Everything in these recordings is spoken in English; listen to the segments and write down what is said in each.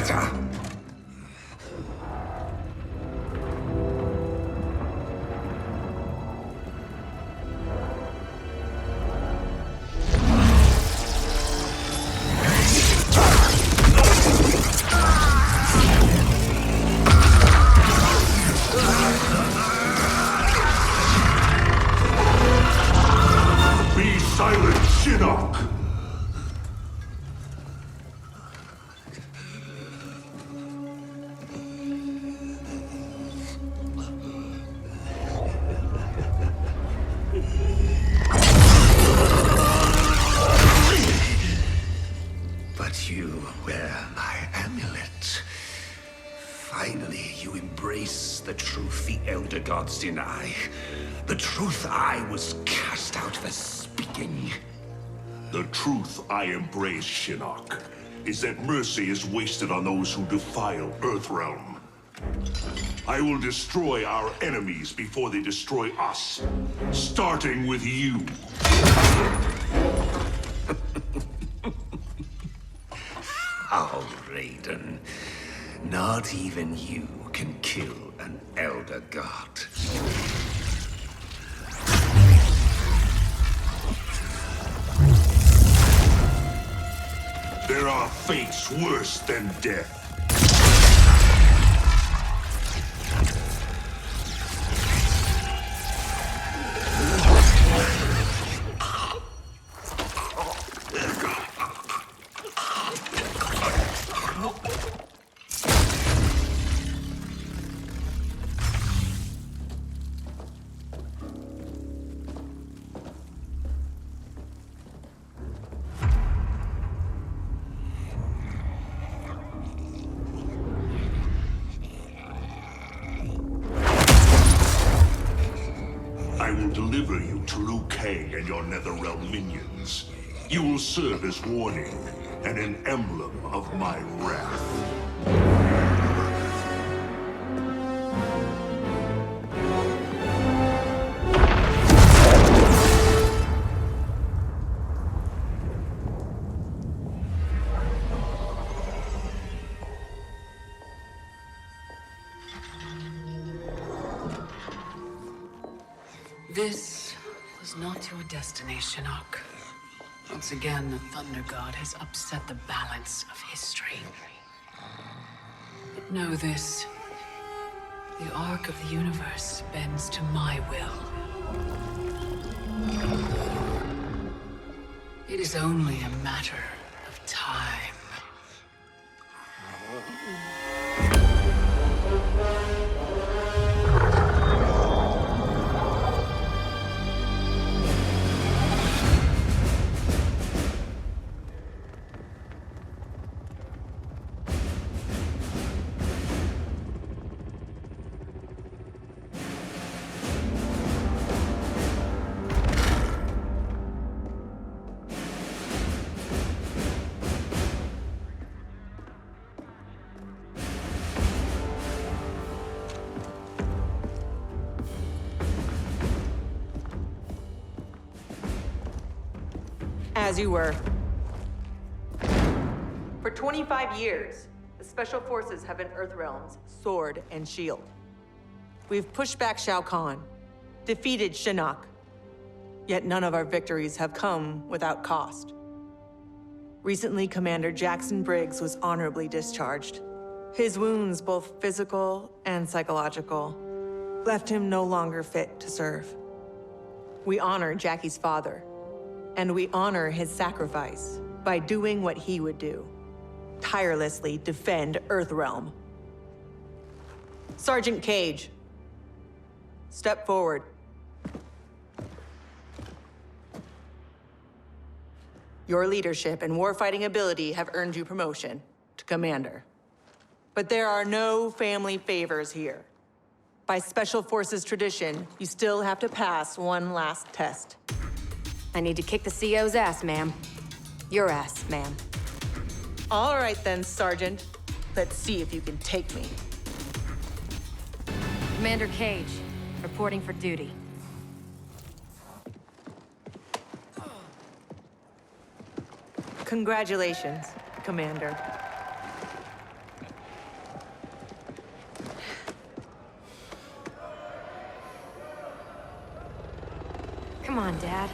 better. Be silent, Shinnok! But you wear my amulet. Finally, you embrace the truth the Elder Gods deny. The truth I was cast out for speaking. The truth I embrace, Shinnok, is that mercy is wasted on those who defile Earthrealm. I will destroy our enemies before they destroy us, starting with you. Oh, Raiden. Not even you can kill an Elder God. There are fates worse than death. I will deliver you to Liu Kang and your Netherrealm minions. You will serve as warning and an emblem of my wrath. This was not your destiny, Shinnok. Once again, the Thunder God has upset the balance of history. But know this. The arc of the universe bends to my will. It is only a matter of time. As you were. For 25 years, the Special Forces have been Earthrealm's sword and shield. We've pushed back Shao Kahn, defeated Shinnok, yet none of our victories have come without cost. Recently, Commander Jackson Briggs was honorably discharged. His wounds, both physical and psychological, left him no longer fit to serve. We honor Jacqui's father, and we honor his sacrifice by doing what he would do. Tirelessly defend Earthrealm. Sergeant Cage, step forward. Your leadership and warfighting ability have earned you promotion to commander. But there are no family favors here. By Special Forces tradition, you still have to pass one last test. I need to kick the CO's ass, ma'am. Your ass, ma'am. All right then, Sergeant. Let's see if you can take me. Commander Cage, reporting for duty. Congratulations, Commander. Come on, Dad.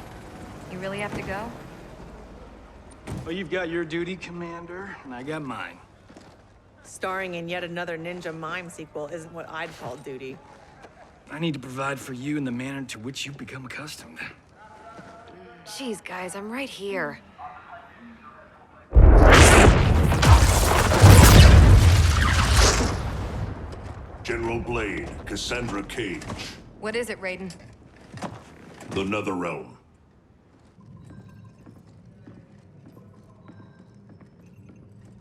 You really have to go? Well, you've got your duty, Commander, and I got mine. Starring in yet another Ninja Mime sequel isn't what I'd call duty. I need to provide for you in the manner to which you've become accustomed. Jeez, guys, I'm right here. General Blade, Cassandra Cage. What is it, Raiden? The Netherrealm.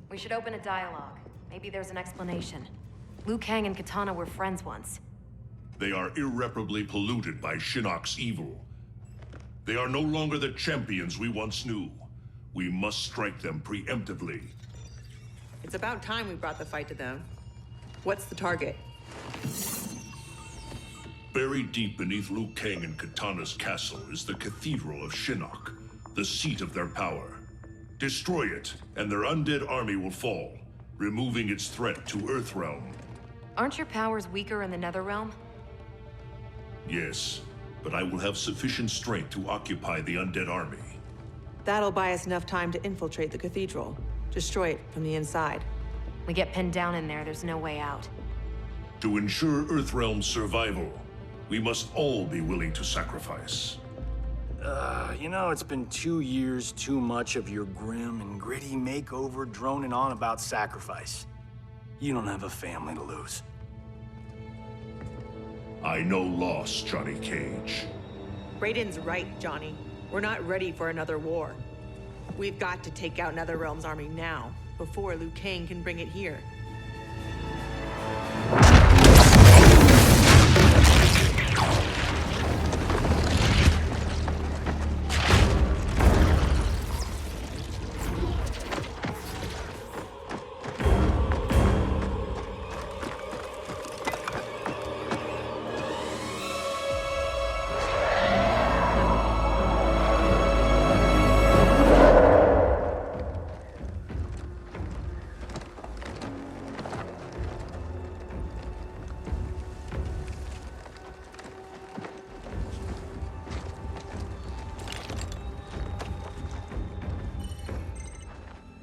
We should open a dialogue. Maybe there's an explanation. Liu Kang and Kitana were friends once. They are irreparably polluted by Shinnok's evil. They are no longer the champions we once knew. We must strike them preemptively. It's about time we brought the fight to them. What's the target? Buried deep beneath Liu Kang and Kitana's castle is the Cathedral of Shinnok, the seat of their power. Destroy it, and their undead army will fall, removing its threat to Earthrealm. Aren't your powers weaker in the Netherrealm? Yes, but I will have sufficient strength to occupy the undead army. That'll buy us enough time to infiltrate the cathedral. Destroy it from the inside. We get pinned down in there, there's no way out. To ensure Earthrealm's survival, we must all be willing to sacrifice. You know, it's been 2 years too much of your grim and gritty makeover droning on about sacrifice. You don't have a family to lose. I know loss, Johnny Cage. Raiden's right, Johnny. We're not ready for another war. We've got to take out Netherrealm's army now, before Liu Kang can bring it here.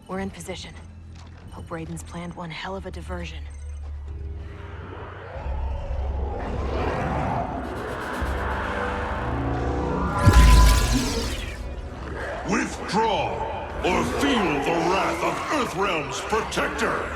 We're in position. Hope Raiden's planned one hell of a diversion. Withdraw, or feel the wrath of Earthrealm's protector!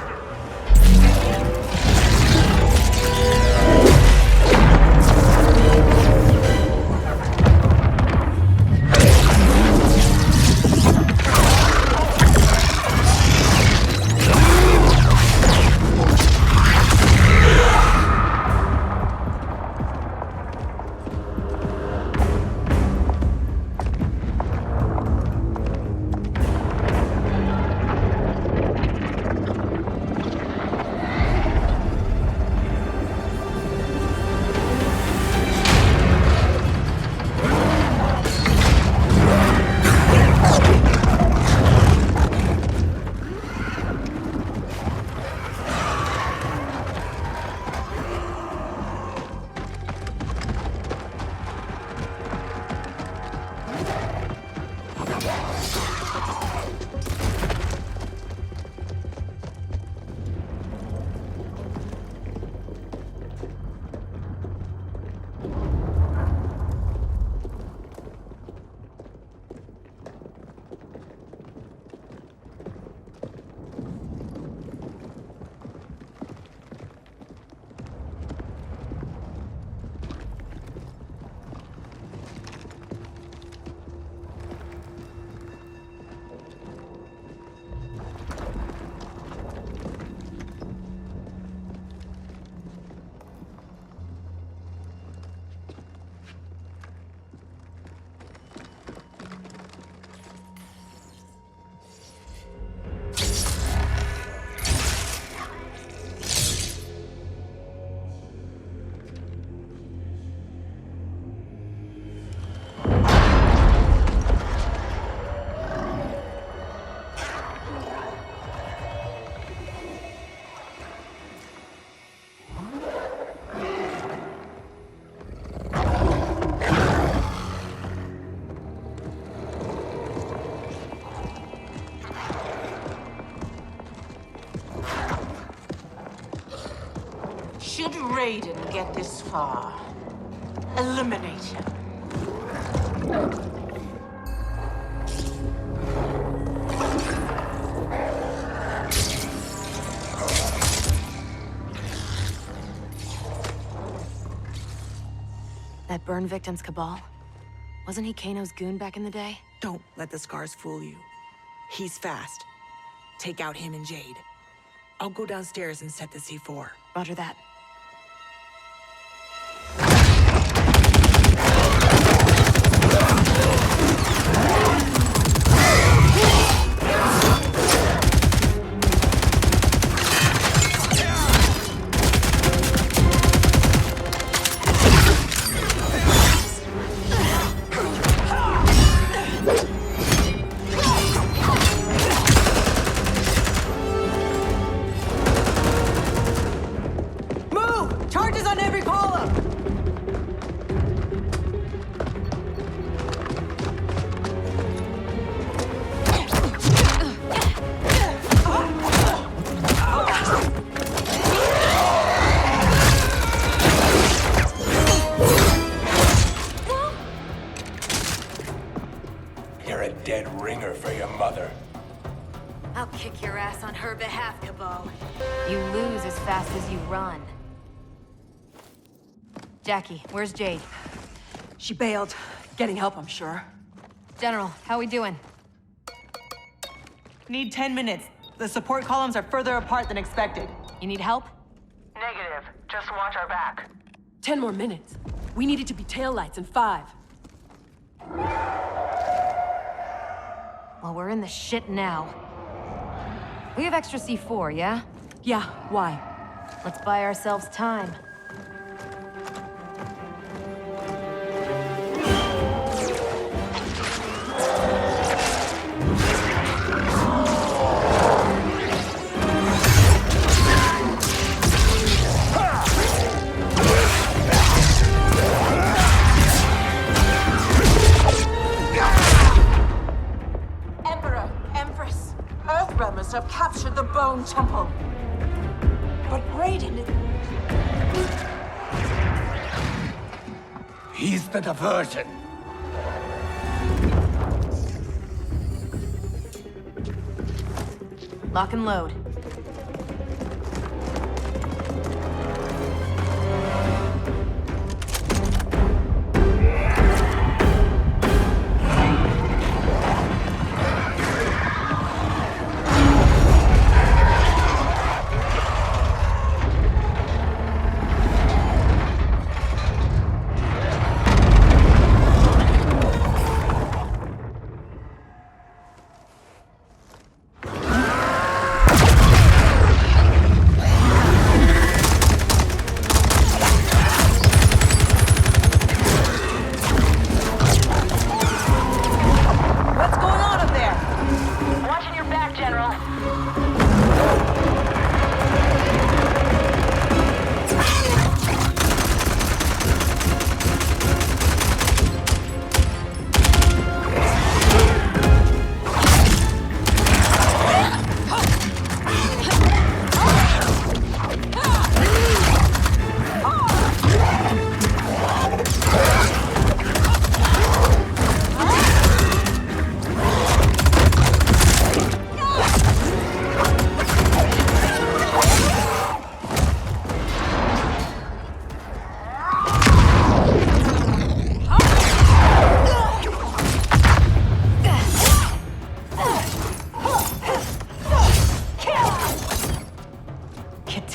Should Raiden get this far, eliminate him. That burn victim's Cabal? Wasn't he Kano's goon back in the day? Don't let the scars fool you. He's fast. Take out him and Jade. I'll go downstairs and set the C4. Roger that. I'll kick your ass on her behalf, Cabal. You lose as fast as you run. Jacqui, where's Jade? She bailed. Getting help, I'm sure. General, how we doing? Need 10 minutes. The support columns are further apart than expected. You need help? Negative. Just watch our back. 10 more minutes. We need it to be taillights in 5. Well, we're in the shit now. We have extra C4, yeah? Yeah, why? Let's buy ourselves time. Have captured the Bone Temple. But Raiden... He's the diversion. Lock and load.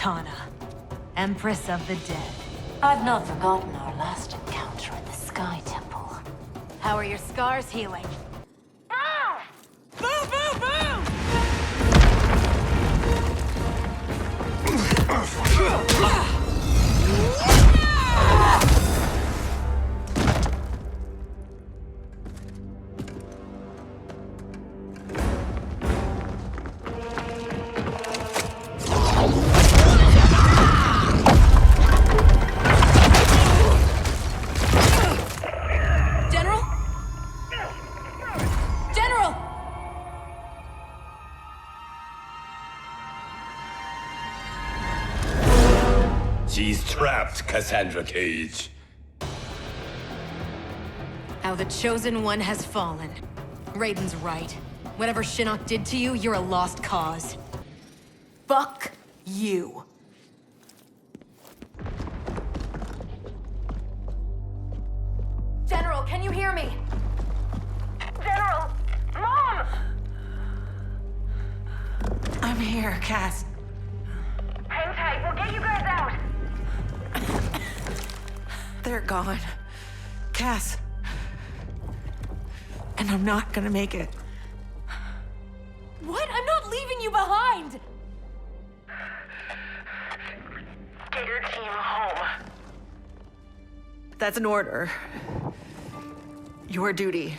Kitana, Empress of the Dead. I've not forgotten our last encounter in the Sky Temple. How are your scars healing? Boom, boom, boom! She's trapped, Cassandra Cage. How the Chosen One has fallen. Raiden's right. Whatever Shinnok did to you, you're a lost cause. Fuck you. General, can you hear me? General! Mom! I'm here, Cass. Hang tight, we'll get you guys out! They're gone. Cass. And I'm not gonna make it. What? I'm not leaving you behind! Get your team home. That's an order. Your duty.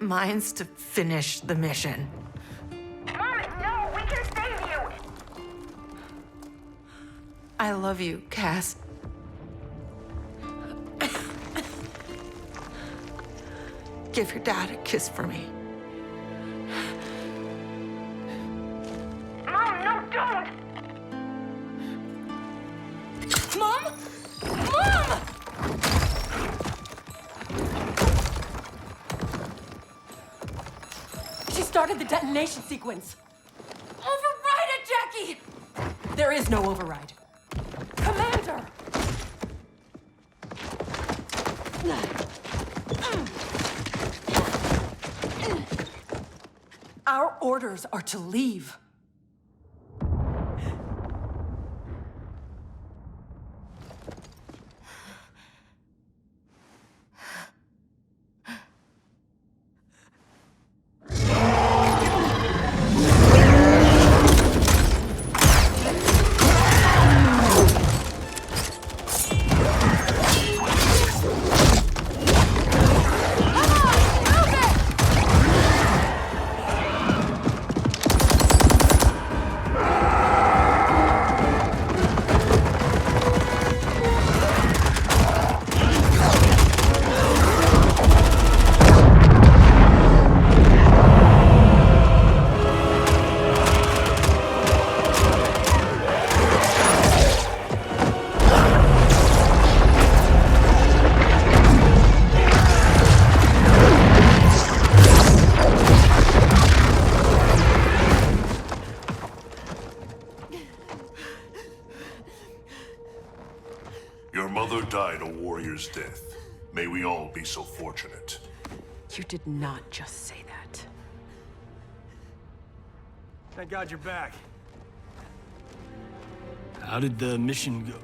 Mine's to finish the mission. Mom, no, we can save you! I love you, Cass. Give your dad a kiss for me. Mom, no, don't! Mom? Mom! She started the detonation sequence. Override it, Jacqui! There is no override. Commander! Our orders are to leave. Died a warrior's death. May we all be so fortunate. You did not just say that. Thank God you're back. How did the mission go?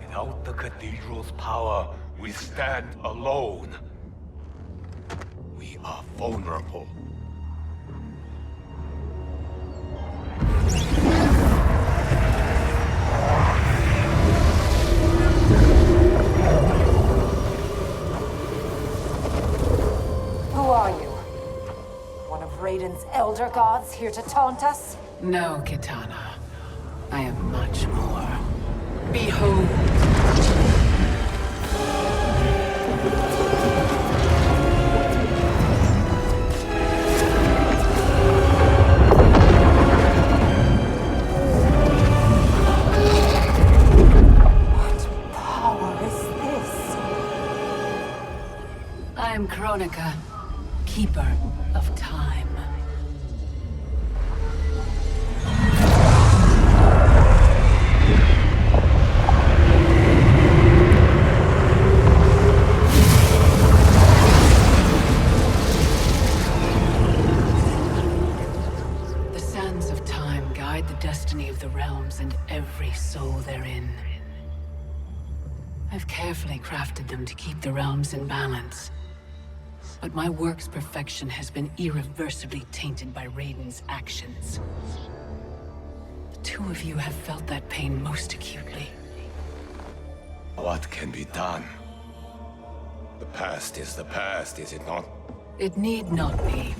Without the cathedral's power, we stand alone. We are vulnerable. Who are you? One of Raiden's elder gods here to taunt us? No, Kitana. I am much more. Behold. What power is this? I am Kronika, keeper of time. Destiny of the realms and every soul therein. I've carefully crafted created them to keep the realms in balance. But my work's perfection has been irreversibly tainted by Raiden's actions. The two of you have felt that pain most acutely. What can be done? The past is the past, is it not? It need not be.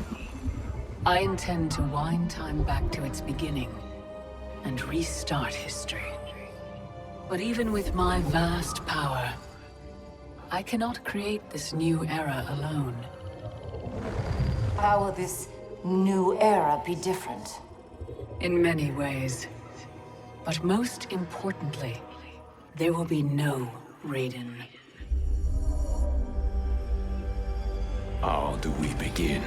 I intend to wind time back to its beginning and restart history. But even with my vast power, I cannot create this new era alone. How will this new era be different? In many ways. But most importantly, there will be no Raiden. How do we begin?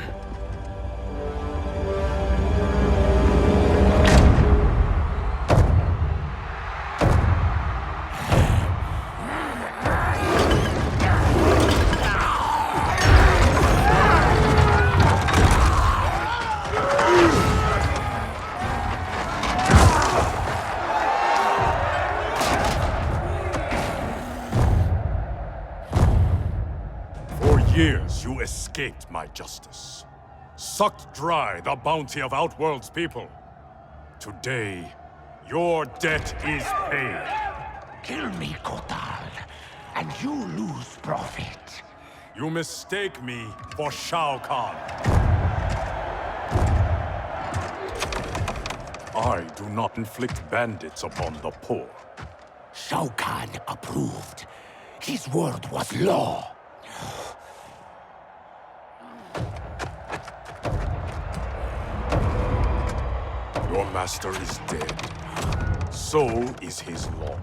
Years you escaped my justice, sucked dry the bounty of Outworld's people. Today, your debt is paid. Kill me, Kotal, and you lose profit. You mistake me for Shao Kahn. I do not inflict bandits upon the poor. Shao Kahn approved. His word was law. Your master is dead. So is his law.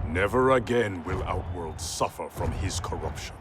Never again will Outworld suffer from his corruption.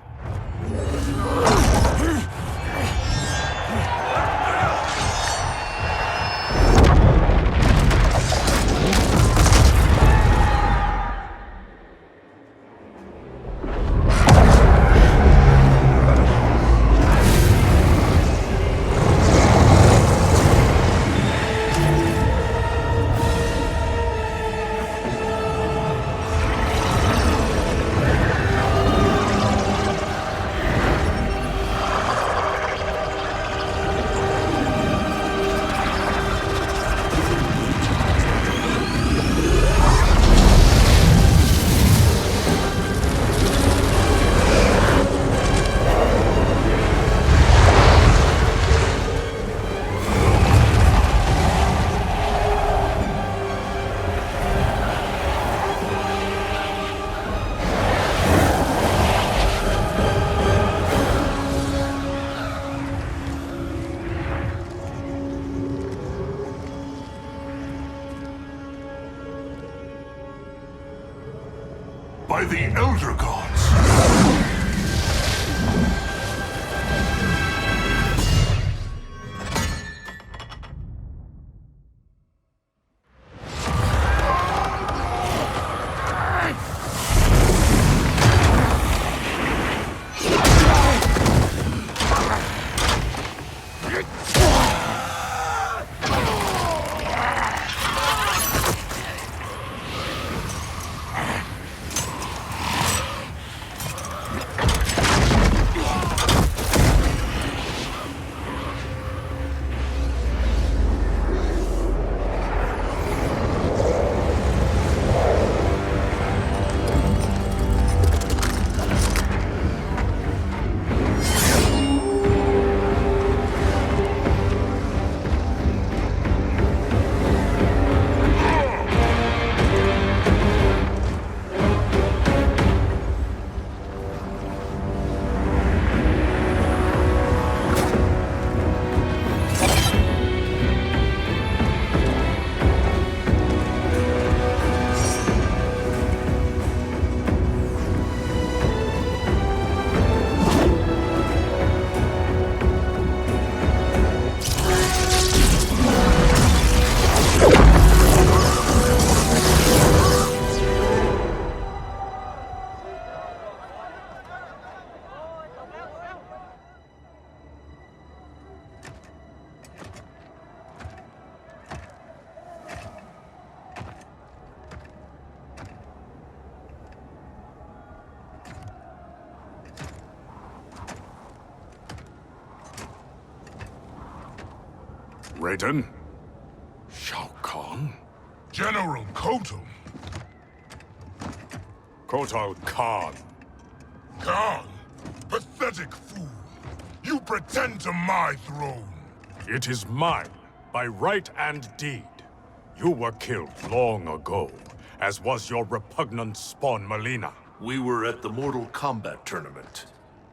By the Elder Gods! Raiden? Shao Kahn? General Kotal. Kotal Kahn. Kahn? Pathetic fool. You pretend to my throne. It is mine, by right and deed. You were killed long ago, as was your repugnant spawn Melina. We were at the Mortal Kombat tournament.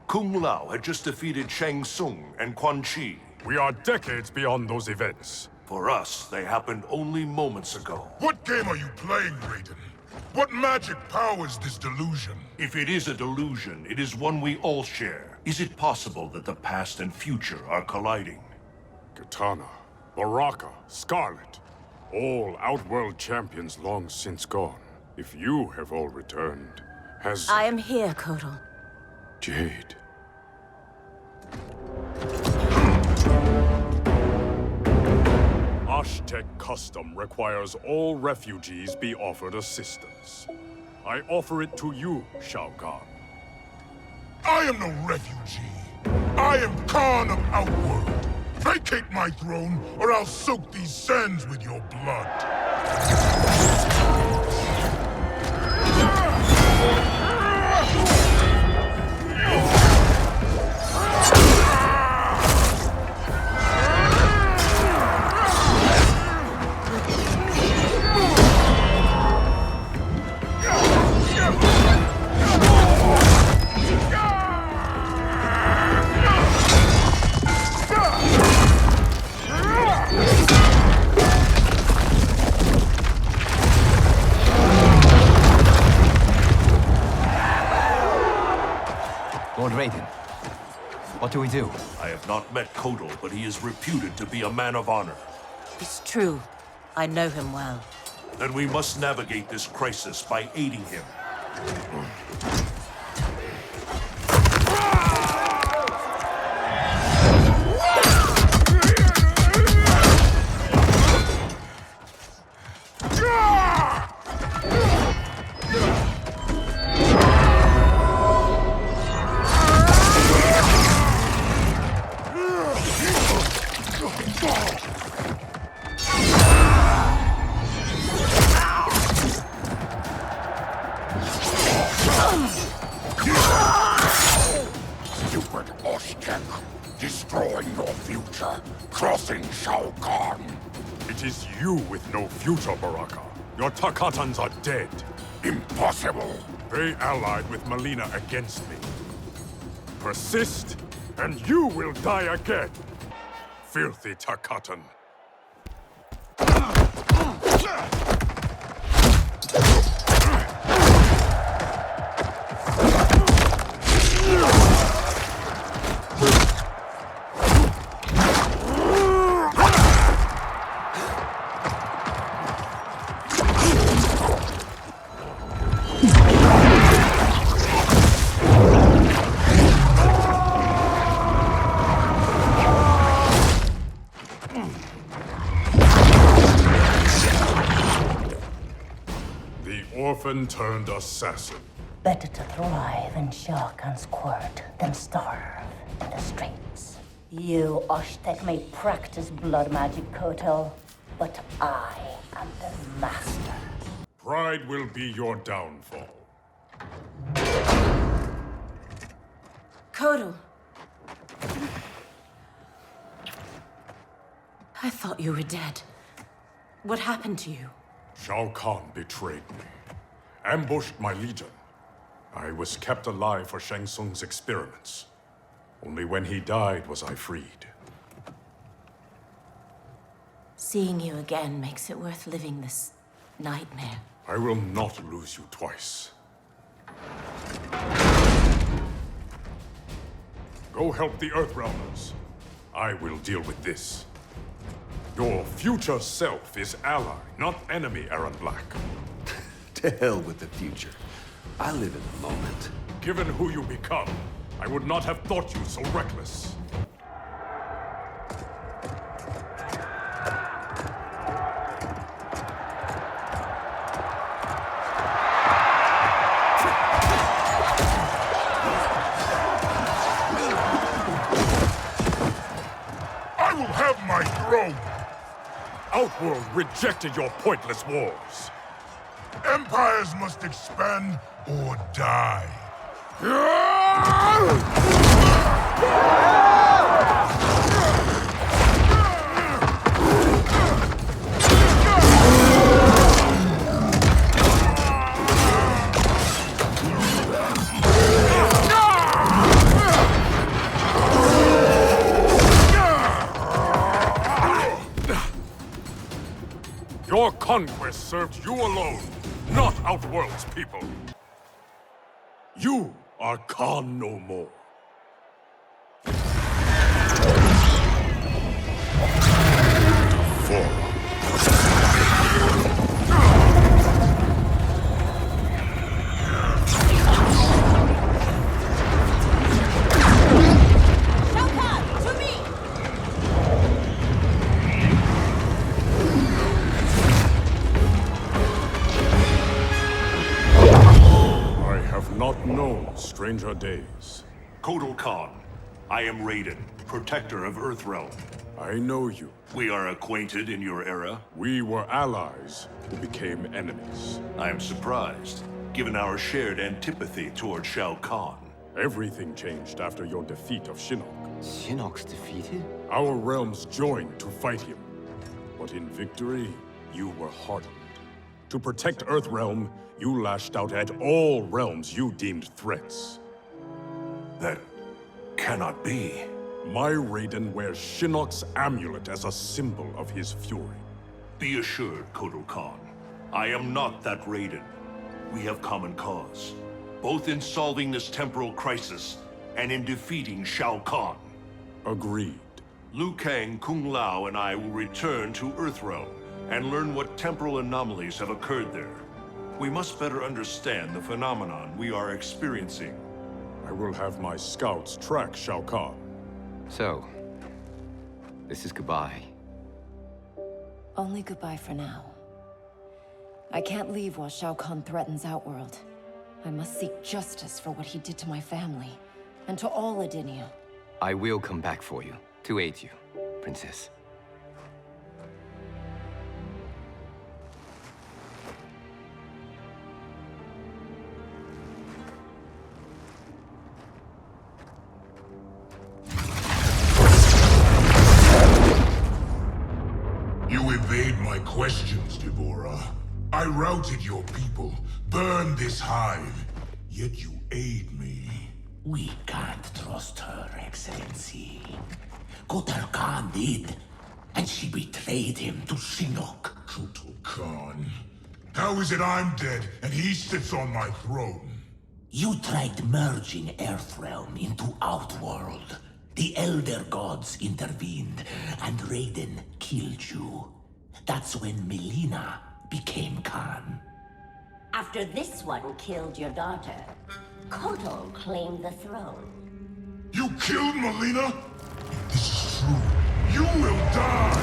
Kung Lao had just defeated Shang Tsung and Quan Chi. We are decades beyond those events. For us, they happened only moments ago. What game are you playing, Raiden? What magic powers this delusion? If it is a delusion, it is one we all share. Is it possible that the past and future are colliding? Kitana, Baraka, Scarlet, all Outworld champions long since gone. If you have all returned, has... I am here, Kotal. Jade. Aztec custom requires all refugees be offered assistance. I offer it to you, Shao Kahn. I am no refugee. I am Kahn of Outworld. Vacate my throne, or I'll soak these sands with your blood. Lord Raiden, what do we do? I have not met Kotal, but he is reputed to be a man of honor. It's true. I know him well. Then we must navigate this crisis by aiding him. Stupid Aztec, destroying your future, crossing Shao Kahn. It is you with no future, Baraka. Your Takatans are dead. Impossible. They allied with Melina against me. Persist, and you will die again. Filthy Takatan. Orphan-turned assassin. Better to thrive in Shao Kahn's court than starve in the streets. You Aztec may practice blood magic, Kotal, but I am the master. Pride will be your downfall. Kotal. I thought you were dead. What happened to you? Shao Kahn betrayed me. Ambushed my legion. I was kept alive for Shang Tsung's experiments. Only when he died was I freed. Seeing you again makes it worth living this nightmare. I will not lose you twice. Go help the Earthrealmers. I will deal with this. Your future self is ally, not enemy, Aaron Black. To hell with the future. I live in the moment. Given who you become, I would not have thought you so reckless. I will have my throne! Outworld rejected your pointless wars. Empires must expand or die. Your conquest served you alone, not Outworld's people. You are Kahn no more. Not known stranger days. Kotal Kahn. I am Raiden, protector of Earthrealm. I know you. We are acquainted in your era. We were allies who became enemies. I am surprised, given our shared antipathy toward Shao Kahn. Everything changed after your defeat of Shinnok. Shinnok's defeated? Our realms joined to fight him. But in victory, you were hardened. To protect Earthrealm, you lashed out at all realms you deemed threats. That cannot be. My Raiden wears Shinnok's amulet as a symbol of his fury. Be assured, Kotal Kahn. I am not that Raiden. We have common cause, both in solving this temporal crisis and in defeating Shao Kahn. Agreed. Liu Kang, Kung Lao, and I will return to Earthrealm and learn what temporal anomalies have occurred there. We must better understand the phenomenon we are experiencing. I will have my scouts track Shao Kahn. So, this is goodbye. Only goodbye for now. I can't leave while Shao Kahn threatens Outworld. I must seek justice for what he did to my family, and to all Edinia. I will come back for you, to aid you, Princess. Questions, Devora. I routed your people, burned this hive, yet you aid me. We can't trust her, Excellency. Kotal Kahn did, and she betrayed him to Shinnok. Kotal Kahn? How is it I'm dead, and he sits on my throne? You tried merging Earthrealm into Outworld. The Elder Gods intervened, and Raiden killed you. That's when Melina became Kahn. After this one killed your daughter, Kotal claimed the throne. You killed Melina? If this is true, you will die!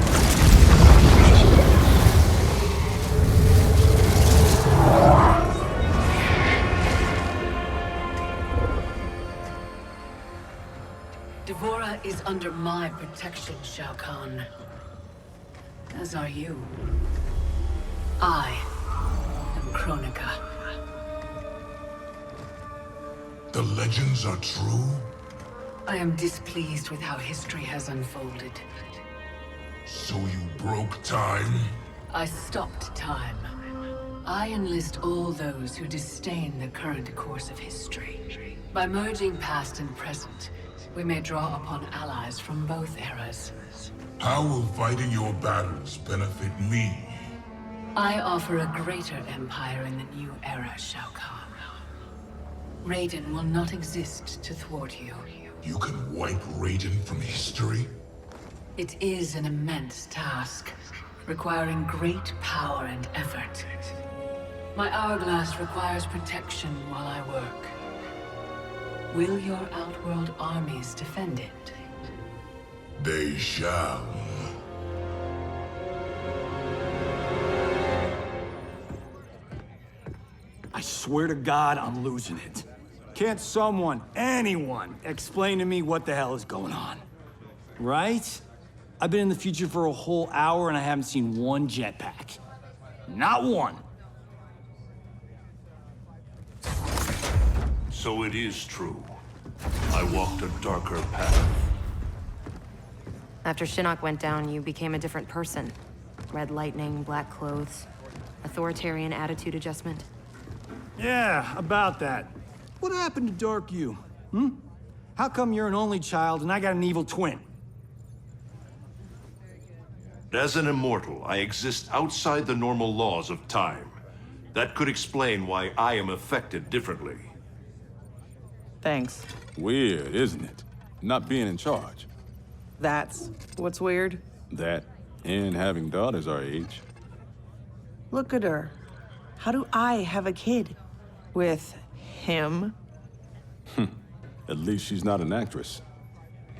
Devora is under my protection, Shao Kahn. As are you. I am Kronika. The legends are true? I am displeased with how history has unfolded. So you broke time? I stopped time. I enlist all those who disdain the current course of history. By merging past and present, we may draw upon allies from both eras. How will fighting your battles benefit me? I offer a greater empire in the new era, Shao Kahn. Raiden will not exist to thwart you. You can wipe Raiden from history? It is an immense task, requiring great power and effort. My hourglass requires protection while I work. Will your Outworld armies defend it? They shall. I swear to God, I'm losing it. Can't someone, anyone, explain to me what the hell is going on? Right? I've been in the future for a whole hour and I haven't seen one jetpack. Not one. So it is true. I walked a darker path. After Shinnok went down, you became a different person. Red lightning, black clothes, authoritarian attitude adjustment. Yeah, about that. What happened to Dark You? How come you're an only child and I got an evil twin? As an immortal, I exist outside the normal laws of time. That could explain why I am affected differently. Thanks. Weird, isn't it? Not being in charge. That's what's weird. That, and having daughters our age. Look at her. How do I have a kid? With him? At least she's not an actress.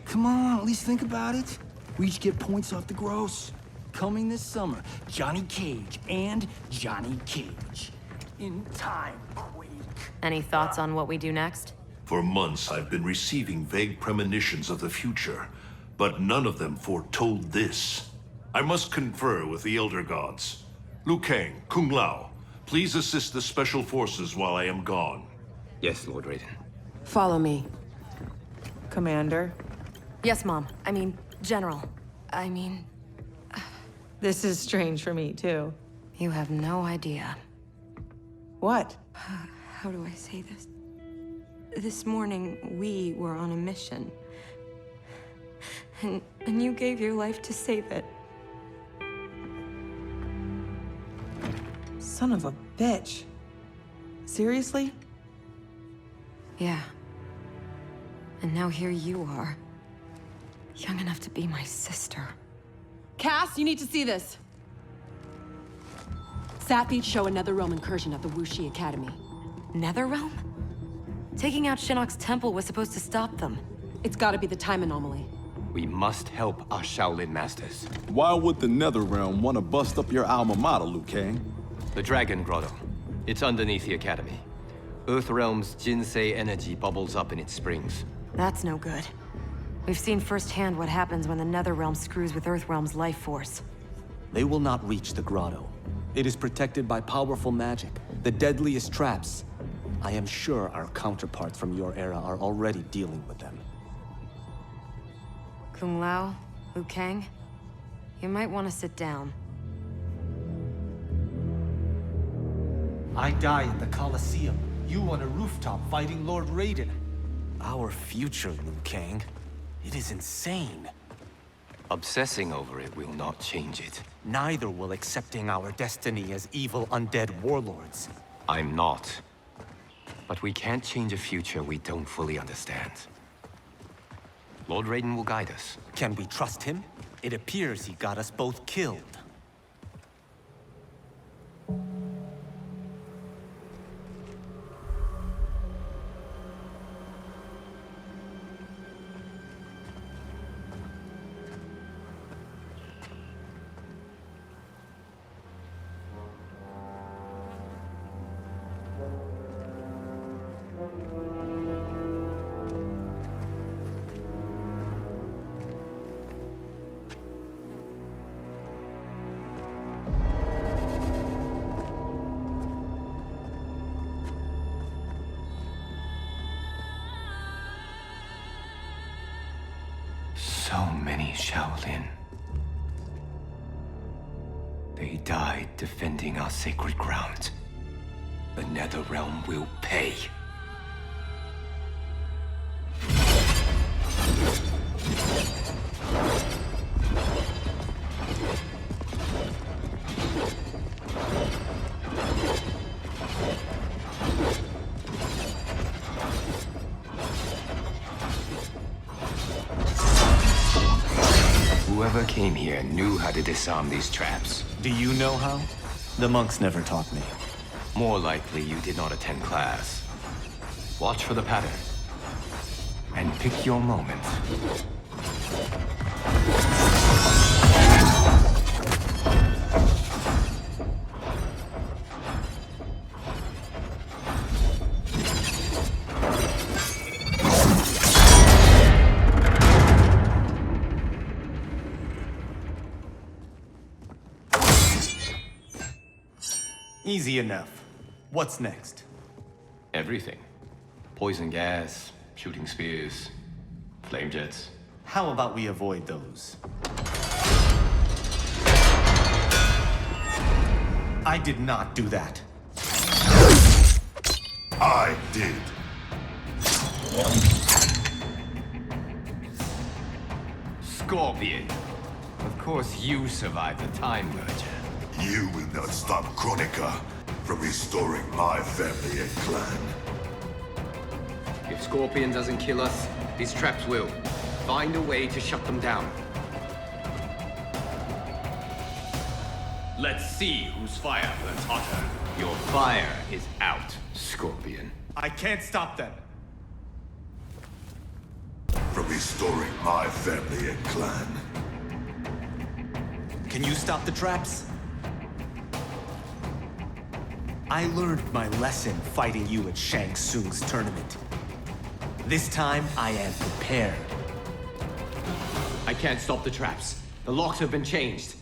Come on, at least think about it. We each get points off the gross. Coming this summer, Johnny Cage and Johnny Cage. In Timequake. Any thoughts on what we do next? For months, I've been receiving vague premonitions of the future, but none of them foretold this. I must confer with the Elder Gods. Liu Kang, Kung Lao, please assist the Special Forces while I am gone. Yes, Lord Raiden. Follow me. Commander? Yes, Mom. I mean, General. This is strange for me, too. You have no idea. What? How do I say this? This morning, we were on a mission. And you gave your life to save it. Son of a bitch. Seriously? Yeah. And now here you are. Young enough to be my sister. Cass, you need to see this. Satbeats show a Netherrealm incursion at the Wuxi Academy. Netherrealm? Taking out Shinnok's temple was supposed to stop them. It's gotta be the time anomaly. We must help our Shaolin masters. Why would the Netherrealm want to bust up your alma mater, Liu Kang? The Dragon Grotto. It's underneath the Academy. Earthrealm's Jinsei energy bubbles up in its springs. That's no good. We've seen firsthand what happens when the Netherrealm screws with Earthrealm's life force. They will not reach the grotto. It is protected by powerful magic, the deadliest traps. I am sure our counterparts from your era are already dealing with them. Kung Lao, Liu Kang, you might want to sit down. I die in the Colosseum. You on a rooftop fighting Lord Raiden. Our future, Liu Kang. It is insane. Obsessing over it will not change it. Neither will accepting our destiny as evil undead warlords. I'm not. But we can't change a future we don't fully understand. Lord Raiden will guide us. Can we trust him? It appears he got us both killed. So many Shaolin. They died defending our sacred ground. The Netherrealm will pay. Whoever came here knew how to disarm these traps. Do you know how? The monks never taught me. More likely you did not attend class. Watch for the pattern. And pick your moment. Easy enough. What's next? Everything. Poison gas, shooting spears, flame jets. How about we avoid those? I did not do that. I did. Scorpion. Of course you survived the time merger. You will not stop Kronika from restoring my family and clan. If Scorpion doesn't kill us, these traps will. Find a way to shut them down. Let's see whose fire burns hotter. Your fire is out, Scorpion. I can't stop them. From restoring my family and clan. Can you stop the traps? I learned my lesson fighting you at Shang Tsung's tournament. This time, I am prepared. I can't stop the traps. The locks have been changed.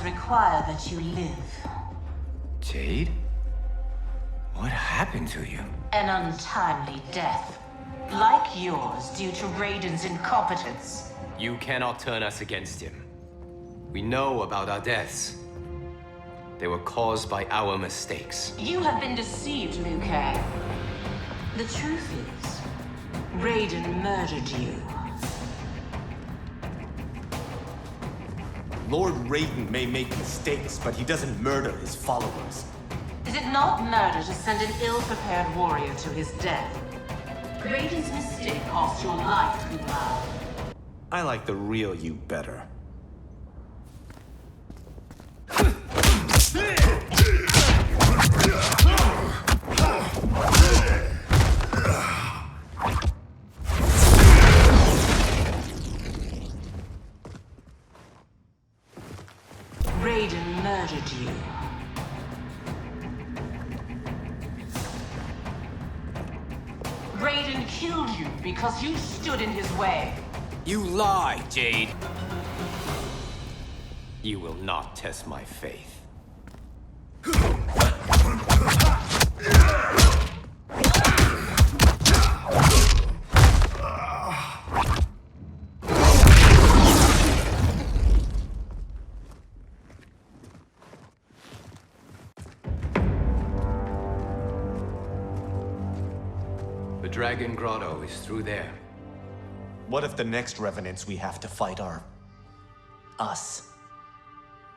Require that you live. Jade? What happened to you? An untimely death. Like yours, due to Raiden's incompetence. You cannot turn us against him. We know about our deaths. They were caused by our mistakes. You have been deceived, Liu Kang. The truth is, Raiden murdered you. Lord Raiden may make mistakes, but he doesn't murder his followers. Is it not murder to send an ill-prepared warrior to his death? Raiden's mistake cost your life, Kumar. I like the real you better. Raiden murdered you. Raiden killed you because you stood in his way. You lie, Jade. You will not test my faith. The Dragon Grotto is through there. What if the next revenants we have to fight are... us?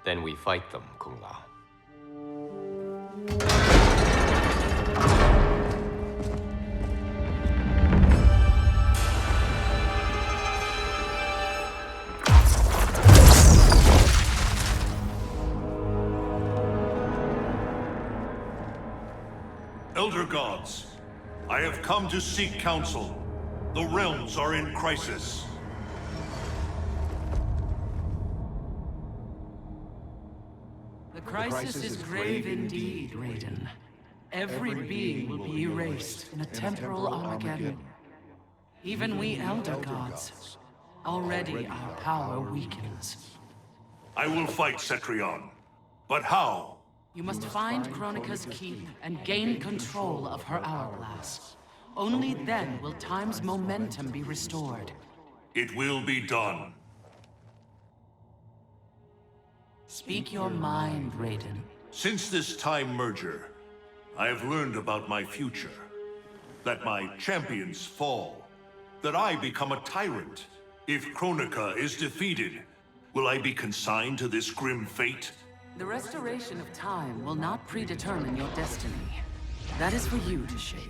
Then we fight them, Kung Lao. Elder Gods, I have come to seek counsel. The realms are in crisis. The crisis is grave indeed, Raiden. Every being will be erased in a temporal Armageddon. Even we Elder Gods. Already our power weakens. I will fight Cetrion. But how? You must find Kronika's keep and gain control of her hourglass. Only then will time's momentum be restored. It will be done. Speak your mind, Raiden. Since this time merger, I have learned about my future. That my champions fall. That I become a tyrant. If Kronika is defeated, Will I be consigned to this grim fate? The restoration of time will not predetermine your destiny. That is for you to shape.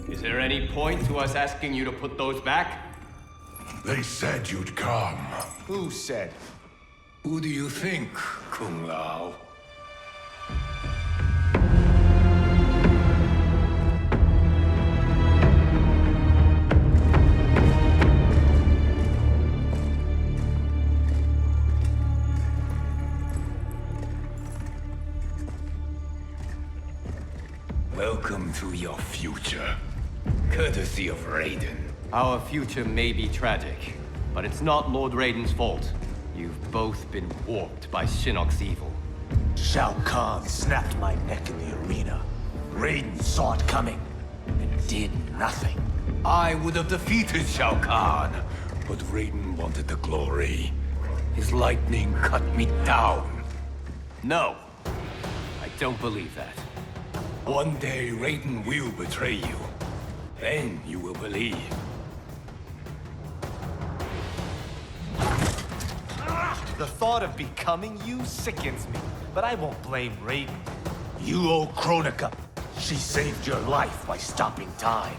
Is there any point to us asking you to put those back? They said you'd come. Who said? Who do you think, Kung Lao? Welcome to your future. Courtesy of Raiden. Our future may be tragic, but it's not Lord Raiden's fault. You've both been warped by Shinnok's evil. Shao Kahn snapped my neck in the arena. Raiden saw it coming and did nothing. I would have defeated Shao Kahn, but Raiden wanted the glory. His lightning cut me down. No, I don't believe that. One day Raiden will betray you. Then you will believe. The thought of becoming you sickens me, but I won't blame Raiden. You owe Kronika. She saved your life by stopping time.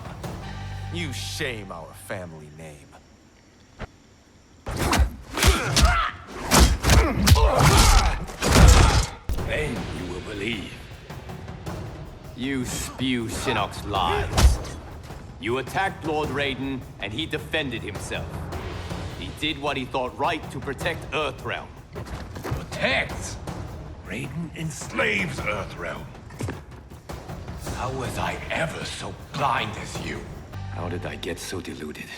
You shame our family name. Then you will believe. You spew Shinnok's lies. You attacked Lord Raiden, and he defended himself. He did what he thought right to protect Earthrealm. Protect? Raiden enslaves Earthrealm. How was I ever so blind as you? How did I get so deluded?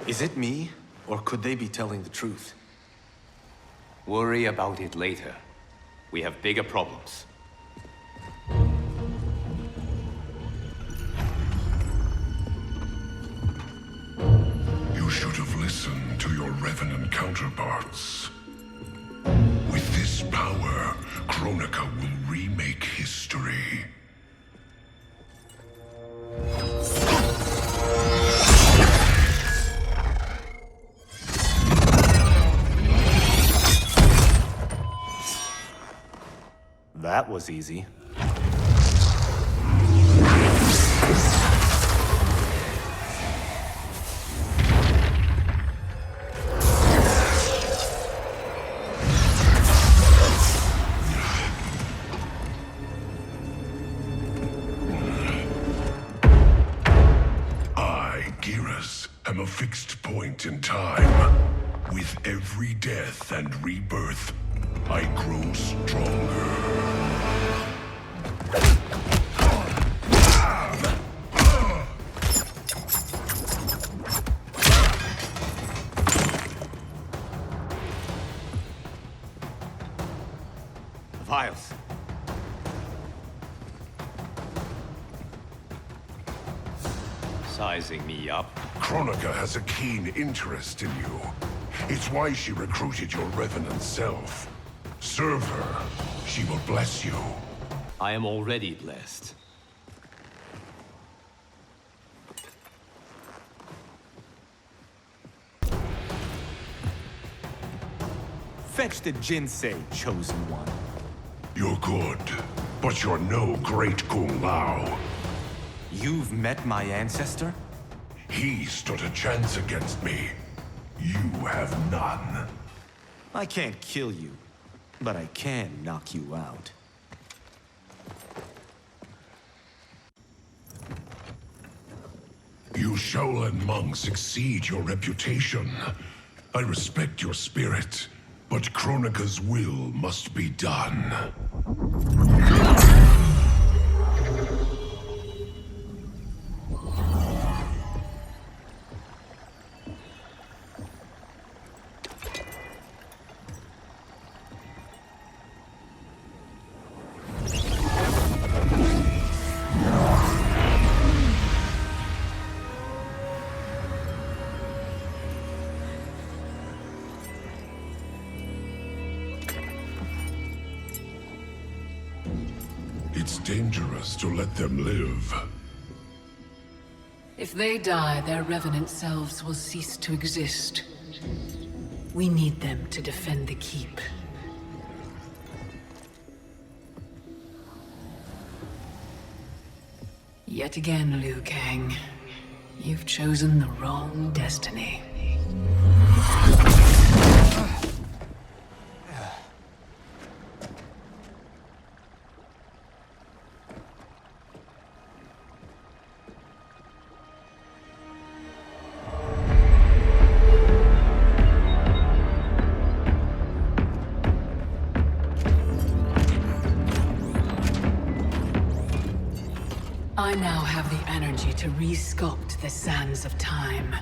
Is it me, or could they be telling the truth? Worry about it later. We have bigger problems. You should have listened to your Revenant counterparts. With this power, Kronika will remake history. That was easy. I, Geras, am a fixed point in time. With every death and rebirth, I grow stronger. Vials. Sizing me up. Kronika has a keen interest in you. It's why she recruited your Revenant self. Serve her. She will bless you. I am already blessed. Fetch the Jinsei, chosen one. You're good, but you're no great Kung Lao. You've met my ancestor? He stood a chance against me. You have none. I can't kill you, but I can knock you out. You Shaolin monks exceed your reputation. I respect your spirit, but Kronika's will must be done. It's dangerous to let them live. If they die, their revenant selves will cease to exist. We need them to defend the keep. Yet again, Liu Kang, you've chosen the wrong destiny. I now have the energy to re-sculpt the sands of time.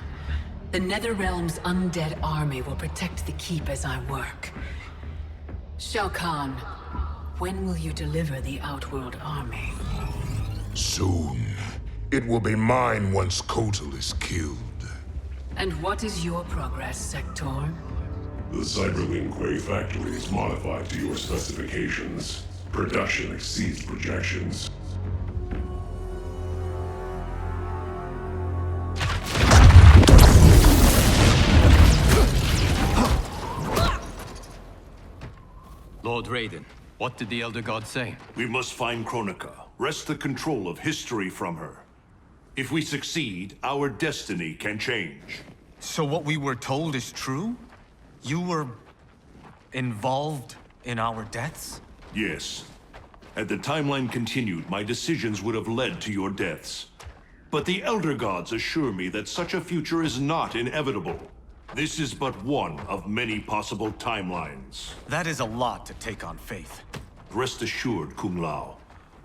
The Netherrealm's undead army will protect the keep as I work. Shao Kahn, when will you deliver the Outworld army? Soon. It will be mine once Kotal is killed. And what is your progress, Sector? The Cyberlin factory is modified to your specifications. Production exceeds projections. Lord Raiden, what did the Elder God say? We must find Kronika, wrest the control of history from her. If we succeed, our destiny can change. So what we were told is true? You were involved in our deaths? Yes. Had the timeline continued, my decisions would have led to your deaths. But the Elder Gods assure me that such a future is not inevitable. This is but one of many possible timelines. That is a lot to take on faith. Rest assured, Kung Lao.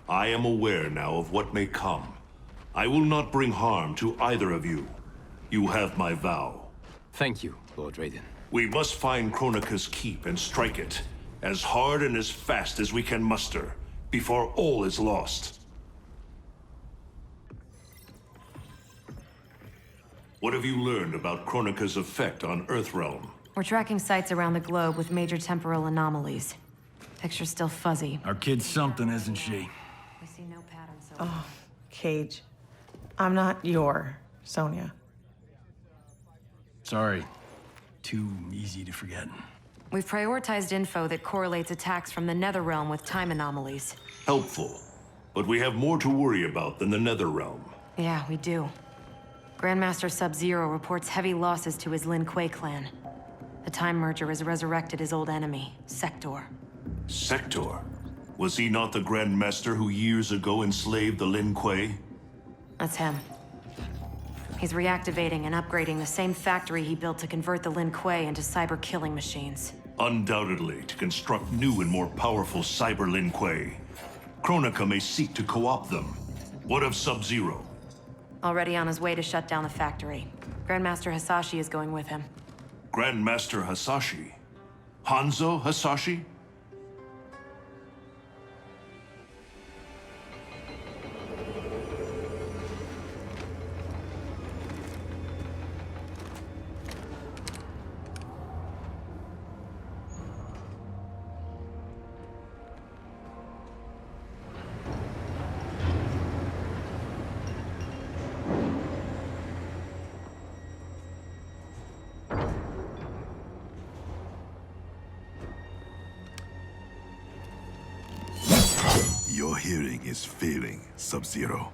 I am aware now of what may come. I will not bring harm to either of you. You have my vow. Thank you, Lord Raiden. We must find Kronika's keep and strike it, as hard and as fast as we can muster, before all is lost. What have you learned about Kronika's effect on Earthrealm? We're tracking sites around the globe with major temporal anomalies. Picture's still fuzzy. Our kid's something, isn't she? We see no pattern so Oh, Cage. I'm not your Sonya. Sorry. Too easy to forget. We've prioritized info that correlates attacks from the Netherrealm with time anomalies. Helpful. But we have more to worry about than the Netherrealm. Yeah, we do. Grandmaster Sub-Zero reports heavy losses to his Lin Kuei clan. The Time Merger has resurrected his old enemy, Sector. Sector? Was he not the Grandmaster who years ago enslaved the Lin Kuei? That's him. He's reactivating and upgrading the same factory he built to convert the Lin Kuei into cyber-killing machines. Undoubtedly, to construct new and more powerful cyber Lin Kuei. Kronika may seek to co-opt them. What of Sub-Zero? Already on his way to shut down the factory. Grandmaster Hasashi is going with him. Grandmaster Hasashi? Hanzo Hasashi? Your hearing is failing, Sub-Zero.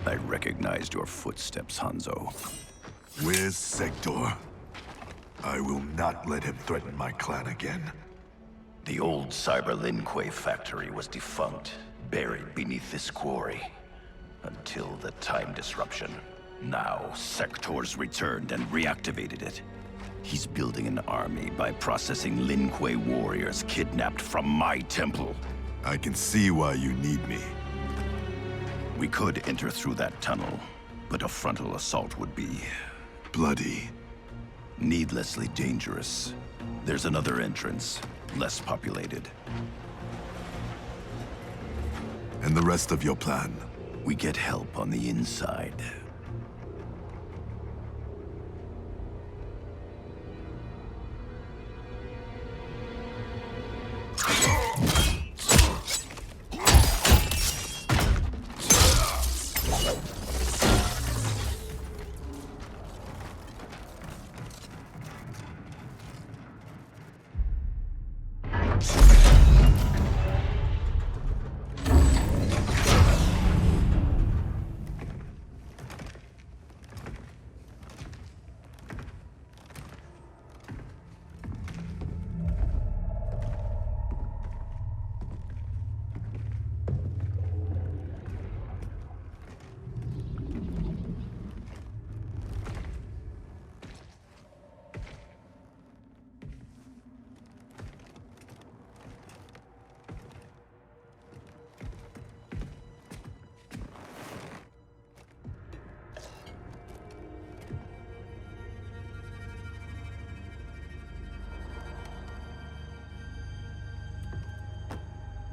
I recognized your footsteps, Hanzo. Where's Sector? I will not let him threaten my clan again. The old Cyber Lin Kuei factory was defunct, buried beneath this quarry. Until the time disruption. Now, Sector's returned and reactivated it. He's building an army by processing Lin Kuei warriors kidnapped from my temple. I can see why you need me. We could enter through that tunnel, but a frontal assault would be... bloody. Needlessly dangerous. There's another entrance, less populated. And the rest of your plan? We get help on the inside.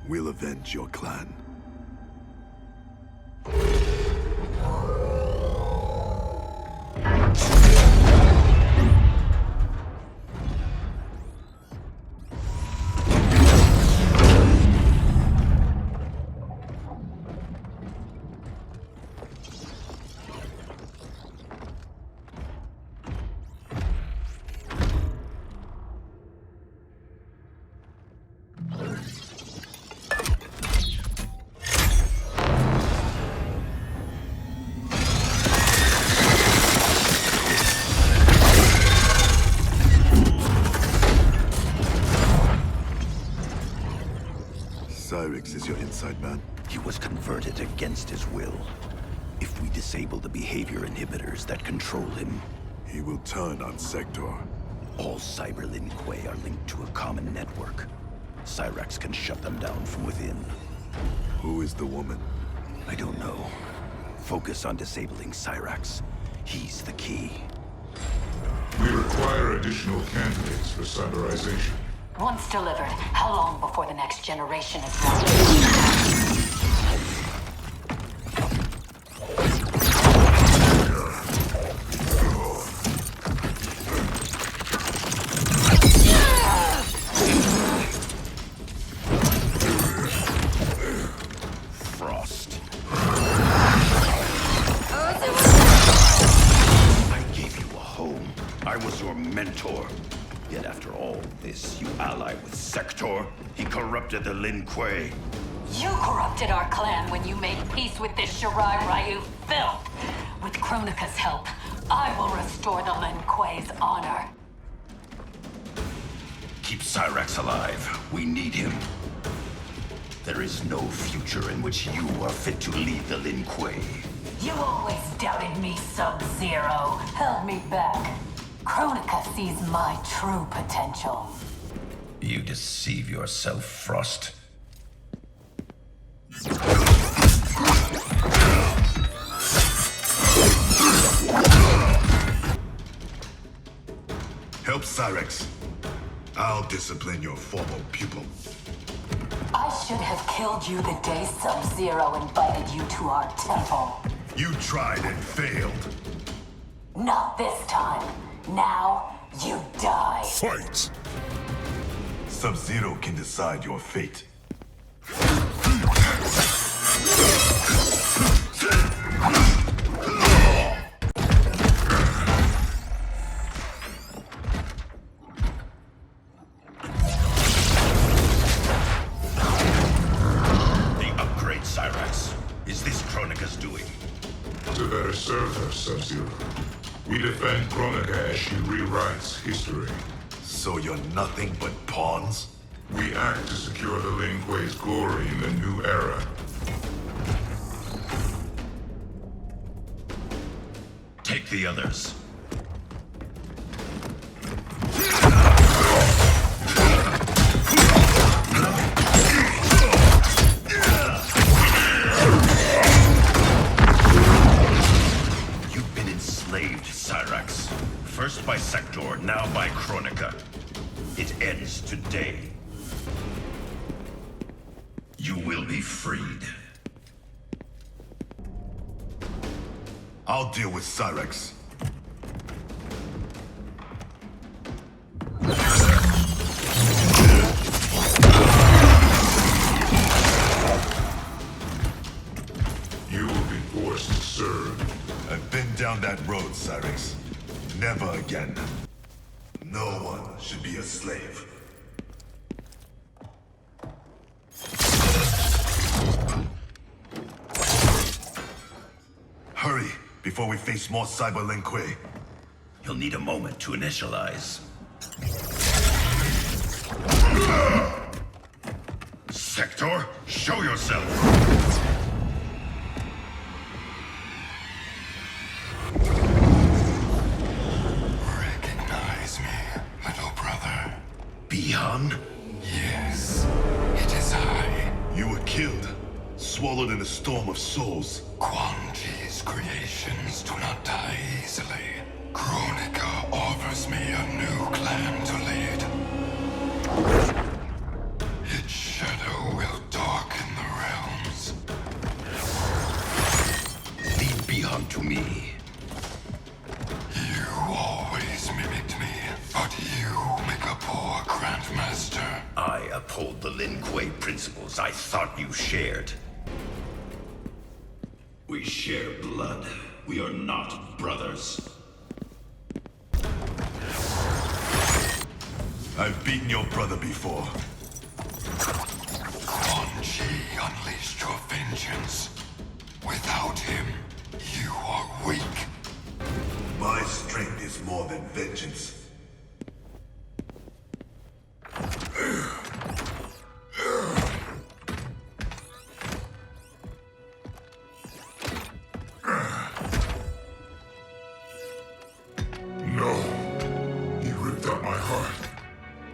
We'll avenge your clan. Cyrix is your inside man? He was converted against his will. If we disable the behavior inhibitors that control him, he will turn on Sector. All Cyber Lin Kuei are linked to a common network. Cyrax can shut them down from within. Who is the woman? I don't know. Focus on disabling Cyrax. He's the key. We require additional candidates for cyberization. Once delivered, how long before the next generation is ready? Frost. I gave you a home. I was your mentor. Yet after all this, you ally with Sector? He corrupted the Lin Kuei. You corrupted our clan when you made peace with this Shirai Ryu filth. With Kronika's help, I will restore the Lin Kuei's honor. Keep Cyrax alive. We need him. There is no future in which you are fit to lead the Lin Kuei. You always doubted me, Sub-Zero. Held me back. Kronika sees my true potential. You deceive yourself, Frost. Help Cyrax. I'll discipline your former pupil. I should have killed you the day Sub-Zero invited you to our temple. You tried and failed. Not this time. Now, you die. Fight! Sub-Zero can decide your fate. The upgrade, Cyrax. Is this Kronika's doing? To better serve her, Sub-Zero. We defend Kronika as she rewrites history. So you're nothing but pawns? We act to secure the Lin Kuei's glory in the new era. Take the others. You've been enslaved, Cyrax. First by Sector, now by Kronika. It ends today. You will be freed. I'll deal with Cyrax. You will be forced to serve. I've been down that road, Cyrax. Never again. No one should be a slave. Hurry, before we face more Cyber Lin Kuei. You'll need a moment to initialize. Sector, show yourself! Recognize me, little brother. Bihan? Yes, it is I. You were killed, swallowed in a storm of souls. Quan Chi's creations do not die easily. Kronika offers me a new clan to lead. Its shadow will darken uphold the Lin Kuei principles I thought you shared. We share blood. We are not brothers. I've beaten your brother before. Quan Chi unleashed your vengeance. Without him, you are weak. My strength is more than vengeance. No. He ripped out my heart.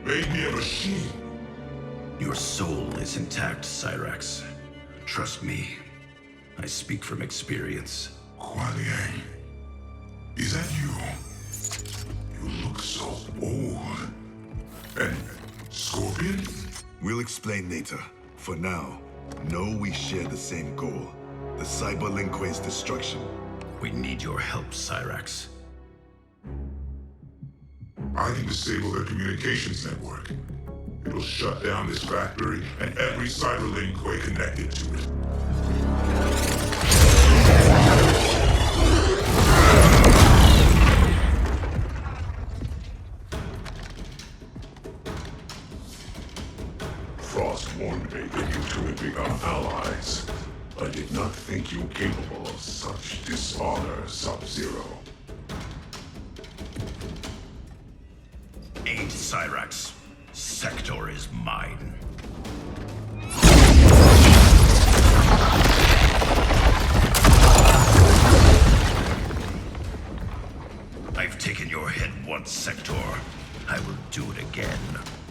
Made me a machine. Your soul is intact, Cyrax. Trust me. I speak from experience. Kuai Liang. Is that you? You look so old. And Scorpion? We'll explain later. For now, know we share the same goal. The Cyber Lin Kuei's destruction. We need your help, Cyrax. I can disable their communications network. It'll shut down this factory and every Cyber Lin Kuei connected to it. Frost warned me that you two had become allies. I did not think you capable of such dishonor, Sub-Zero. Aid Cyrax. Sector is mine. I've taken your head once, Sector. I will do it again.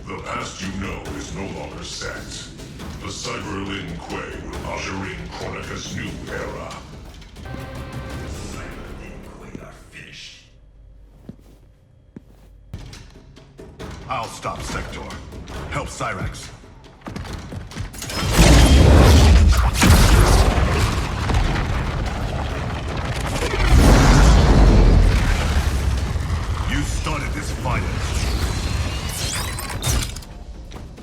The past you know is no longer set. The Cyber Lin Kuei will usher in Kronika's new era. The Cyber Lin Kuei are finished. I'll stop Sector. Help Cyrax. You started this fight.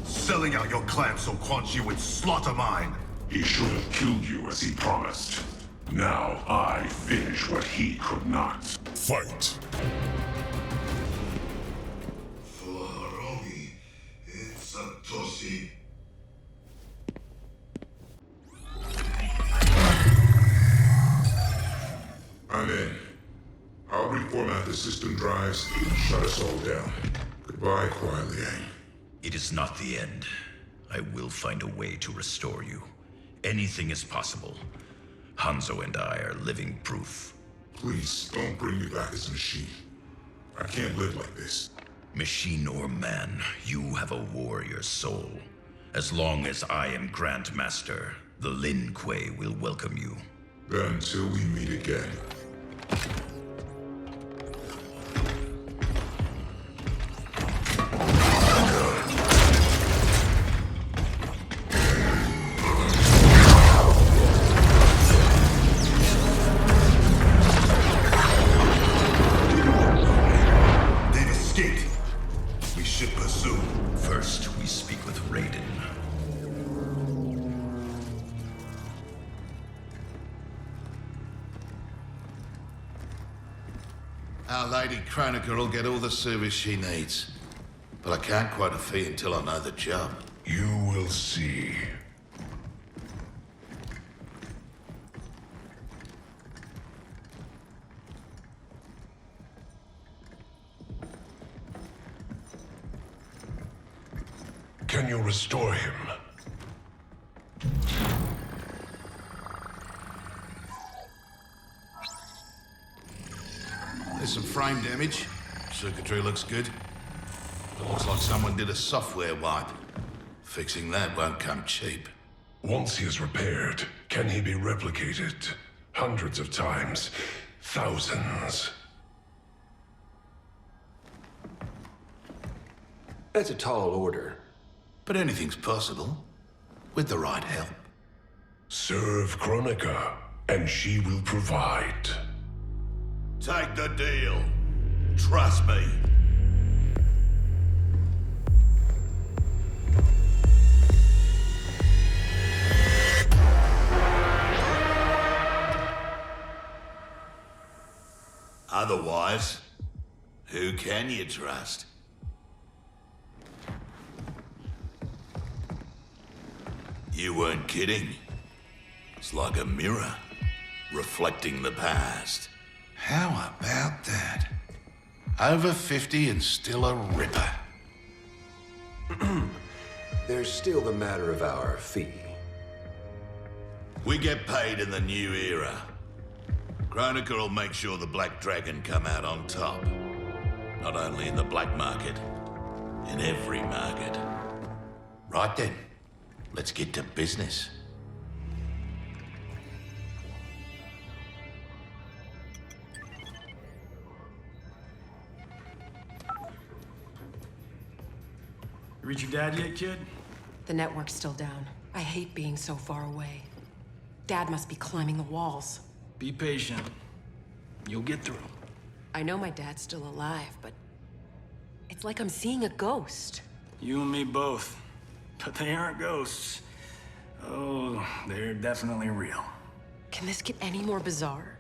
Selling out your clan so Quan Chi would slaughter mine. He should have killed you as he promised. Now I finish what he could not. Fight! Satoshi. I'm in. I'll reformat the system drives and shut us all down. Goodbye, Kuai Liang. It is not the end. I will find a way to restore you. Anything is possible. Hanzo and I are living proof. Please, don't bring me back as a machine. I can't live like this. Machine or man, you have a warrior soul. As long as I am Grandmaster, the Lin Kuei will welcome you. Then until we meet again. First, we speak with Raiden. Our Lady Kronika will get all the service she needs. But I can't quote a fee until I know the job. You will see. Can you restore him? There's some frame damage. Circuitry looks good. It looks like someone did a software wipe. Fixing that won't come cheap. Once he is repaired, can he be replicated? Hundreds of times. Thousands. That's a tall order. But anything's possible. With the right help. Serve Kronika, and she will provide. Take the deal. Trust me. Guys, who can you trust? You weren't kidding. It's like a mirror, reflecting the past. How about that? Over 50 and still a ripper. There's still the matter of our fee. We get paid in the new era. Kronika will make sure the Black Dragon come out on top. Not only in the black market, in every market. Right then, let's get to business. You reach your dad yet, kid? The network's still down. I hate being so far away. Dad must be climbing the walls. Be patient. You'll get through. I know my dad's still alive, but it's like I'm seeing a ghost. You and me both. But they aren't ghosts. Oh, they're definitely real. Can this get any more bizarre?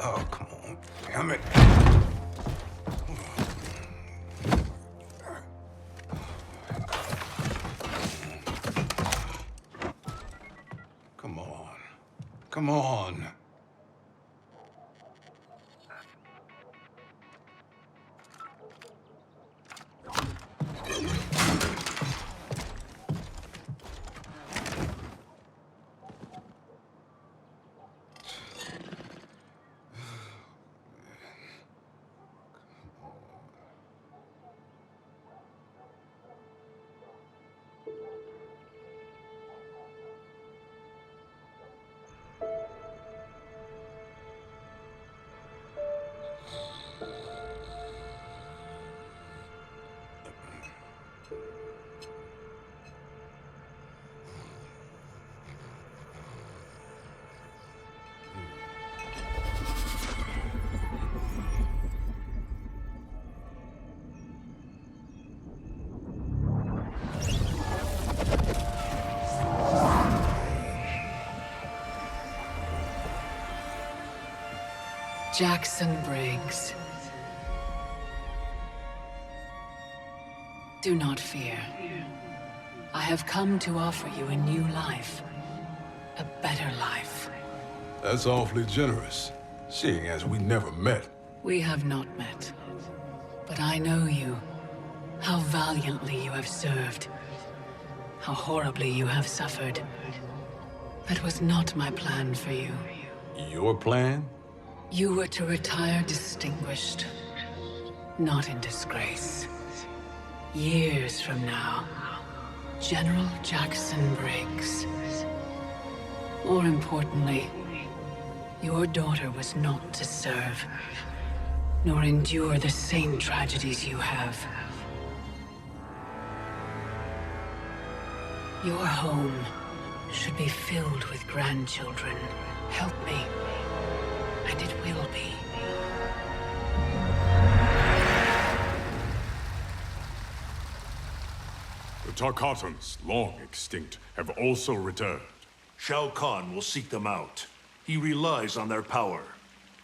Oh, come on. Damn it. Come on. Come on. Jackson Briggs. Do not fear. I have come to offer you a new life. A better life. That's awfully generous, seeing as we never met. We have not met. But I know you. How valiantly you have served. How horribly you have suffered. That was not my plan for you. Your plan? You were to retire distinguished, not in disgrace. Years from now, General Jackson Briggs. More importantly, your daughter was not to serve, nor endure the same tragedies you have. Your home should be filled with grandchildren. Help me. And it will be. The Tarkatans, long extinct, have also returned. Shao Kahn will seek them out. He relies on their power.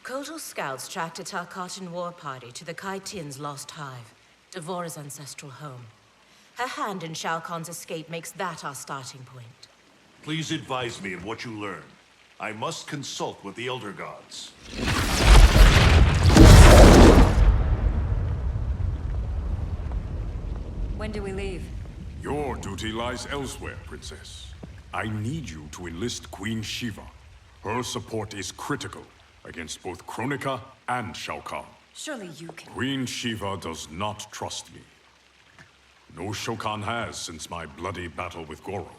Kotal scouts tracked a Tarkatan war party to the Kai Tian's lost hive, Devora's ancestral home. Her hand in Shao Kahn's escape makes that our starting point. Please advise me of what you learn. I must consult with the Elder Gods. When do we leave? Your duty lies elsewhere, Princess. I need you to enlist Queen Shiva. Her support is critical against both Kronika and Shao Kahn. Surely you can... Queen Shiva does not trust me. No Shokan has since my bloody battle with Goro.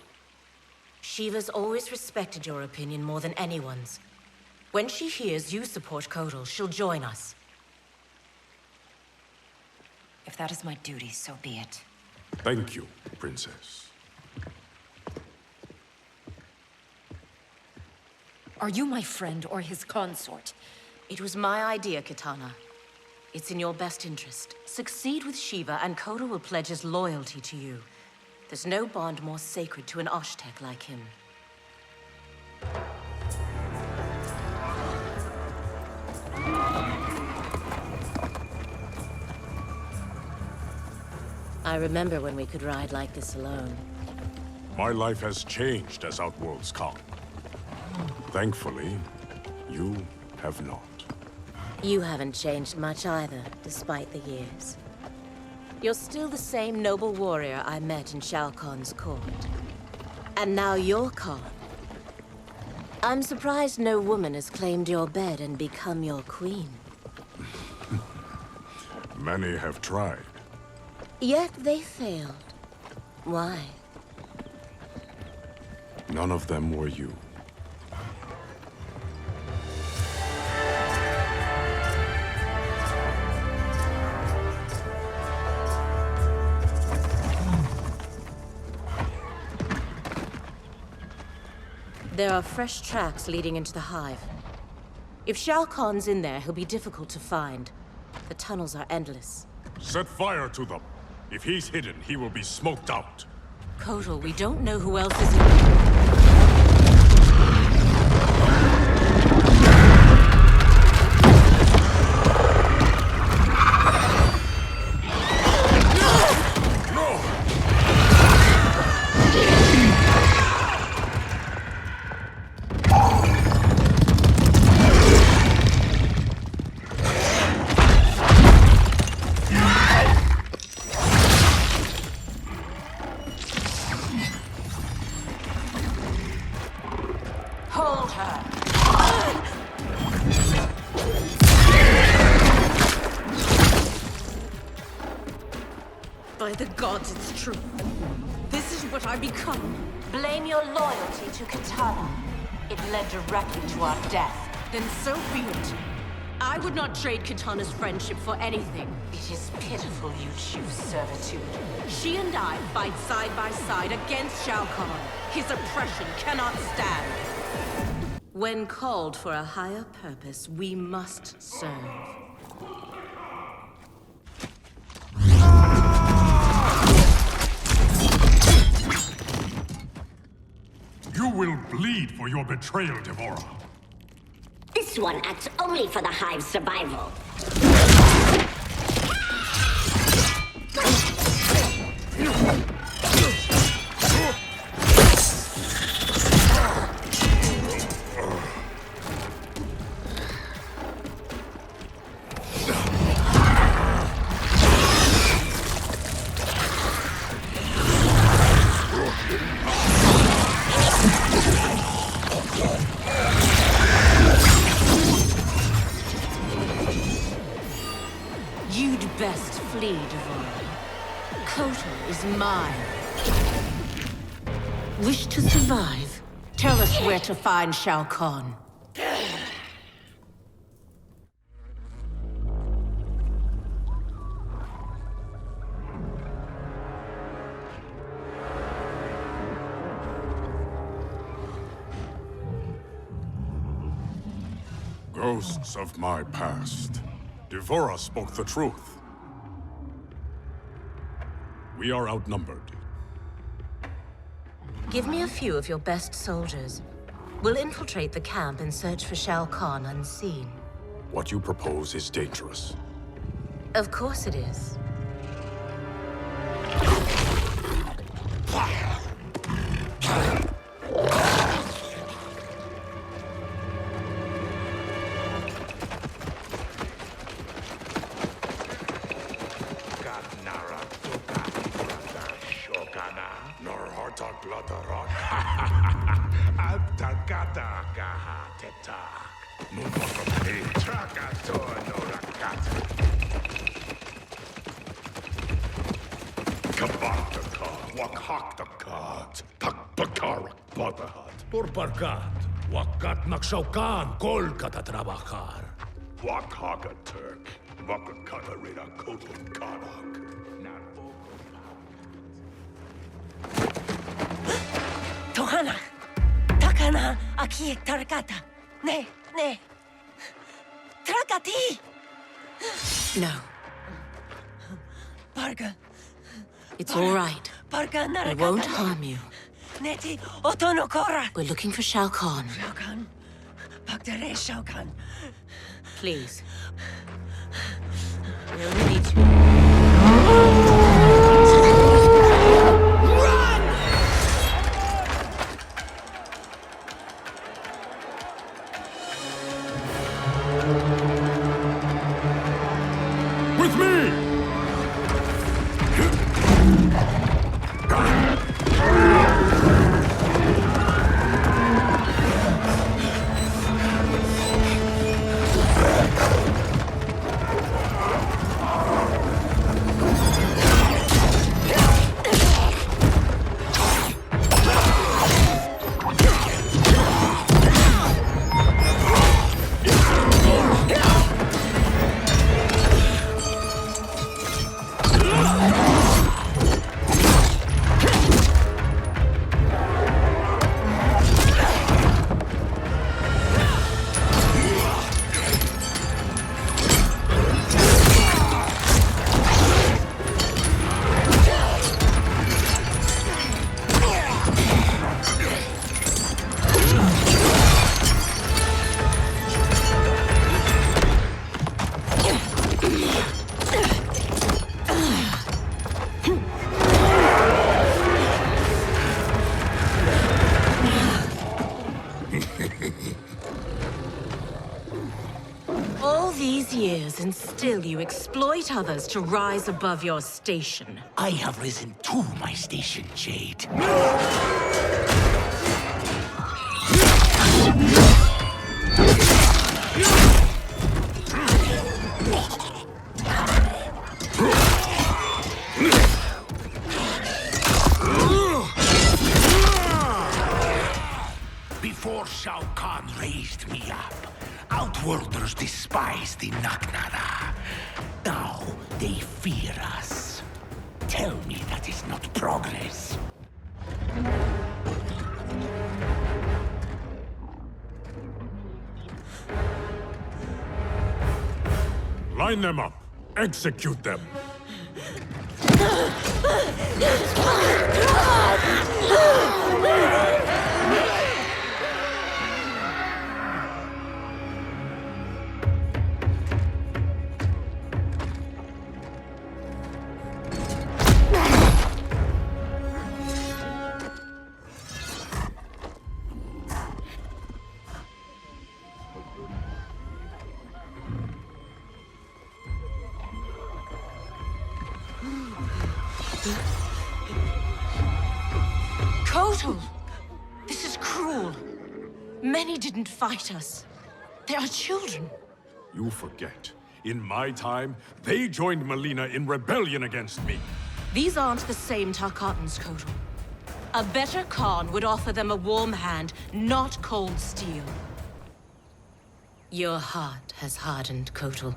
Shiva's always respected your opinion more than anyone's. When she hears you support Kotal, she'll join us. If that is my duty, so be it. Thank you, Princess. Are you my friend or his consort? It was my idea, Kitana. It's in your best interest. Succeed with Shiva, and Kotal will pledge his loyalty to you. There's no bond more sacred to an Oshtek like him. I remember when we could ride like this alone. My life has changed as Outworld's Kahn. Thankfully, you have not. You haven't changed much either, despite the years. You're still the same noble warrior I met in Shao Kahn's court. And now you're Kahn. I'm surprised no woman has claimed your bed and become your queen. Many have tried. Yet they failed. Why? None of them were you. There are fresh tracks leading into the hive. If Shao Kahn's in there, he'll be difficult to find. The tunnels are endless. Set fire to them. If he's hidden, he will be smoked out. Kotal, we don't know who else is in there. By the gods, it's true. This is what I become. Blame your loyalty to Kitana. It led directly to our death. Then so be it. I would not trade Kitana's friendship for anything. It is pitiful you choose servitude. She and I fight side by side against Shao Kahn. His oppression cannot stand. When called for a higher purpose, we must serve. You will bleed for your betrayal, Devora. This one acts only for the Hive's survival. You'd best flee, Devora. Kotal is mine. Wish to survive? Tell us where to find Shao Kahn. Ghosts of my past. Devora spoke the truth. We are outnumbered. Give me a few of your best soldiers. We'll infiltrate the camp and search for Shao Kahn unseen. What you propose is dangerous. Of course it is. Turparkat, wakat naksaukan kolkata trabajar. Wakhaka Turk, Wakakata Reda Kotal Kanak. Tohana, takana aki tarakata. Ne. Trakati. No. Parga. It's all right. Parga I narakata. won't harm you. Neti otonokora. We're looking for Shao Kahn. Shao Kahn. Bagdare Shao Kahn. Please. We only need to... With me! All these years, and still you exploit others to rise above your station. I have risen to my station, Jade. Before Shao Kahn raised me up, Outworlders despised the Naknada. Now they fear us. Tell me that is not progress. Line them up. Execute them. Kotal! This is cruel. Many didn't fight us. They are children. You forget. In my time, they joined Melina in rebellion against me. These aren't the same Tarkatans, Kotal. A better Kahn would offer them a warm hand, not cold steel. Your heart has hardened, Kotal.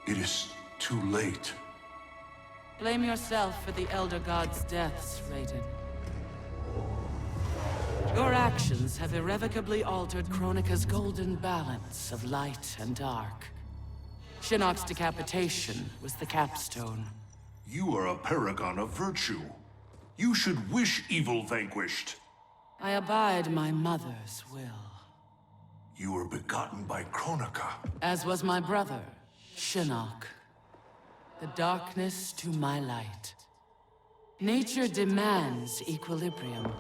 It is too late. Blame yourself for the Elder God's deaths, Raiden. Your actions have irrevocably altered Kronika's golden balance of light and dark. Shinnok's decapitation was the capstone. You are a paragon of virtue. You should wish evil vanquished. I abide my mother's will. You were begotten by Kronika. As was my brother, Shinnok. The darkness to my light. Nature demands equilibrium.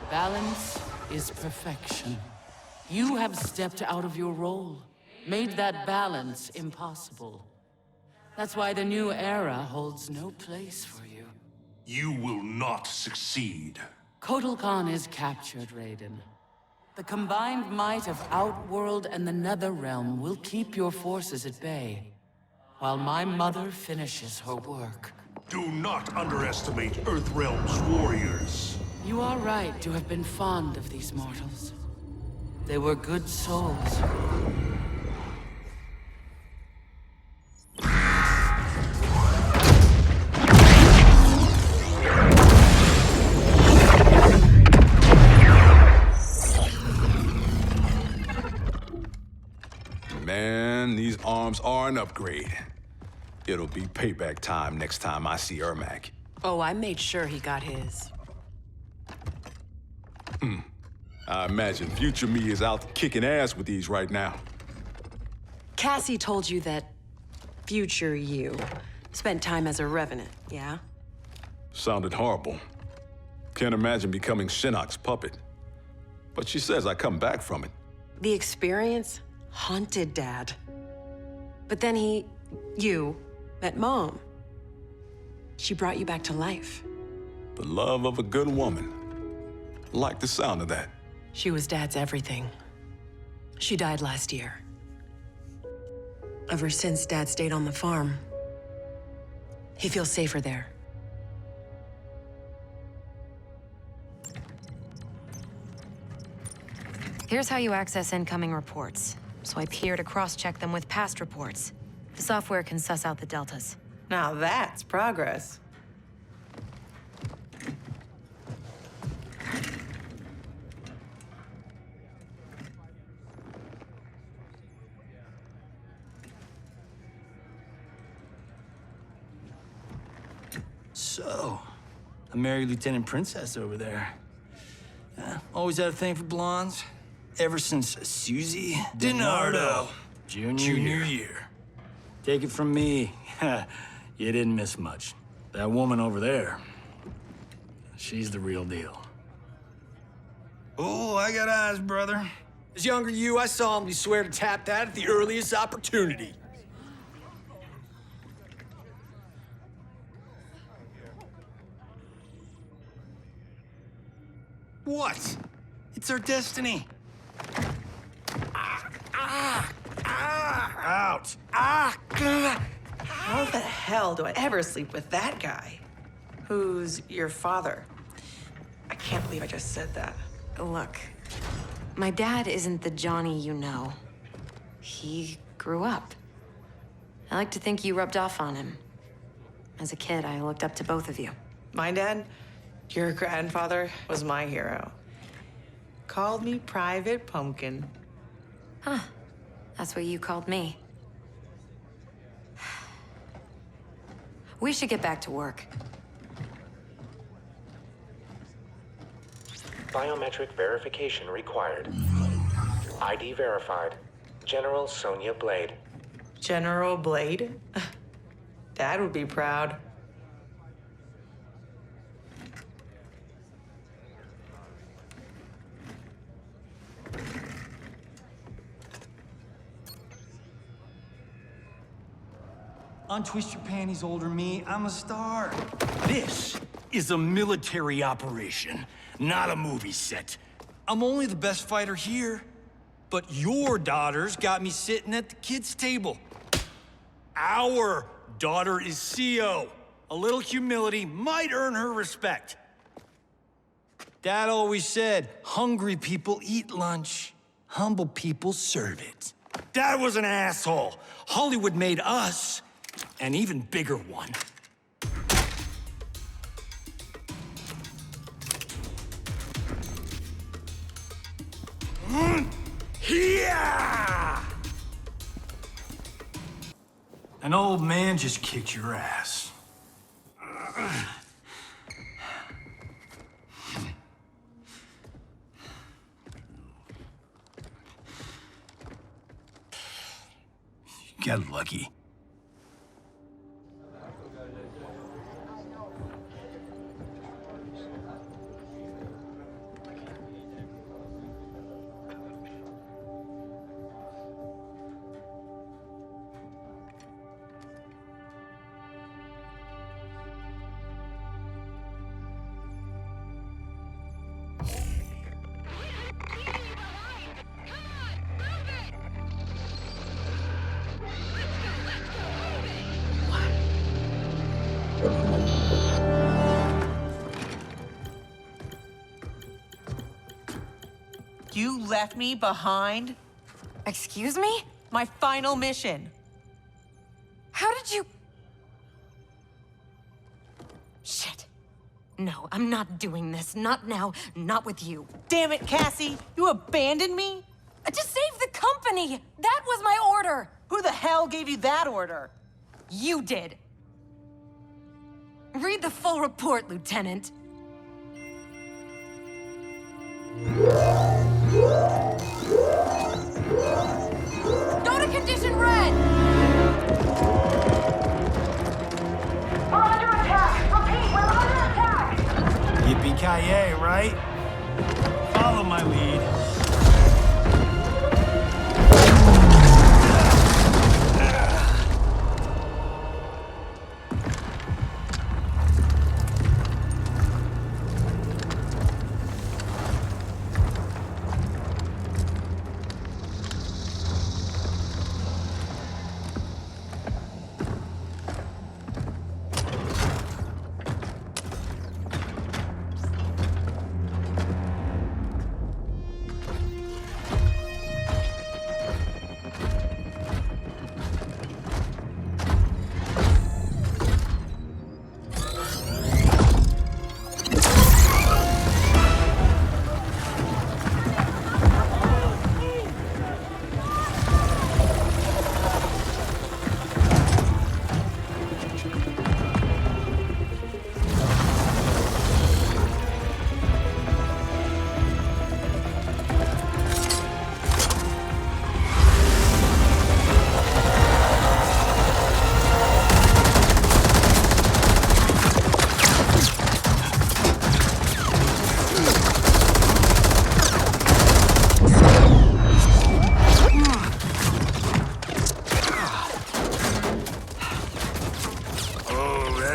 Balance is perfection. You have stepped out of your role, made that balance impossible. That's why the new era holds no place for you. You will not succeed. Kahn is captured, Raiden. The combined might of Outworld and the Netherrealm will keep your forces at bay, while my mother finishes her work. Do not underestimate Earthrealm's warriors. You are right to have been fond of these mortals. They were good souls. Man, these arms are an upgrade. It'll be payback time next time I see Ermac. Oh, I made sure he got his. I imagine future me is out kicking ass with these right now. Cassie told you that future you spent time as a revenant, yeah? Sounded horrible. Can't imagine becoming Shinnok's puppet. But she says I come back from it. The experience haunted Dad. But then you, met Mom. She brought you back to life. The love of a good woman. Like the sound of that. She was Dad's everything. She died last year. Ever since Dad stayed on the farm, he feels safer there. Here's how you access incoming reports. Swipe here to cross-check them with past reports. The software can suss out the deltas. Now that's progress. So, a merry Lieutenant Princess over there. Always had a thing for blondes. Ever since Susie DiNardo Junior year. Take it from me, you didn't miss much. That woman over there, she's the real deal. Oh, I got eyes, brother. As younger you, I solemnly swear to tap that at the earliest opportunity. What? It's our destiny. Out. How the hell do I ever sleep with that guy? Who's your father? I can't believe I just said that. Look, my dad isn't the Johnny you know. He grew up. I like to think you rubbed off on him. As a kid, I looked up to both of you. My dad, your grandfather, was my hero. Called me Private Pumpkin. Huh. That's what you called me. We should get back to work. Biometric verification required. ID verified. General Sonya Blade. General Blade? Dad would be proud. Untwist your panties, older me. I'm a star. This is a military operation, not a movie set. I'm only the best fighter here, but your daughter's got me sitting at the kids' table. Our daughter is CO. A little humility might earn her respect. Dad always said, hungry people eat lunch, humble people serve it. Dad was an asshole. Hollywood made us an even bigger one. Yeah! An old man just kicked your ass. Got lucky. You left me behind? Excuse me? My final mission. How did you... Shit. No, I'm not doing this. Not now. Not with you. Damn it, Cassie! You abandoned me? To save the company! That was my order! Who the hell gave you that order? You did. Read the full report, Lieutenant. Go to condition red! We're under attack! Repeat, we're under attack! Yippee-ki-yay, right? Follow my lead.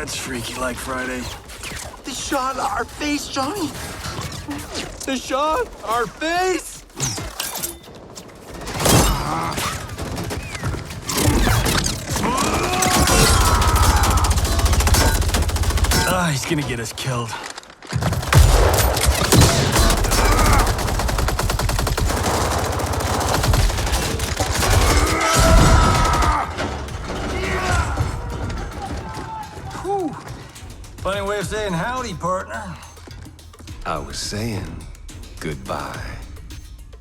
Freaky like Friday. They shot our face, Johnny! They shot our face! He's gonna get us killed. Funny way of saying howdy, partner. I was saying goodbye.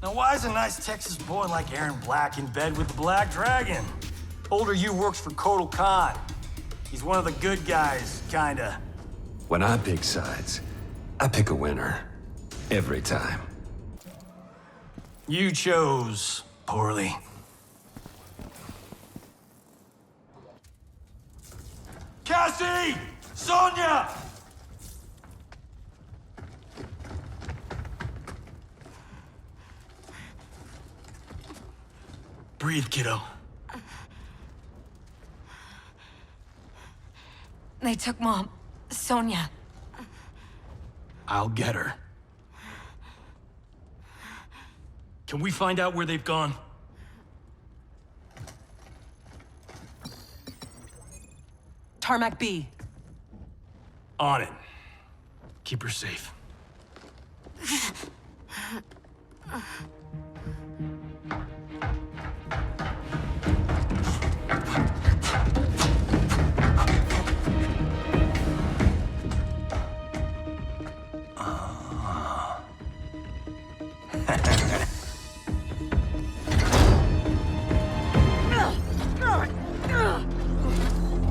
Now why is a nice Texas boy like Aaron Black in bed with the Black Dragon? Older you works for Kotal Kahn. He's one of the good guys, kinda. When I pick sides, I pick a winner. Every time. You chose poorly. Cassie! Sonya! Breathe, kiddo. They took Mom. Sonya. I'll get her. Can we find out where they've gone? Tarmac B. On it. Keep her safe.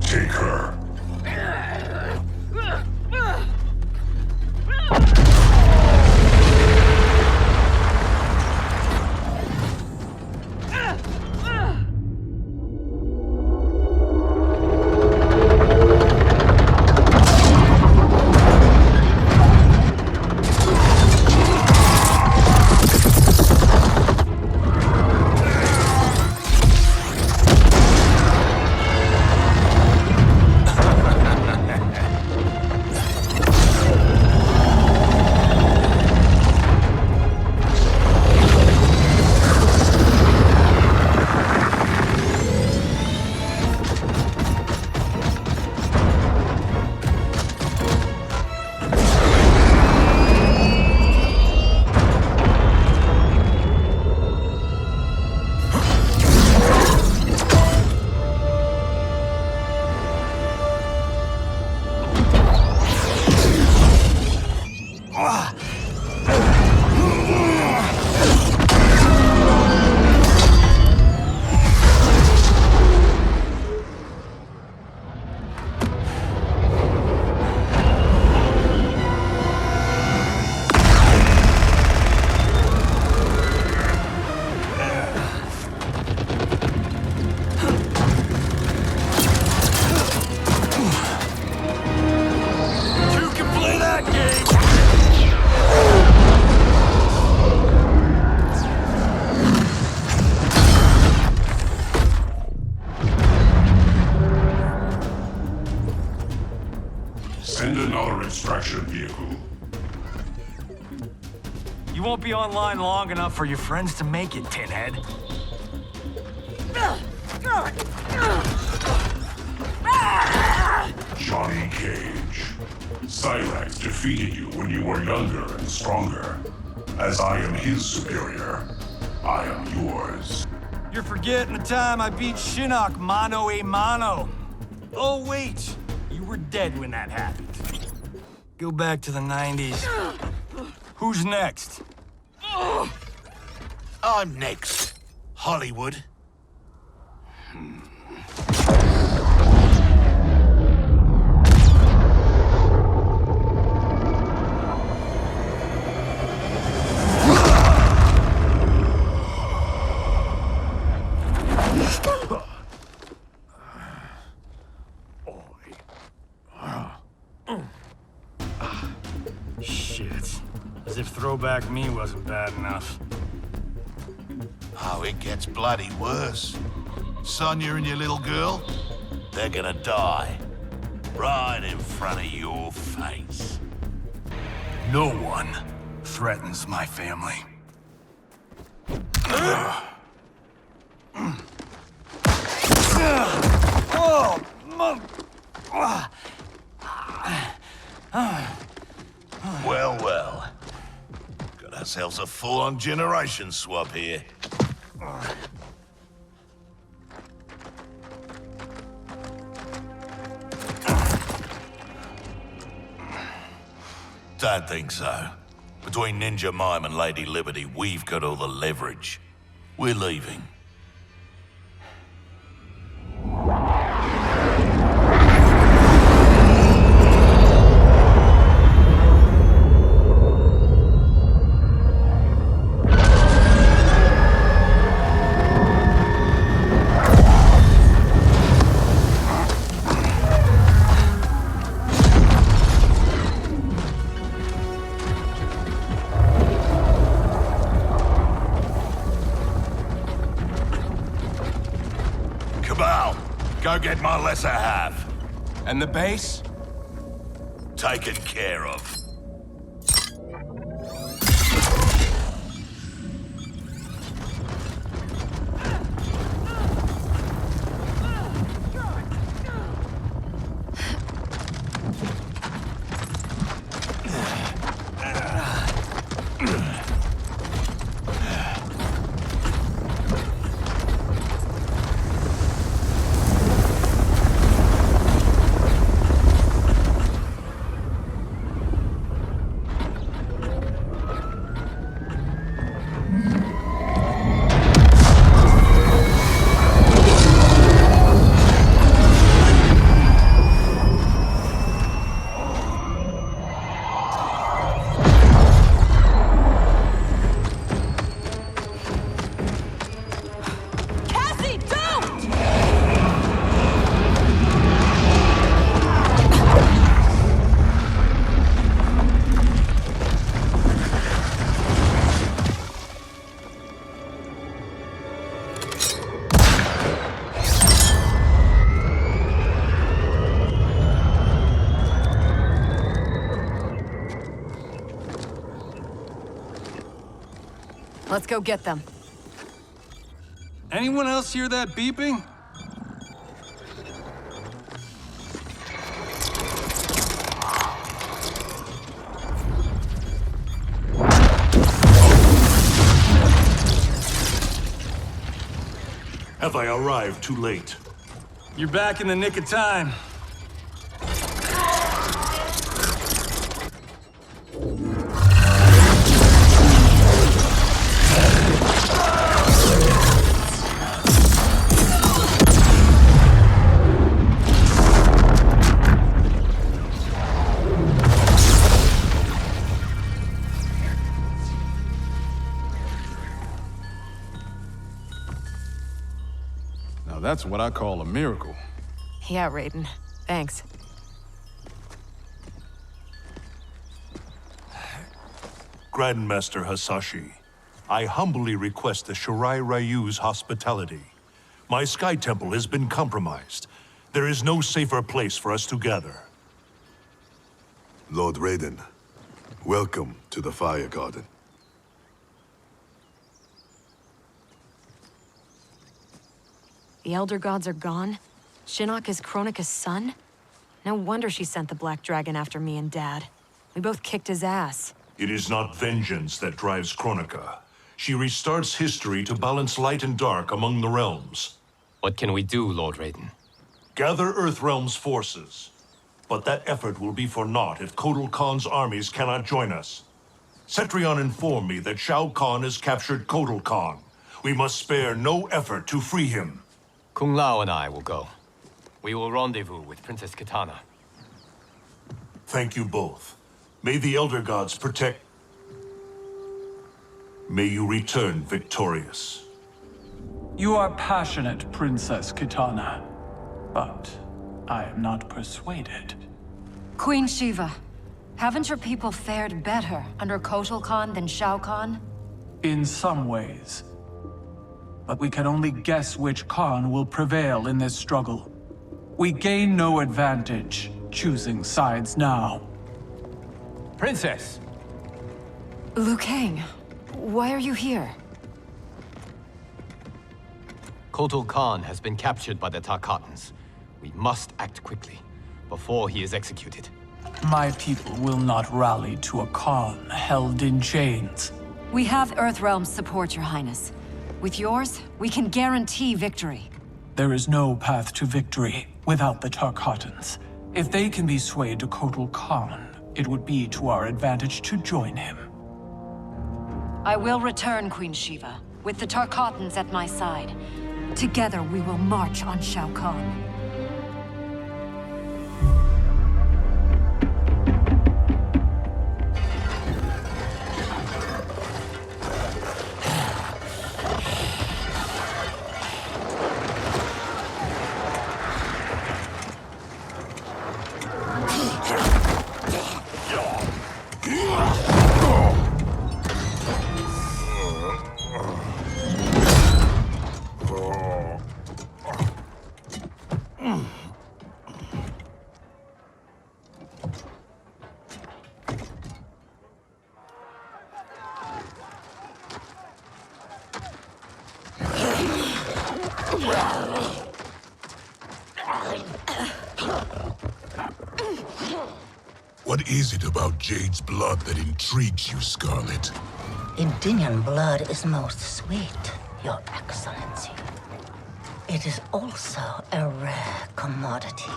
Take her. another extraction vehicle. You won't be online long enough for your friends to make it, Tinhead. Johnny Cage. Cyrax defeated you when you were younger and stronger. As I am his superior, I am yours. You're forgetting the time I beat Shinnok mano a mano. Oh, wait. You were dead when that happened. Go back to the 90s. Who's next? I'm next. Hollywood. Shit. As if throwback me wasn't bad enough. Oh, it gets bloody worse. Sonya and your little girl, they're gonna die. Right in front of your face. No one threatens my family. Well, well. Got ourselves a full-on generation swap here. Don't think so. Between Ninja Mime and Lady Liberty, we've got all the leverage. We're leaving. Go get my lesser half. And the base? Taken care of. Let's go get them. Anyone else hear that beeping? Have I arrived too late? You're back in the nick of time. That's what I call a miracle. Yeah, Raiden. Thanks. Grandmaster Hasashi, I humbly request the Shirai Ryu's hospitality. My Sky Temple has been compromised. There is no safer place for us to gather. Lord Raiden, welcome to the Fire Garden. The Elder Gods are gone? Shinnok is Kronika's son? No wonder she sent the Black Dragon after me and Dad. We both kicked his ass. It is not vengeance that drives Kronika. She restarts history to balance light and dark among the realms. What can we do, Lord Raiden? Gather Earthrealm's forces. But that effort will be for naught if Kotal Kahn's armies cannot join us. Cetrion informed me that Shao Kahn has captured Kotal Kahn. We must spare no effort to free him. Kung Lao and I will go. We will rendezvous with Princess Kitana. Thank you both. May the Elder Gods protect... May you return victorious. You are passionate, Princess Kitana. But I am not persuaded. Queen Shiva, haven't your people fared better under Kotal Kahn than Shao Kahn? In some ways. But we can only guess which Kahn will prevail in this struggle. We gain no advantage choosing sides now. Princess! Liu Kang, why are you here? Kotal Kahn has been captured by the Tarkatans. We must act quickly, before he is executed. My people will not rally to a Kahn held in chains. We have Earthrealm's support, Your Highness. With yours, we can guarantee victory. There is no path to victory without the Tarkatans. If they can be swayed to Kotal Kahn, it would be to our advantage to join him. I will return, Queen Shiva, with the Tarkatans at my side. Together we will march on Shao Kahn. What is it about Jade's blood that intrigues you, Scarlet? Indian blood is most sweet, Your Excellency. It is also a rare commodity.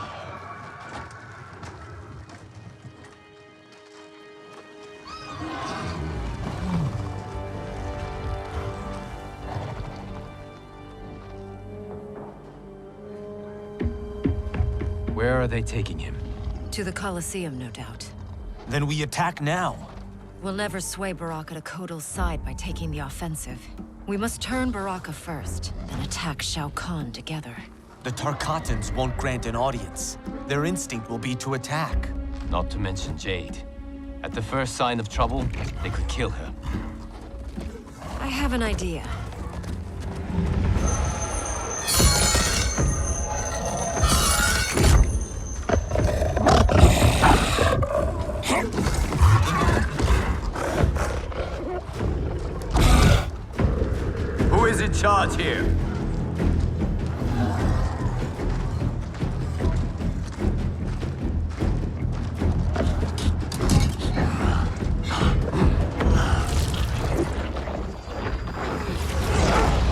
Where are they taking him? To the Colosseum, no doubt. Then we attack now. We'll never sway Baraka to Kotal's side by taking the offensive. We must turn Baraka first, then attack Shao Kahn together. The Tarkatans won't grant an audience. Their instinct will be to attack. Not to mention Jade. At the first sign of trouble, they could kill her. I have an idea. Who is in charge here?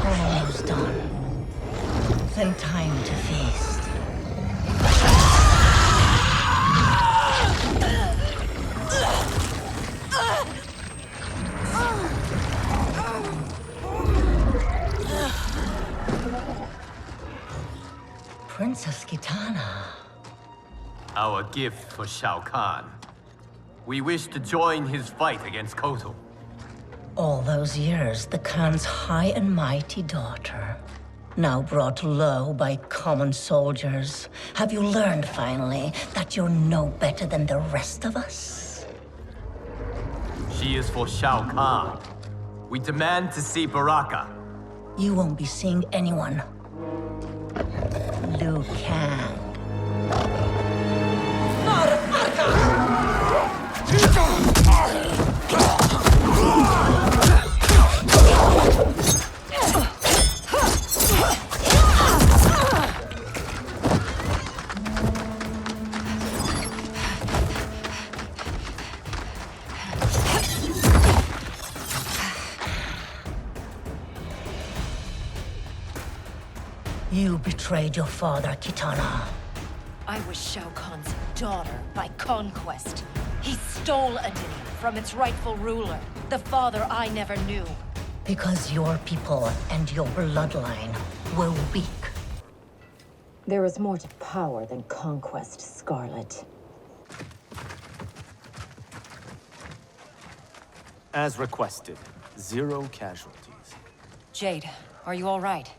Almost done. Then time to feast. Princess Kitana. Our gift for Shao Kahn. We wish to join his fight against Kotal. All those years, the Khan's high and mighty daughter. Now brought low by common soldiers. Have you learned, finally, that you're no better than the rest of us? She is for Shao Kahn. We demand to see Baraka. You won't be seeing anyone. Liu Kang. You betrayed your father, Kitana. I was Shao Kahn's daughter by conquest. He stole a city from its rightful ruler, the father I never knew. Because your people and your bloodline were weak. There is more to power than conquest, Scarlet. As requested, 0 casualties. Jade, are you all right?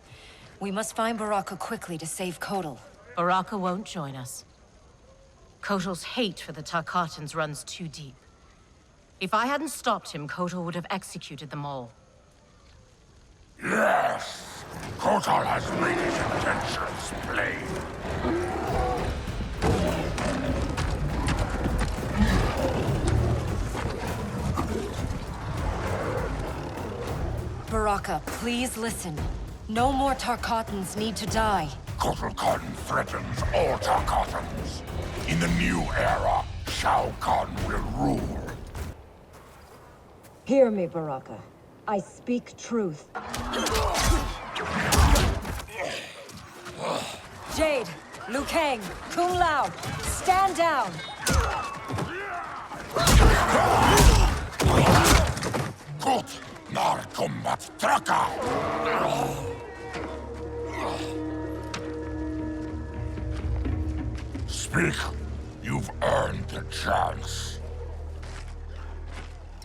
We must find Baraka quickly to save Kotal. Baraka won't join us. Kotal's hate for the Tarkatans runs too deep. If I hadn't stopped him, Kotal would have executed them all. Yes! Kotal has made his intentions plain. Baraka, please listen. No more Tarkatans need to die. Kotal Kahn threatens all Tarkatans. In the new era, Shao Kahn will rule. Hear me, Baraka. I speak truth. Jade, Liu Kang, Kung Lao, stand down! Kot nar Kombat traka! Speak. You've earned the chance.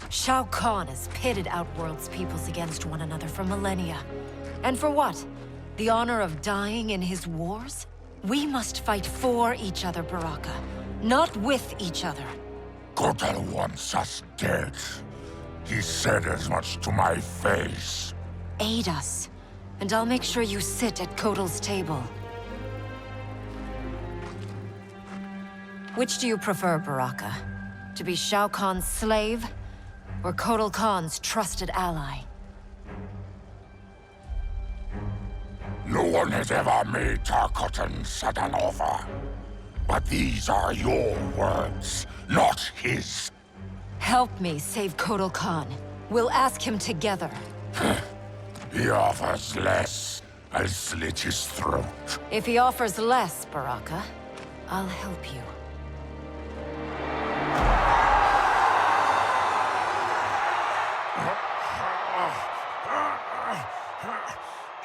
Shao Kahn has pitted Outworld's peoples against one another for millennia. And for what? The honor of dying in his wars? We must fight for each other, Baraka, not with each other. Kotal wants us dead. He said as much to my face. Aid us, and I'll make sure you sit at Kotal's table. Which do you prefer, Baraka? To be Shao Kahn's slave, or Kotal Kahn's trusted ally? No one has ever made Tarkatan such an offer. But these are your words, not his. Help me save Kotal Kahn. We'll ask him together. He offers less. I'll slit his throat. If he offers less, Baraka, I'll help you.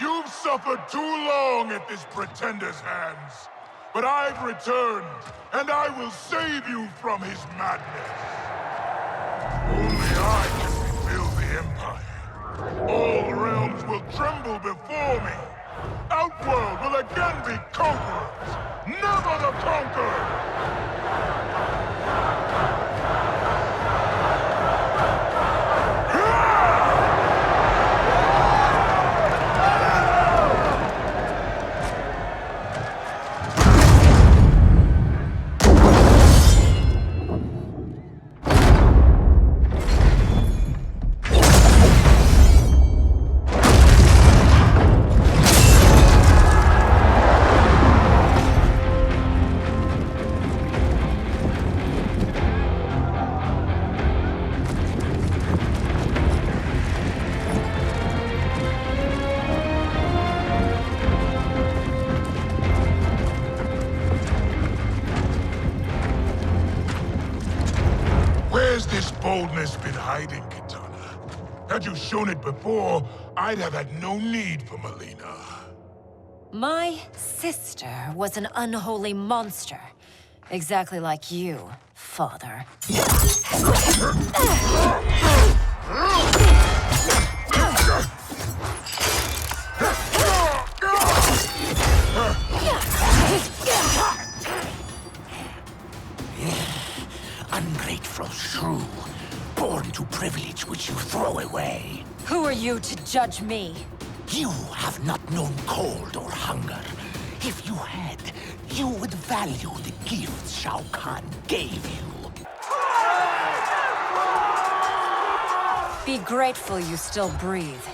You've suffered too long at this pretender's hands. But I've returned, and I will save you from his madness. Only I can rebuild the Empire. All realms will tremble before me. Outworld will again be conquerors, never the conquered! Where's this boldness been hiding, Kitana? Had you shown it before, I'd have had no need for Melina. My sister was an unholy monster. Exactly like you, father. Ungrateful shrew, born to privilege which you throw away. Who are you to judge me? You have not known cold or hunger. If you had, you would value the gifts Shao Kahn gave you. Be grateful you still breathe.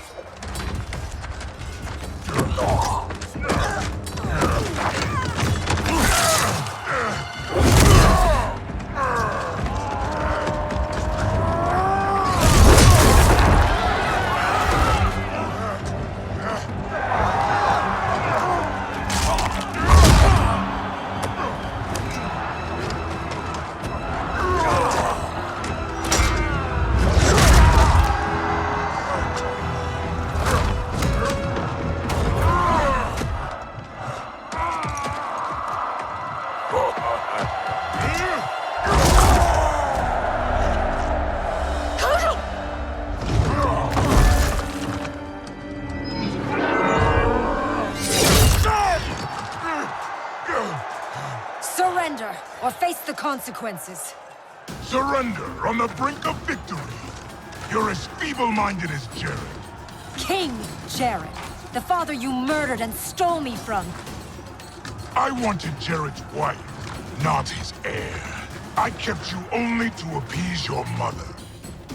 Surrender, or face the consequences. Surrender on the brink of victory. You're as feeble-minded as Jared. King Jared, the father you murdered and stole me from. I wanted Jared's wife, not his heir. I kept you only to appease your mother.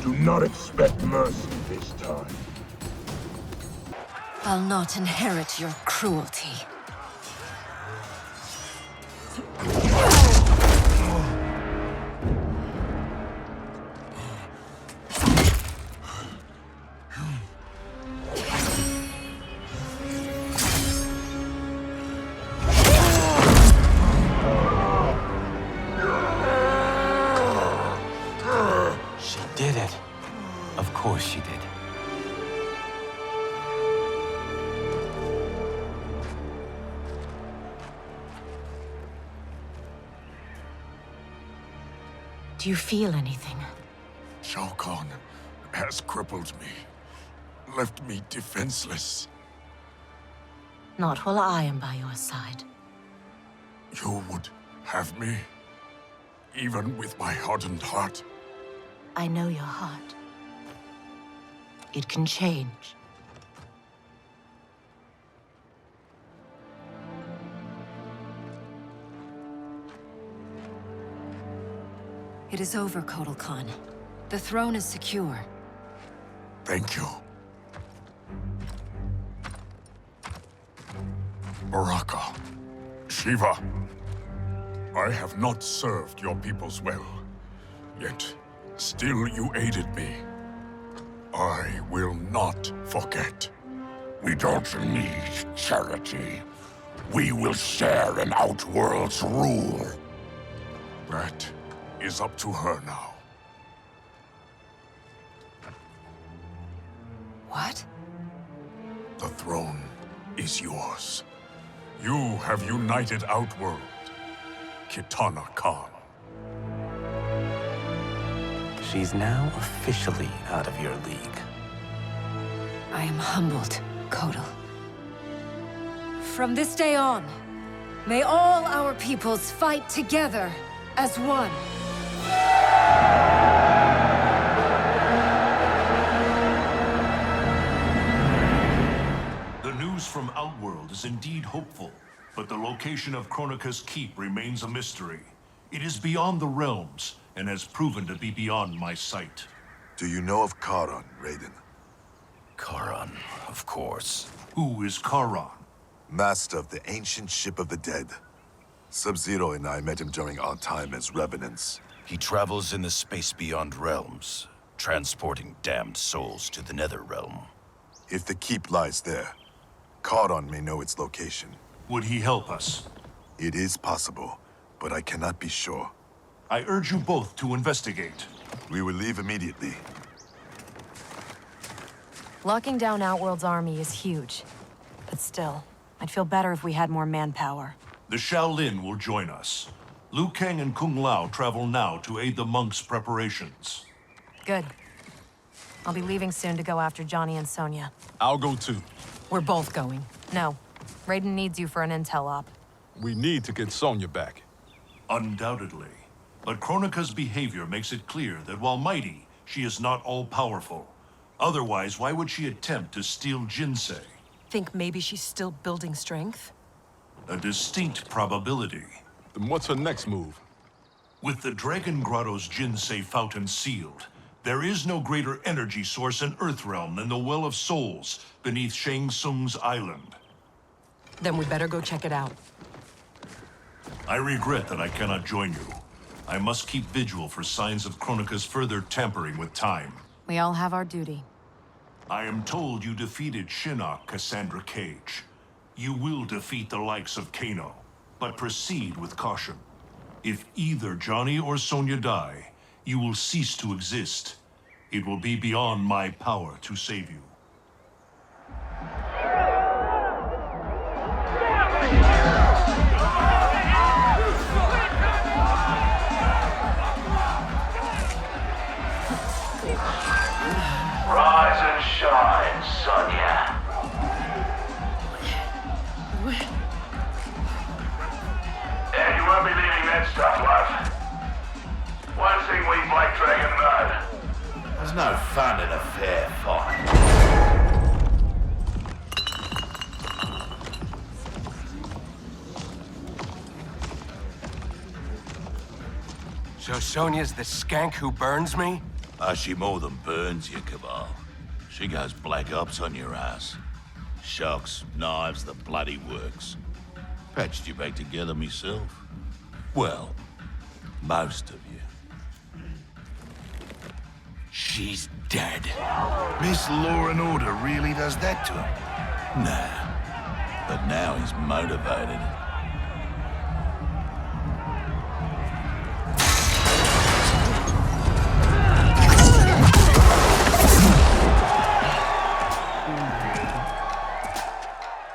Do not expect mercy this time. I'll not inherit your cruelty. She did it. Of course she did. Do you feel anything? Shao Kahn has crippled me, left me defenseless. Not while I am by your side. You would have me, even with my hardened heart. I know your heart. It can change. It is over, Kotal Kahn. The throne is secure. Thank you. Baraka, Shiva, I have not served your peoples well, yet still you aided me. I will not forget. We don't need charity. We will share in Outworld's rule. That is up to her now. What? The throne is yours. You have united Outworld, Kitana Kahn. She's now officially out of your league. I am humbled, Kotal. From this day on, may all our peoples fight together as one. The news from Outworld is indeed hopeful, but the location of Kronika's keep remains a mystery. It is beyond the realms, and has proven to be beyond my sight. Do you know of Charon, Raiden? Charon, of course. Who is Charon? Master of the ancient ship of the dead. Sub-Zero and I met him during our time as revenants. He travels in the space beyond realms, transporting damned souls to the nether realm. If the keep lies there, Charon may know its location. Would he help us? It is possible, but I cannot be sure. I urge you both to investigate. We will leave immediately. Locking down Outworld's army is huge. But still, I'd feel better if we had more manpower. The Shaolin will join us. Liu Kang and Kung Lao travel now to aid the monks' preparations. Good. I'll be leaving soon to go after Johnny and Sonya. I'll go too. We're both going. No. Raiden needs you for an intel op. We need to get Sonya back. Undoubtedly. But Kronika's behavior makes it clear that while mighty, she is not all-powerful. Otherwise, why would she attempt to steal Jinsei? Think maybe she's still building strength? A distinct probability. Then what's her next move? With the Dragon Grotto's Jinsei fountain sealed, there is no greater energy source in Earthrealm than the Well of Souls beneath Shang Tsung's island. Then we better go check it out. I regret that I cannot join you. I must keep vigil for signs of Kronika's further tampering with time. We all have our duty. I am told you defeated Shinnok, Cassandra Cage. You will defeat the likes of Kano, but proceed with caution. If either Johnny or Sonya die, you will cease to exist. It will be beyond my power to save you. head start, love. One thing we Black Dragon know. There's no fun in a fair fight. So Sonya's the skank who burns me? She more than burns you, Cabal. She goes black ops on your ass. Shocks, knives, the bloody works. Patched you back together myself. Well, most of you. She's dead. Miss Law and Order really does that to him? Nah. But now he's motivated.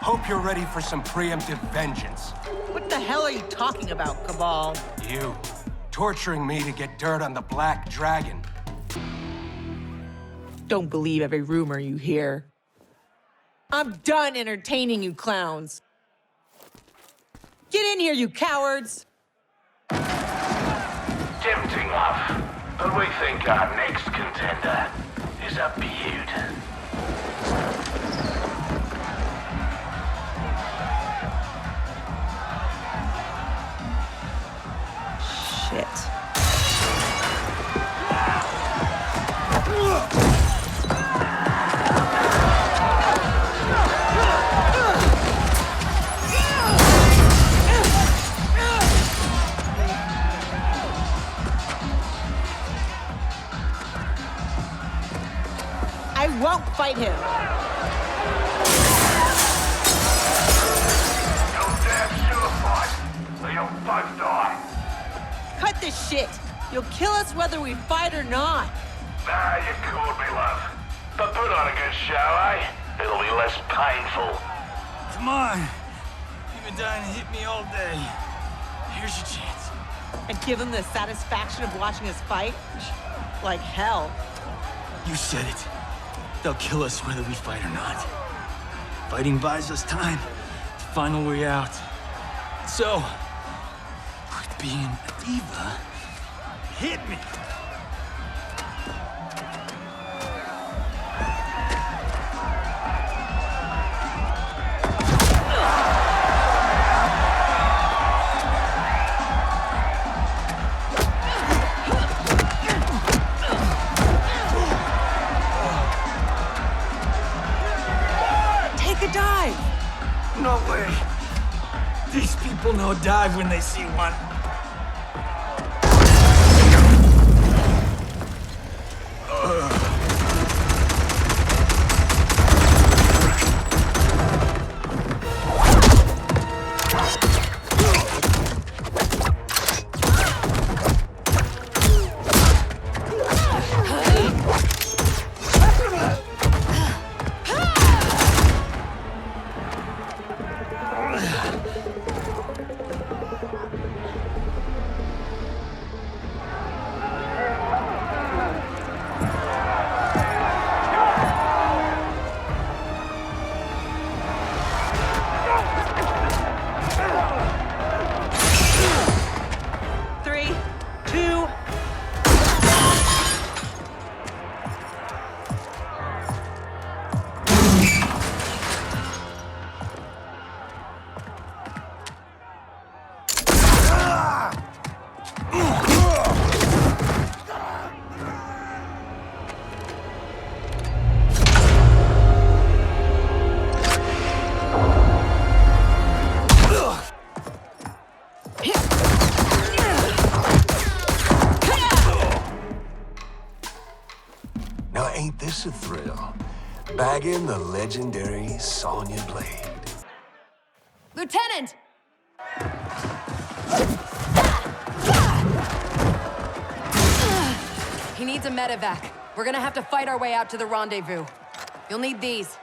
Hope you're ready for some preemptive vengeance. What the hell are you talking about, Cabal? You, torturing me to get dirt on the Black Dragon. Don't believe every rumor you hear. I'm done entertaining you clowns. Get in here, you cowards! Tempting, love. But we think our next contender is a beaut. Shit. I won't fight him. You'll damn sure fight, or you'll both die. Cut this shit. You'll kill us whether we fight or not. Nah, you called me, love. But put on a good show, eh? It'll be less painful. Come on. You've been dying to hit me all day. Here's your chance. And give them the satisfaction of watching us fight? Like hell. You said it. They'll kill us whether we fight or not. Fighting buys us time to find a way out. So, quit being a diva. Hit me. No way. These people know dive when they see one. Ain't this a thrill? Bagging the legendary Sonya blade. Lieutenant! He needs a medevac. We're gonna have to fight our way out to the rendezvous. You'll need these.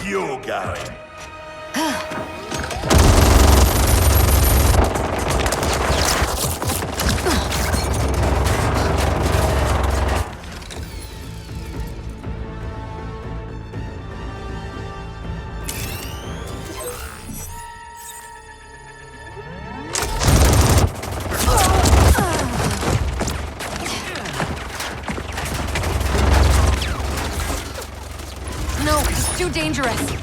you're going. No, it's too dangerous.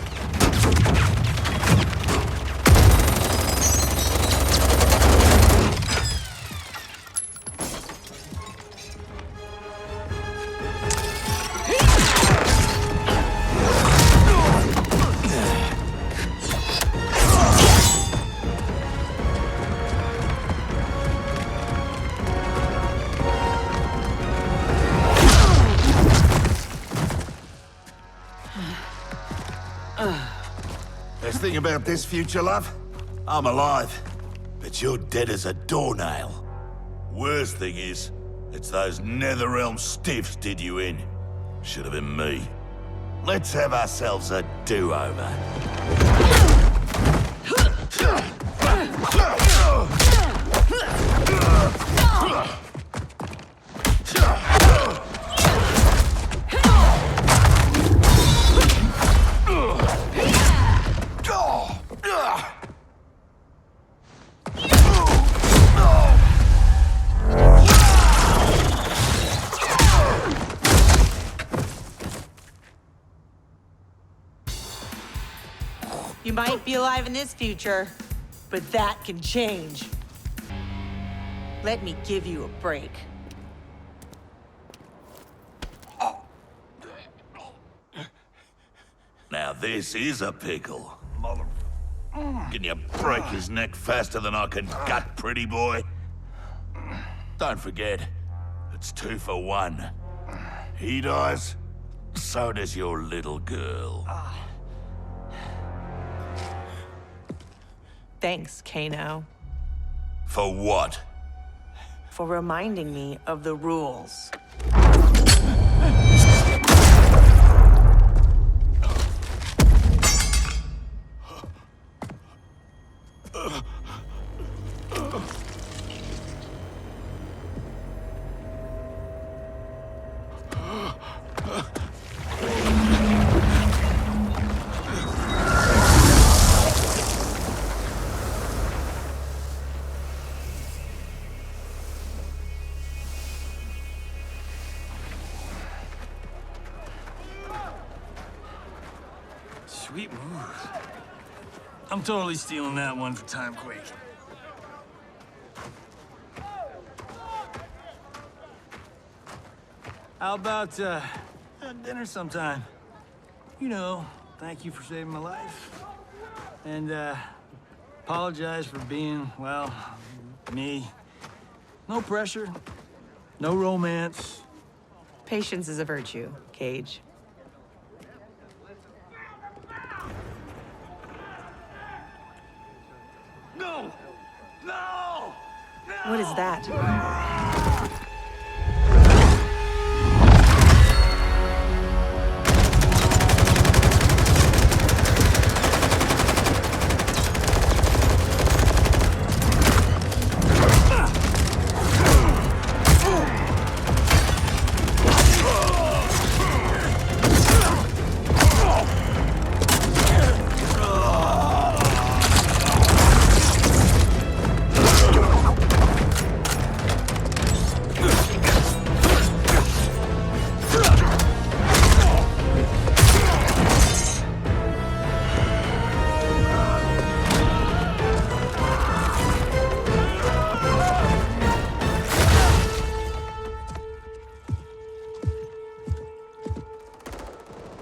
Best thing about this future, love? I'm alive. But you're dead as a doornail. Worst thing is, it's those Netherrealm stiffs did you in. Should have been me. Let's have ourselves a do-over. You might be alive in this future, but that can change. Let me give you a break. Now this is a pickle. Mother... Can you break his neck faster than I can gut, pretty boy? Don't forget, it's 2 for 1. He dies, so does your little girl. Thanks, Kano. For what? For reminding me of the rules. Sweet move. I'm totally stealing that one for Timequake. How about, dinner sometime? You know, thank you for saving my life. And, apologize for being, well, me. No pressure, no romance. Patience is a virtue, Cage. No! No! No! What is that?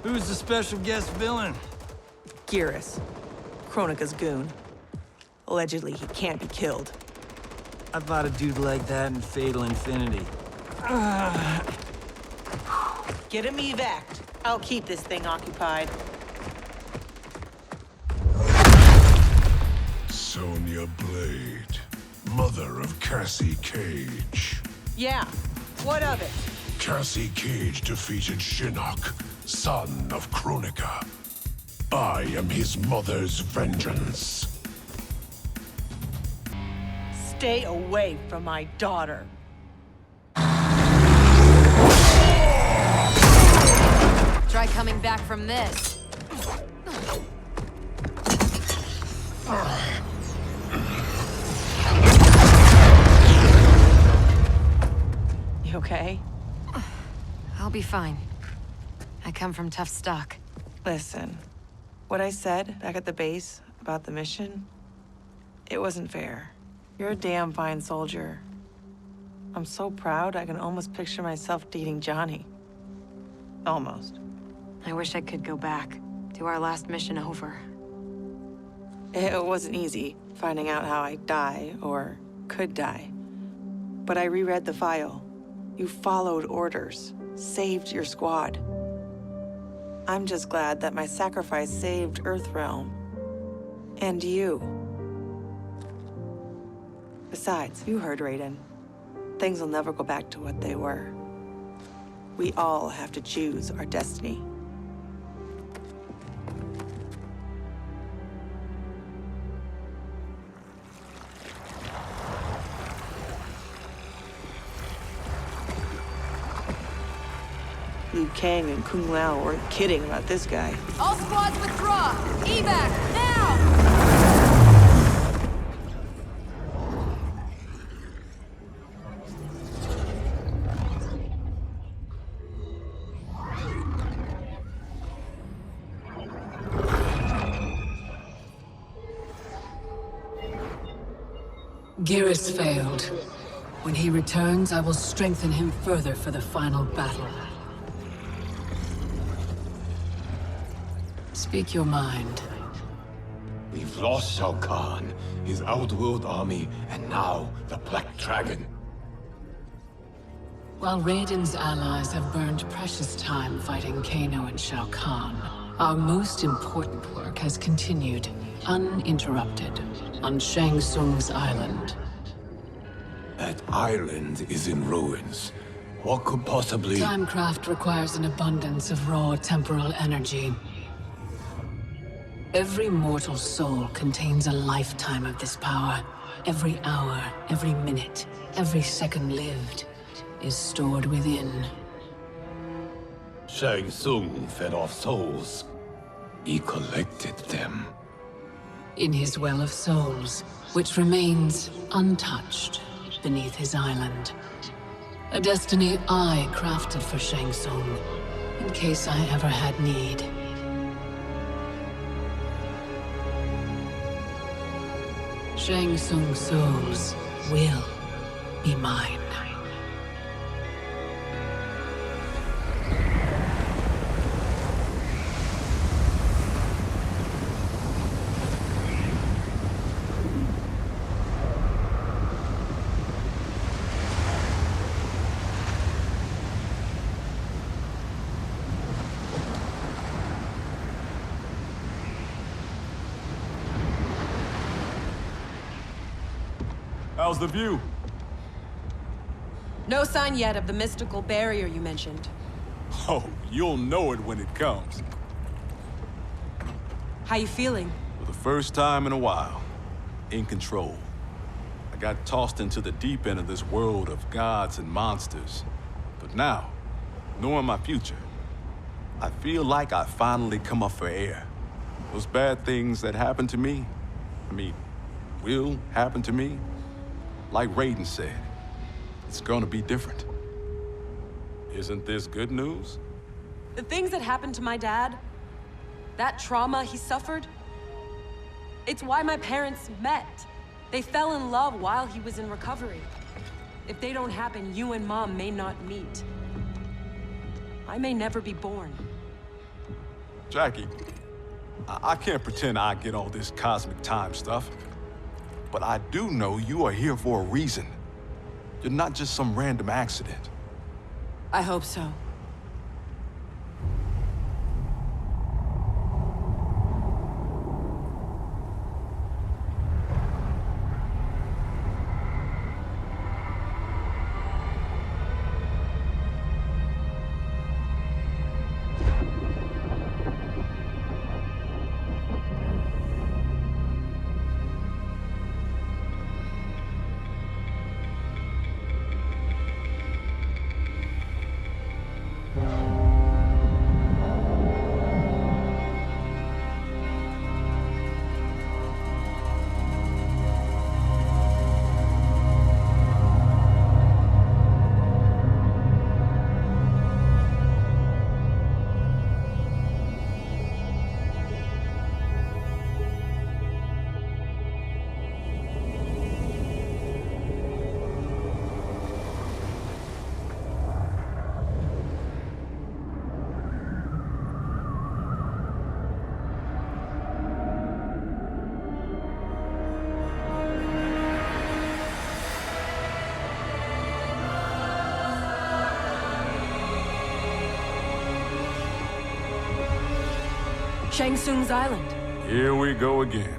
Who's the special guest villain? Geras, Kronika's goon. Allegedly, he can't be killed. I fought a dude like that in Fatal Infinity. Get him evac'd. I'll keep this thing occupied. Sonya Blade, mother of Cassie Cage. Yeah, what of it? Cassie Cage defeated Shinnok, son of Kronika. I am his mother's vengeance. Stay away from my daughter. Try coming back from this. You okay? I'll be fine. I come from tough stock. Listen, what I said back at the base about the mission, it wasn't fair. You're a damn fine soldier. I'm so proud I can almost picture myself dating Johnny. Almost. I wish I could go back, do our last mission over. It wasn't easy finding out how I'd die, or could die. But I reread the file. You followed orders, saved your squad. I'm just glad that my sacrifice saved Earthrealm. And you. Besides, you heard Raiden. Things will never go back to what they were. We all have to choose our destiny. Kang and Kung Lao weren't kidding about this guy. All squads withdraw! Evac, now! Geras failed. When he returns, I will strengthen him further for the final battle. Speak your mind. We've lost Shao Kahn, his outworld army, and now the Black Dragon. While Raiden's allies have burned precious time fighting Kano and Shao Kahn, our most important work has continued, uninterrupted, on Shang Tsung's island. That island is in ruins. What could possibly... Timecraft requires an abundance of raw temporal energy. Every mortal soul contains a lifetime of this power. Every hour, every minute, every second lived is stored within. Shang Tsung fed off souls. He collected them. In his well of souls, which remains untouched beneath his island. A destiny I crafted for Shang Tsung, in case I ever had need. Shang Tsung's souls will be mine. How's the view? No sign yet of the mystical barrier you mentioned. Oh, you'll know it when it comes. How you feeling? For the first time in a while, in control. I got tossed into the deep end of this world of gods and monsters. But now, knowing my future, I feel like I finally come up for air. Those bad things that happened to me, will happen to me. Like Raiden said, it's gonna be different. Isn't this good news? The things that happened to my dad, that trauma he suffered, it's why my parents met. They fell in love while he was in recovery. If they don't happen, you and Mom may not meet. I may never be born. Jacqui, I can't pretend I get all this cosmic time stuff. But I do know you are here for a reason. You're not just some random accident. I hope so. Shang Tsung's island. Here we go again.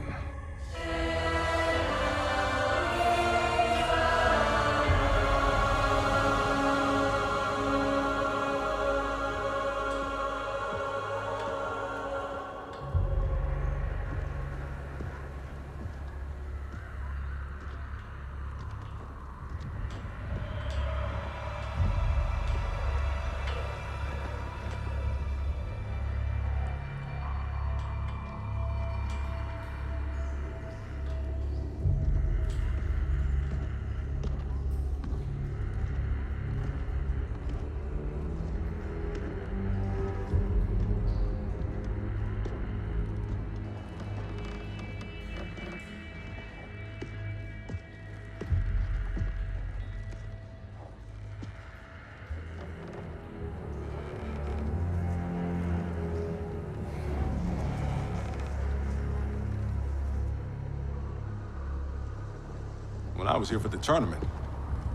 When I was here for the tournament,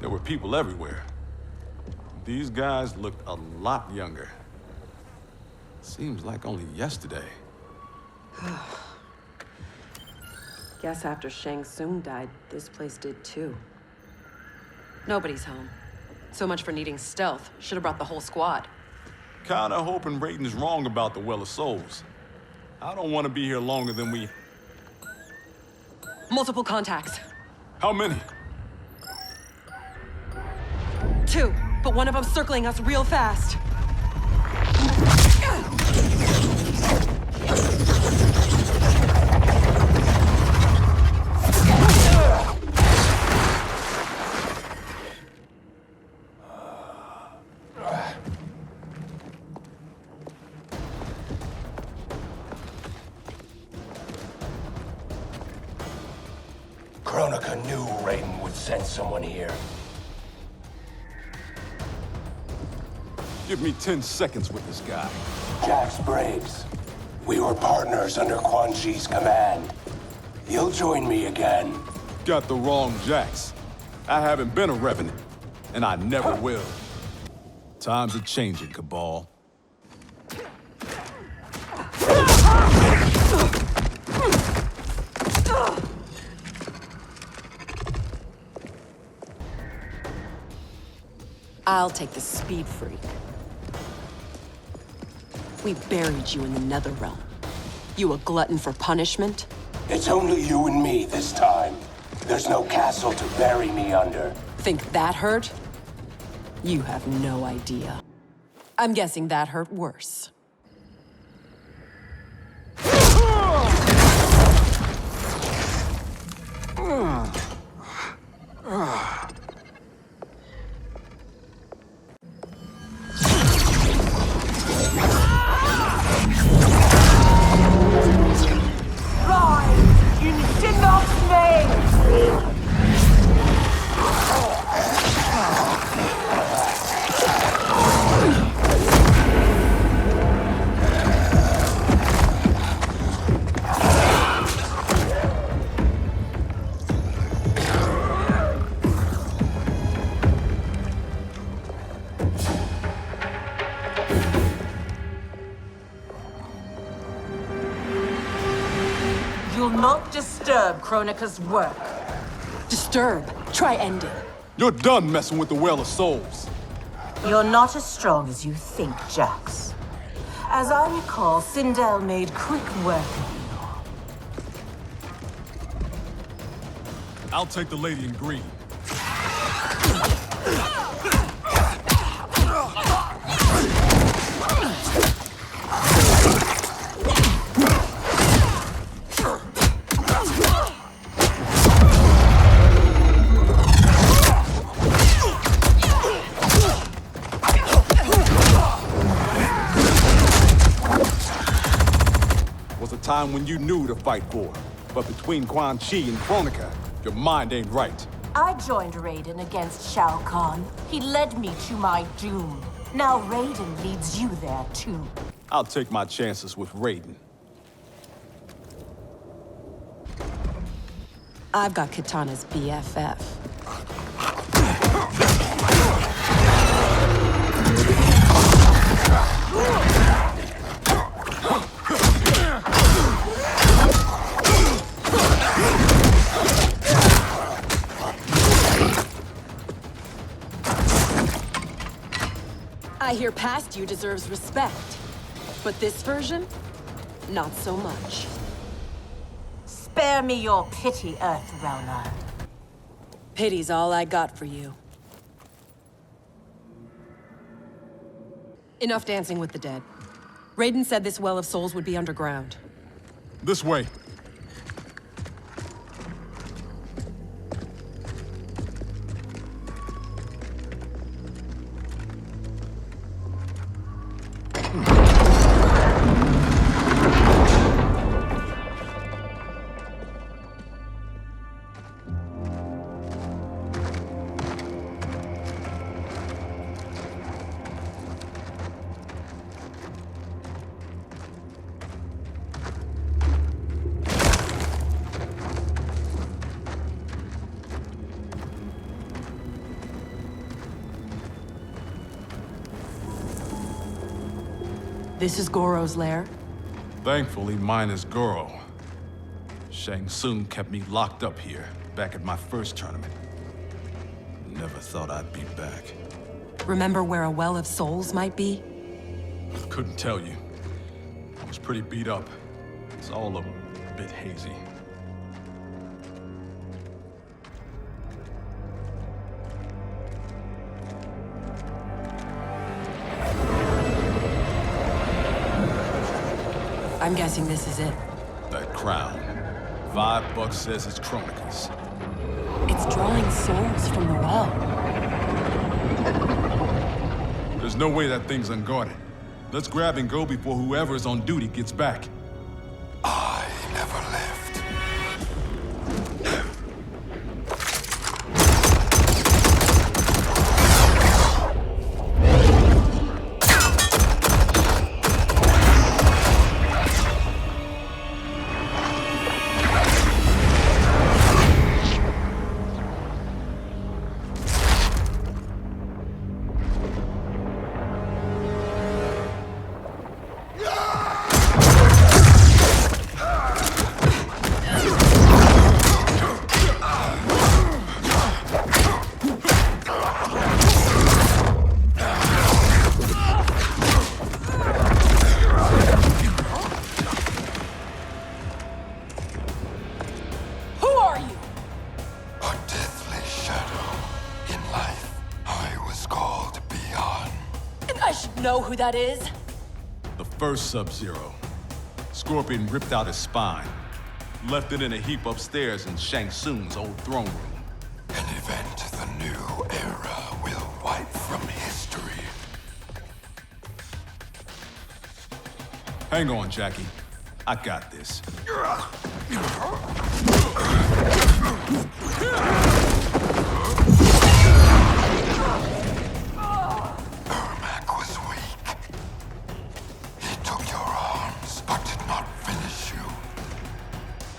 there were people everywhere. These guys looked a lot younger. Seems like only yesterday. Guess after Shang Tsung died, this place did too. Nobody's home. So much for needing stealth. Should have brought the whole squad. Kinda hoping Raiden's wrong about the Well of Souls. I don't want to be here longer than we... Multiple contacts. How many? 2, but one of them's circling us real fast. Kronika knew Raiden would send someone here. Give me 10 seconds with this guy. Jax Briggs. We were partners under Quan Chi's command. You'll join me again. Got the wrong Jax. I haven't been a Revenant, and I never will. Times are changing, Cabal. I'll take the speed freak. We buried you in the Netherrealm. You a glutton for punishment? It's only you and me this time. There's no castle to bury me under. Think that hurt? You have no idea. I'm guessing that hurt worse. You'll not disturb Kronika's work. Disturb? Try ending. You're done messing with the Well of Souls. You're not as strong as you think, Jax. As I recall, Sindel made quick work of you. I'll take the lady in green. Time when you knew to fight for. But between Quan Chi and Kronika, your mind ain't right. I joined Raiden against Shao Kahn. He led me to my doom. Now Raiden leads you there too. I'll take my chances with Raiden. I've got Kitana's BFF. guy here past you deserves respect. But this version, not so much. Spare me your pity, Earthrealmer. Pity's all I got for you. Enough dancing with the dead. Raiden said this Well of Souls would be underground. This way. This is Goro's lair? Thankfully, mine is Goro. Shang Tsung kept me locked up here, back at my first tournament. Never thought I'd be back. Remember where a Well of Souls might be? Couldn't tell you. I was pretty beat up. It's all a bit hazy. I'm guessing this is it. That crown. $5 says it's Chronicles. It's drawing souls from the well. There's no way that thing's unguarded. Let's grab and go before whoever's on duty gets back. I never left. Know who that is? The first Sub-Zero. Scorpion ripped out his spine. Left it in a heap upstairs in Shang Tsung's old throne room. An event the new era will wipe from history. Hang on, Jacqui. I got this.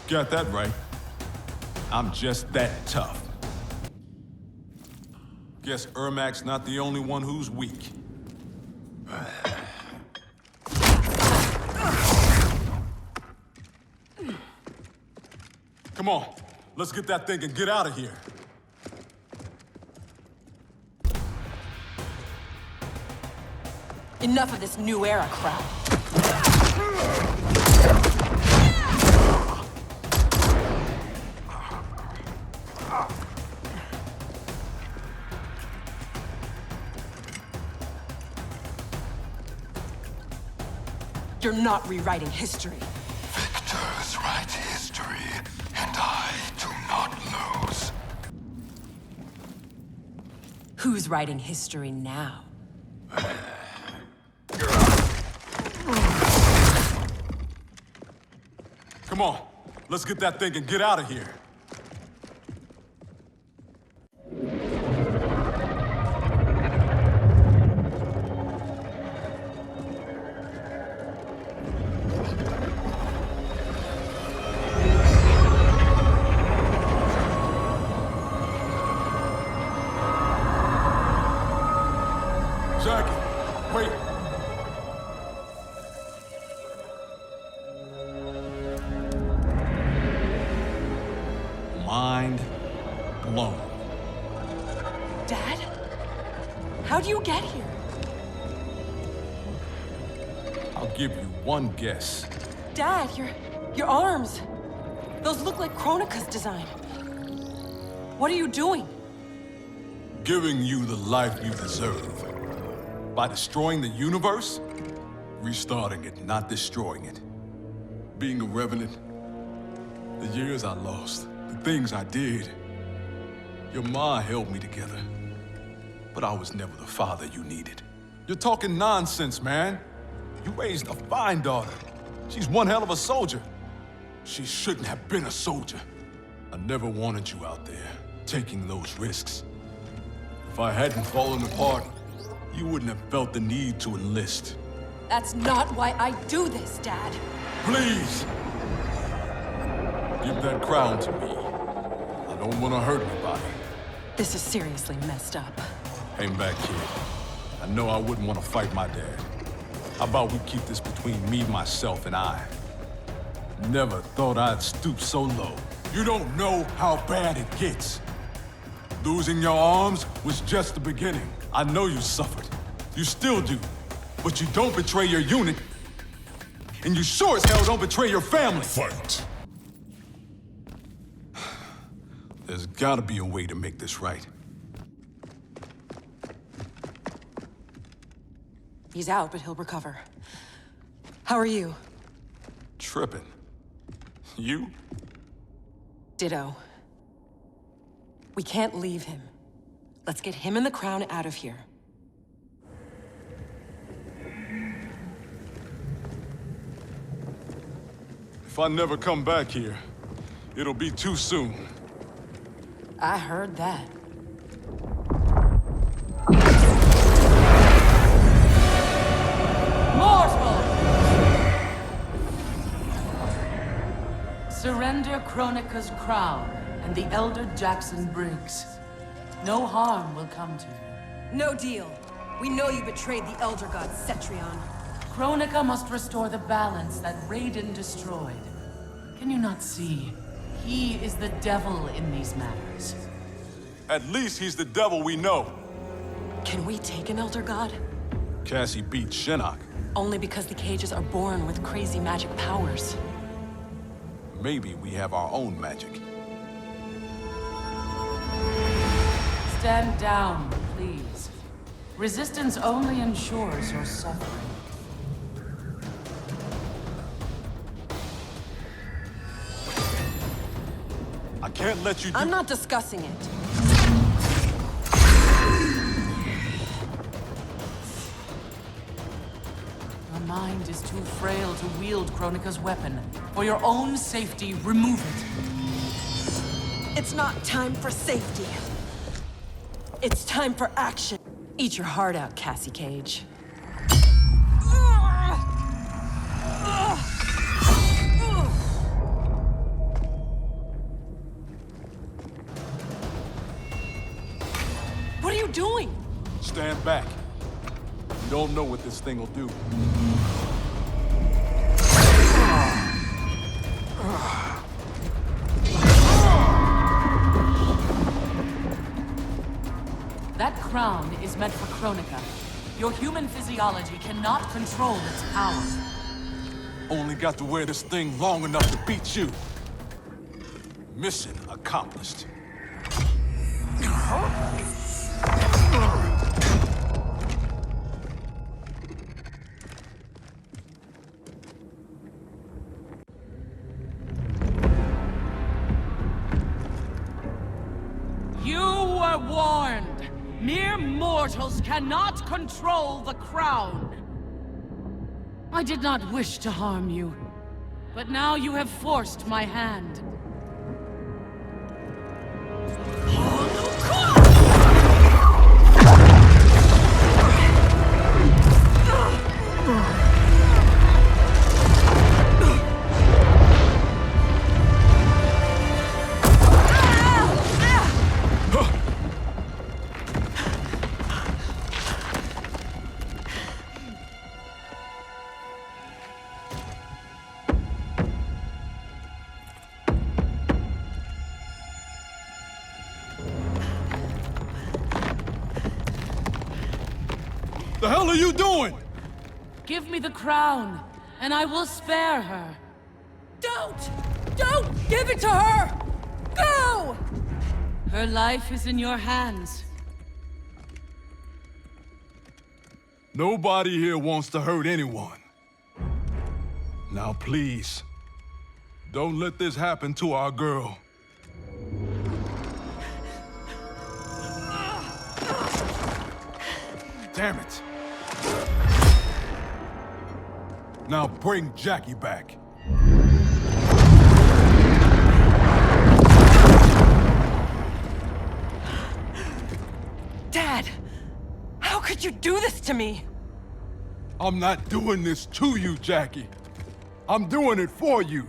Got that right. I'm just that tough. Guess Ermac's not the only one who's weak. Come on, let's get that thing and get out of here. Enough of this new era crap. You're not rewriting history. Victors write history, and I do not lose. Who's writing history now? Come on, let's get that thing and get out of here. Jacqui, wait. Mind blown. Dad? How'd you get here? I'll give you one guess. Dad, your arms. Those look like Kronika's design. What are you doing? Giving you the life you deserve. By destroying the universe? Restarting it, not destroying it. Being a revenant. The years I lost. The things I did. Your ma held me together. But I was never the father you needed. You're talking nonsense, man. You raised a fine daughter. She's one hell of a soldier. She shouldn't have been a soldier. I never wanted you out there, taking those risks. If I hadn't fallen apart, you wouldn't have felt the need to enlist. That's not why I do this, Dad. Please! Give that crown to me. I don't want to hurt anybody. This is seriously messed up. Hang back, kid. I know I wouldn't want to fight my dad. How about we keep this between me, myself, and I? Never thought I'd stoop so low. You don't know how bad it gets. Losing your arms was just the beginning. I know you suffered. You still do. But you don't betray your unit. And you sure as hell don't betray your family. Fight. There's gotta be a way to make this right. He's out, but he'll recover. How are you? Tripping. You? Ditto. We can't leave him. Let's get him and the crown out of here. If I never come back here, it'll be too soon. I heard that. Mortal! Surrender Kronika's crown and the Elder Jackson Briggs. No harm will come to you. No deal. We know you betrayed the Elder God, Cetrion. Kronika must restore the balance that Raiden destroyed. Can you not see? He is the devil in these matters. At least he's the devil we know. Can we take an Elder God? Cassie beat Shinnok. Only because the cages are born with crazy magic powers. Maybe we have our own magic. Stand down, please. Resistance only ensures your suffering. I can't let you do— I'm not discussing it. Your mind is too frail to wield Kronika's weapon. For your own safety, remove it. It's not time for safety. It's time for action. Eat your heart out, Cassie Cage. What are you doing? Stand back. You don't know what this thing will do. That crown is meant for Kronika. Your human physiology cannot control its power. Only got to wear this thing long enough to beat you. Mission accomplished. You were warned. Mere mortals cannot control the crown. I did not wish to harm you, but now you have forced my hand. The hell are you doing? Give me the crown, and I will spare her. Don't! Don't give it to her! Go! Her life is in your hands. Nobody here wants to hurt anyone. Now please, don't let this happen to our girl. Damn it. Now bring Jacqui back. Dad! How could you do this to me? I'm not doing this to you, Jacqui. I'm doing it for you.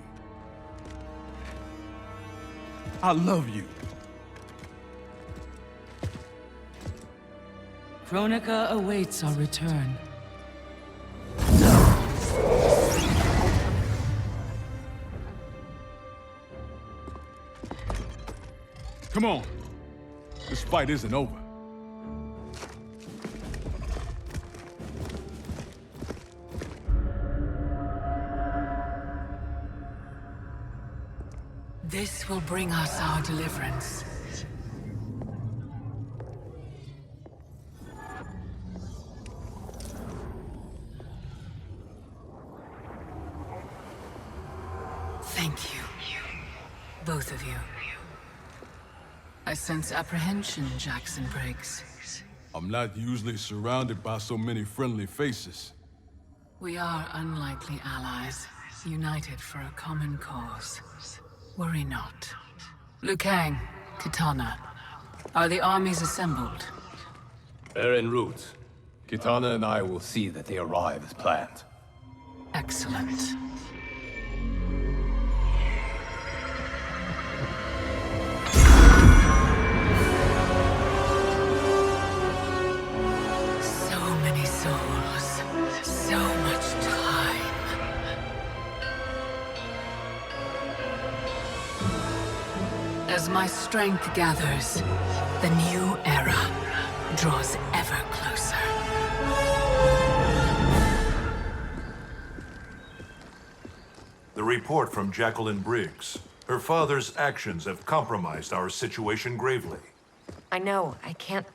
I love you. Kronika awaits our return. Come on. This fight isn't over. This will bring us our deliverance. Thank you. Both of you. I sense apprehension, Jackson Briggs. I'm not usually surrounded by so many friendly faces. We are unlikely allies, united for a common cause. Worry not. Kang, Kitana, are the armies assembled? They're en route. Kitana and I will see that they arrive as planned. Excellent. So many souls, so much time. As my strength gathers, the new era draws ever closer. The report from Jacqueline Briggs. Her father's actions have compromised our situation gravely. I know. I can't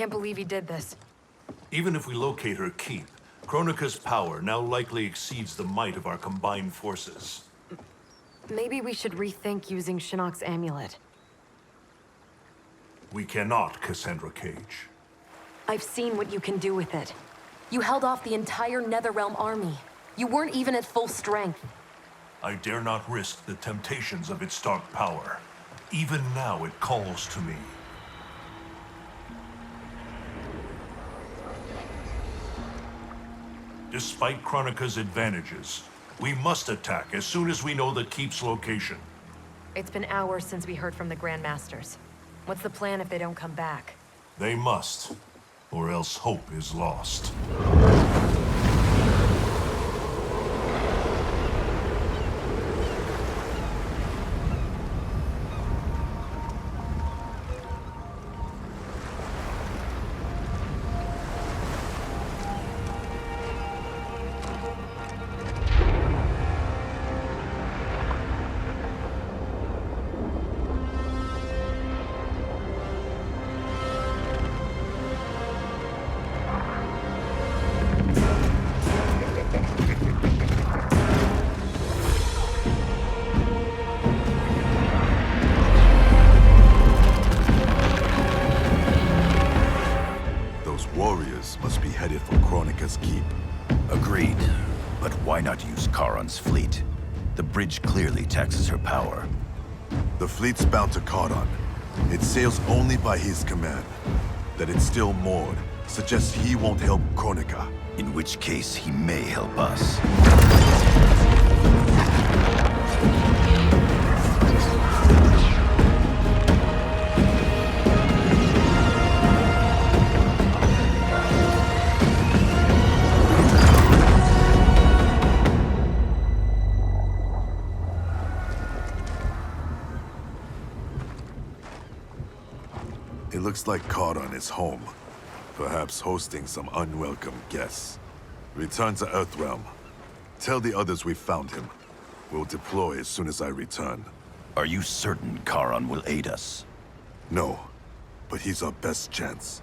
believe he did this. Even if we locate her keep, Kronika's power now likely exceeds the might of our combined forces. Maybe we should rethink using Shinnok's amulet. We cannot, Cassandra Cage. I've seen what you can do with it. You held off the entire Netherrealm army. You weren't even at full strength. I dare not risk the temptations of its dark power. Even now it calls to me. Despite Kronika's advantages, we must attack as soon as we know the keep's location. It's been hours since we heard from the Grandmasters. What's the plan if they don't come back? They must, or else hope is lost. Must be headed for Kronika's keep. Agreed. But why not use Charon's fleet? The bridge clearly taxes her power. The fleet's bound to Kotal. It sails only by his command. That it's still moored suggests he won't help Kronika. In which case, he may help us. It looks like Kahn is home, perhaps hosting some unwelcome guests. Return to Earthrealm. Tell the others we found him. We'll deploy as soon as I return. Are you certain Charon will aid us? No, but he's our best chance.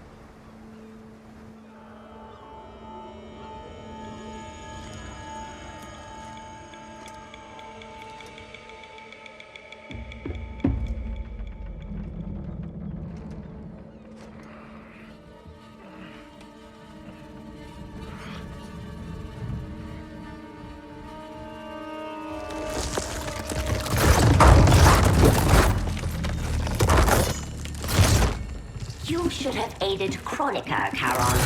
You should have aided Kronika, Charon.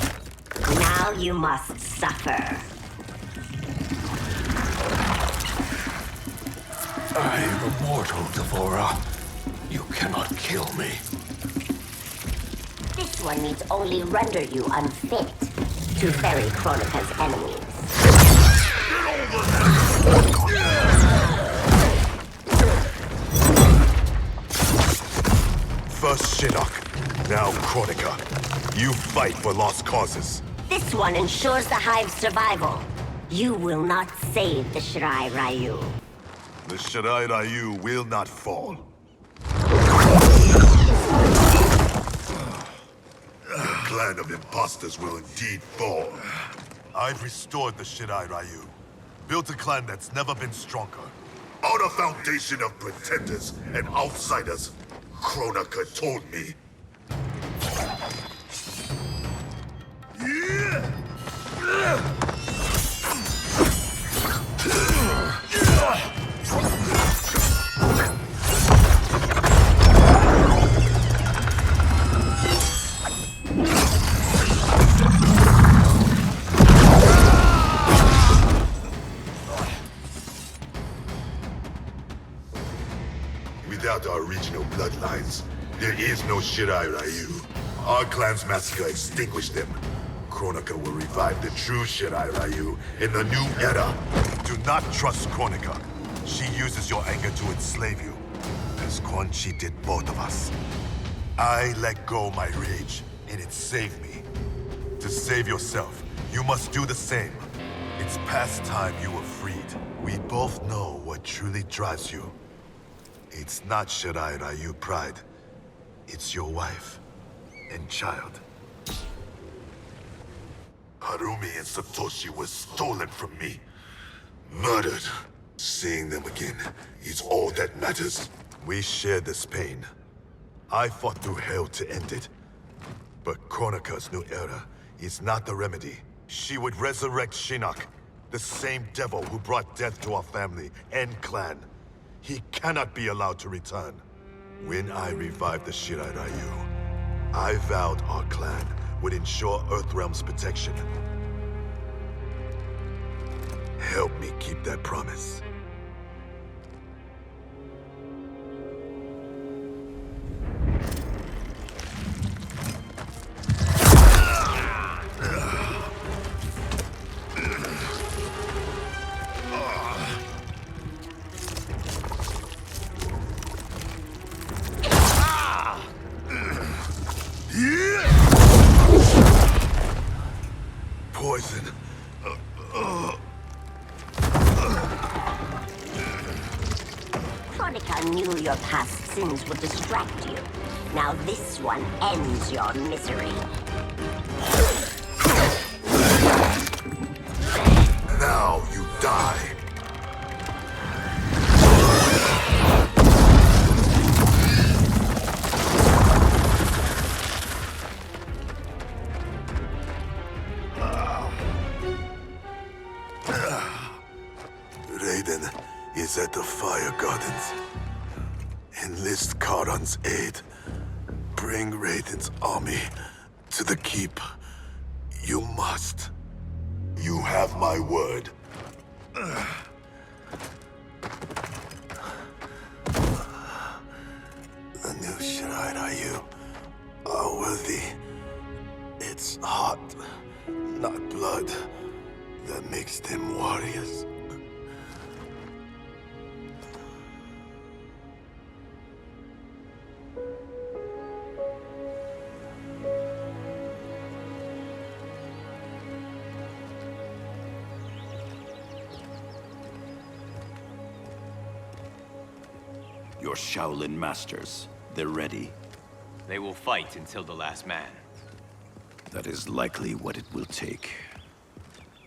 Now you must suffer. I am immortal, Devora. You cannot kill me. This one needs only render you unfit to ferry Kronika's enemies. First Shinnok, now Kronika. You fight for lost causes. This one ensures the Hive's survival. You will not save the Shirai Ryu. The Shirai Ryu will not fall. The clan of imposters will indeed fall. I've restored the Shirai Ryu. Built a clan that's never been stronger. On a foundation of pretenders and outsiders, Kronika told me. Without our regional bloodlines, there is no Shirai Ryu. Our clan's massacre extinguished them. Kronika will revive the true Shirai Ryu in the new era. Do not trust Kronika. She uses your anger to enslave you, as Quan Chi did both of us. I let go my rage, and it saved me. To save yourself, you must do the same. It's past time you were freed. We both know what truly drives you. It's not Shirai Ryu pride. It's your wife and child. Harumi and Satoshi were stolen from me. Murdered. Seeing them again is all that matters. We share this pain. I fought through hell to end it. But Kronika's new era is not the remedy. She would resurrect Shinnok, the same devil who brought death to our family and clan. He cannot be allowed to return. When I revived the Shirai Ryu, I vowed our clan would ensure Earthrealm's protection. Help me keep that promise. Poison. Kronika knew your past sins would distract you. Now this one ends your misery. Now you die. Raiden is at the Fire Gardens. Enlist Charon's aid. Bring Raiden's army to the keep. You must. You have my word. The new Shirai Ryu are worthy. It's heart, not blood, that makes them warriors. Your Shaolin masters, they're ready. They will fight until the last man. That is likely what it will take.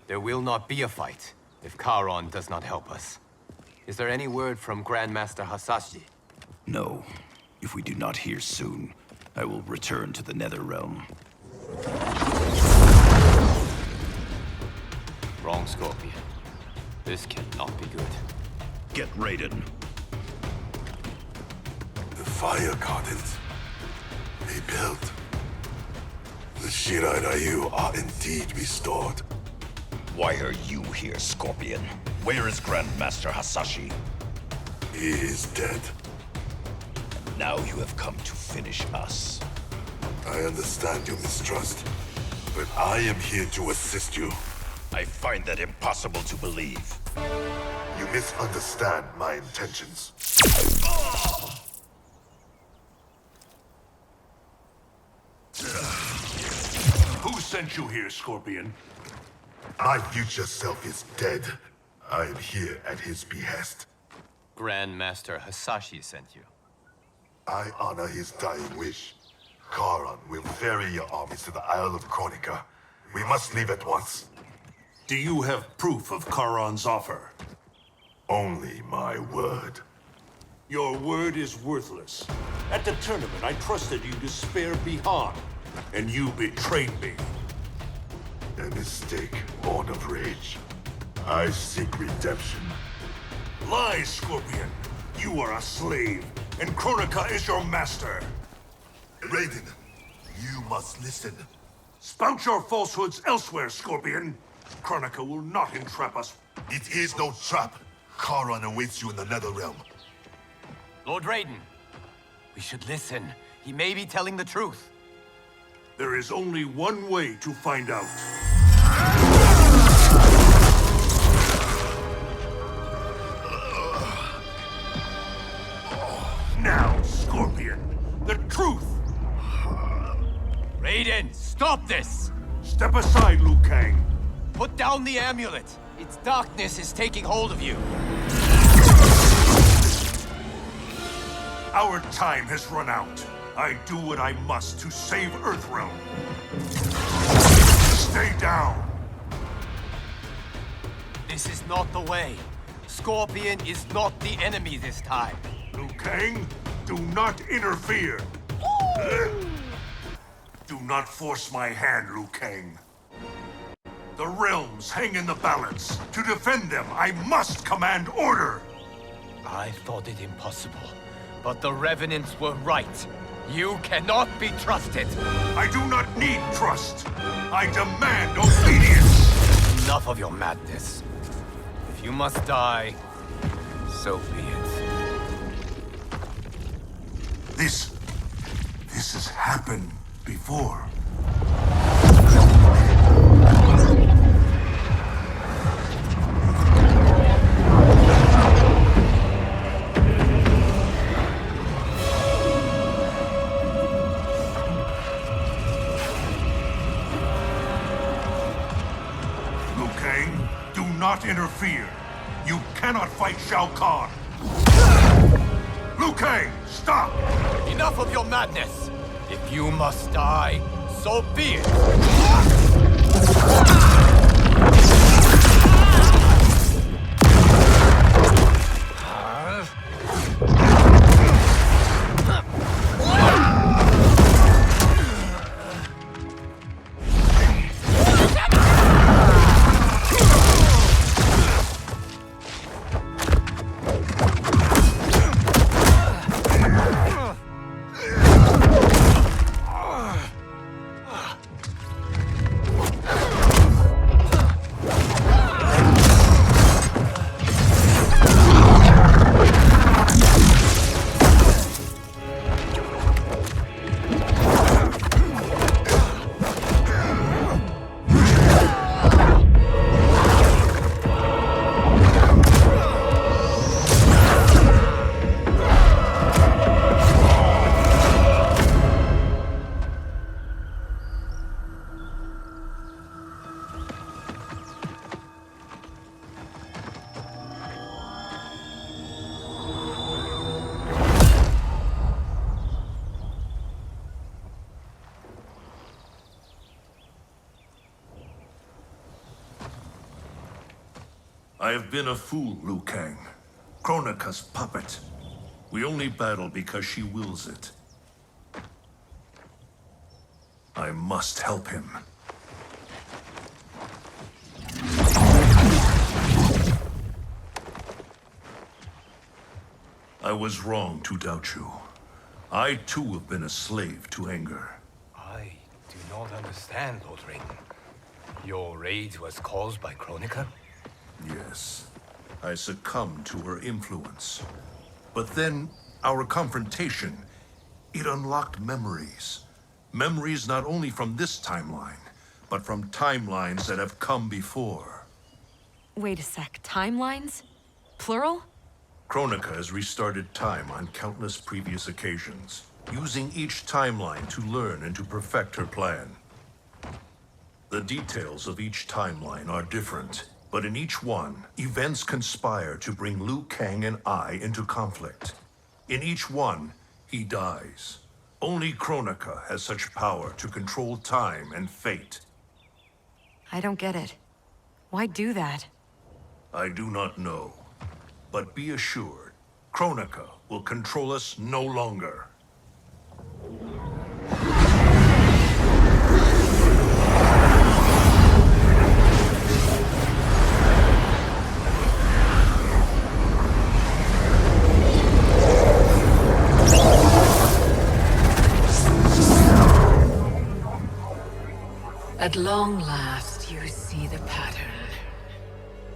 There will not be a fight if Charon does not help us. Is there any word from Grandmaster Hasashi? No. If we do not hear soon, I will return to the Netherrealm. Wrong, Scorpion. This cannot be good. Get Raiden. The fire gardens they built. The Shirai Ryu are indeed restored. Why are you here, Scorpion? Where is Grandmaster Hasashi? He is dead. Now you have come to finish us. I understand your mistrust, but I am here to assist you. I find that impossible to believe. You misunderstand my intentions. Who sent you here, Scorpion? My future self is dead. I am here at his behest. Grandmaster Hasashi sent you. I honor his dying wish. Charon will ferry your armies to the Isle of Kronika. We must leave at once. Do you have proof of Charon's offer? Only my word. Your word is worthless. At the tournament, I trusted you to spare Bihan, and you betrayed me. A mistake born of rage. I seek redemption. Lies, Scorpion. You are a slave, and Kronika is your master. Raiden, you must listen. Spout your falsehoods elsewhere, Scorpion. Kronika will not entrap us. It is no trap. Charon awaits you in the Netherrealm. Lord Raiden, we should listen. He may be telling the truth. There is only one way to find out. Now, Scorpion, the truth! Raiden, stop this! Step aside, Liu Kang. Put down the amulet. Its darkness is taking hold of you. Our time has run out. I do what I must to save Earthrealm. Stay down. This is not the way. Scorpion is not the enemy this time. Liu Kang, do not interfere. Do not force my hand, Liu Kang. The realms hang in the balance. To defend them, I must command order. I thought it impossible, but the Revenants were right. You cannot be trusted. I do not need trust. I demand obedience. Enough of your madness. If you must die, so be it. This has happened before. Liu Kang, do not interfere. You cannot fight Shao Kahn. Liu Kang, stop! Enough of your madness! If you must die, so be it! I have been a fool, Liu Kang. Kronika's puppet. We only battle because she wills it. I must help him. I was wrong to doubt you. I too have been a slave to anger. I do not understand, Lord Raiden. Your rage was caused by Kronika? Yes. I succumbed to her influence. But then, our confrontation, it unlocked memories. Memories not only from this timeline, but from timelines that have come before. Wait a sec, timelines? Plural? Kronika has restarted time on countless previous occasions, using each timeline to learn and to perfect her plan. The details of each timeline are different, but in each one, events conspire to bring Liu Kang and I into conflict. In each one, he dies. Only Kronika has such power to control time and fate. I don't get it. Why do that? I do not know. But be assured, Kronika will control us no longer. At long last, you see the pattern.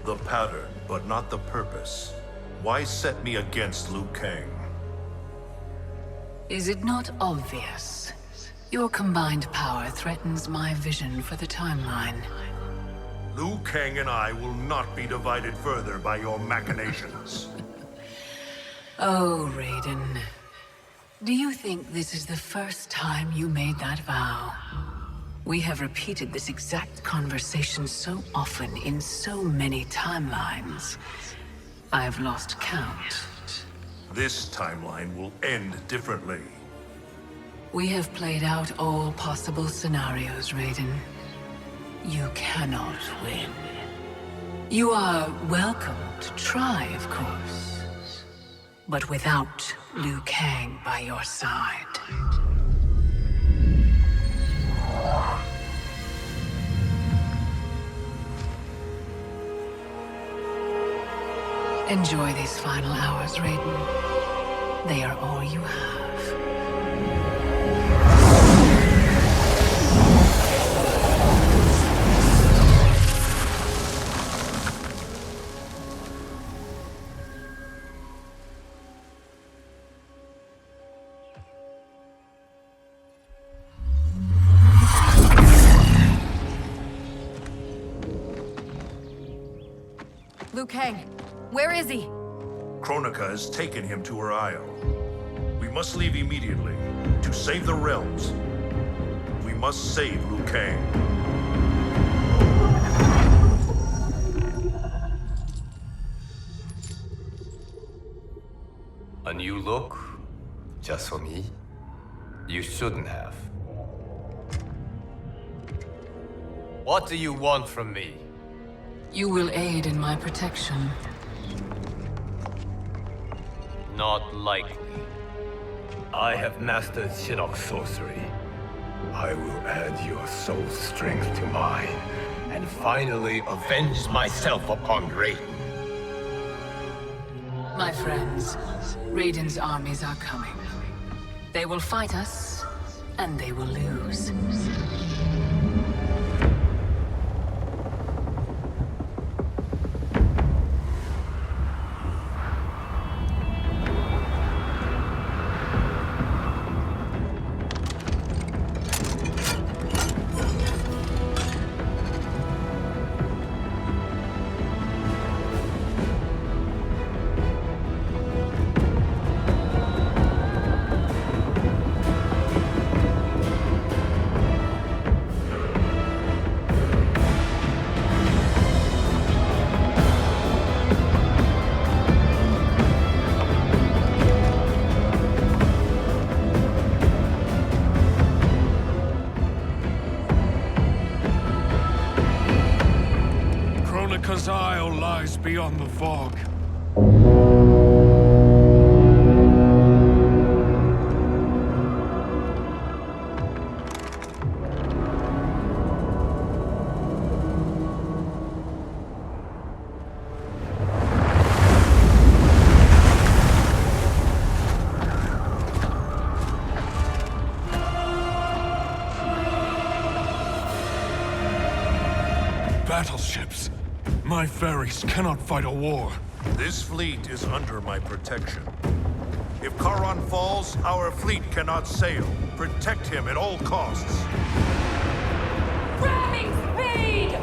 The pattern, but not the purpose. Why set me against Liu Kang? Is it not obvious? Your combined power threatens my vision for the timeline. Liu Kang and I will not be divided further by your machinations. Oh, Raiden. Do you think this is the first time you made that vow? We have repeated this exact conversation so often in so many timelines. I've lost count. This timeline will end differently. We have played out all possible scenarios, Raiden. You cannot win. You are welcome to try, of course. But without Liu Kang by your side. Enjoy these final hours, Raiden. They are all you have. Liu Kang, where is he? Kronika has taken him to her isle. We must leave immediately to save the realms. We must save Liu Kang. A new look? Just for me? You shouldn't have. What do you want from me? You will aid in my protection. Not likely. I have mastered Shinnok's sorcery. I will add your soul strength to mine, and finally avenge myself upon Raiden. My friends, Raiden's armies are coming. They will fight us, and they will lose. Kronika's isle lies beyond the fog. Battleships. My ferries cannot fight a war. This fleet is under my protection. If Charon falls, our fleet cannot sail. Protect him at all costs. Ramming speed!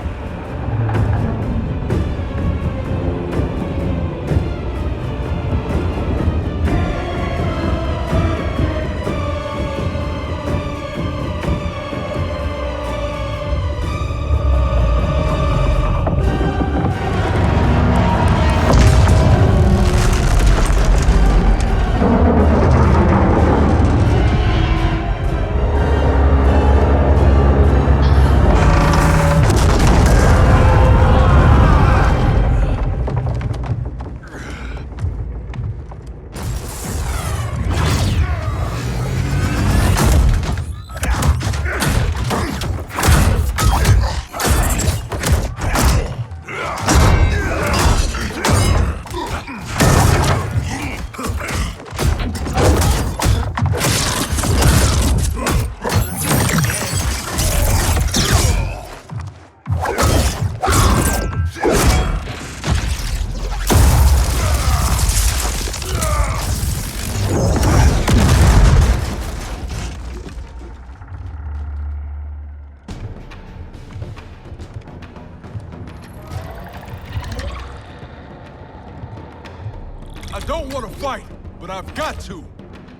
I don't want to fight, but I've got to.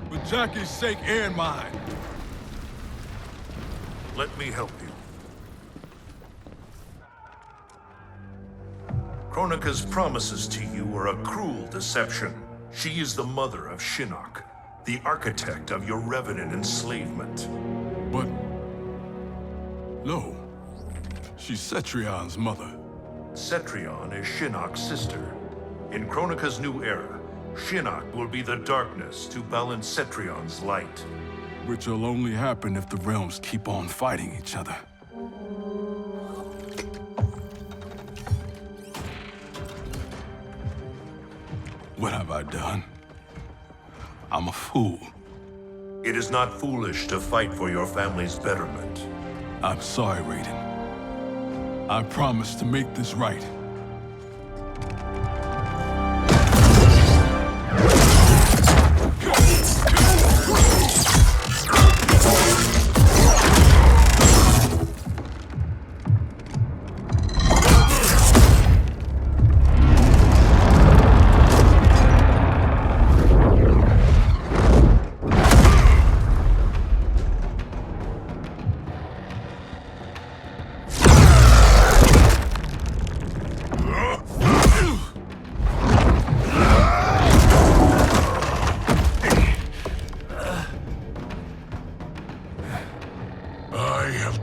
For Jacqui's sake and mine. Let me help you. Kronika's promises to you are a cruel deception. She is the mother of Shinnok, the architect of your revenant enslavement. But... no. She's Cetrion's mother. Cetrion is Shinnok's sister. In Kronika's new era, Shinnok will be the darkness to balance Cetrion's light. Which will only happen if the realms keep on fighting each other. What have I done? I'm a fool. It is not foolish to fight for your family's betterment. I'm sorry, Raiden. I promise to make this right.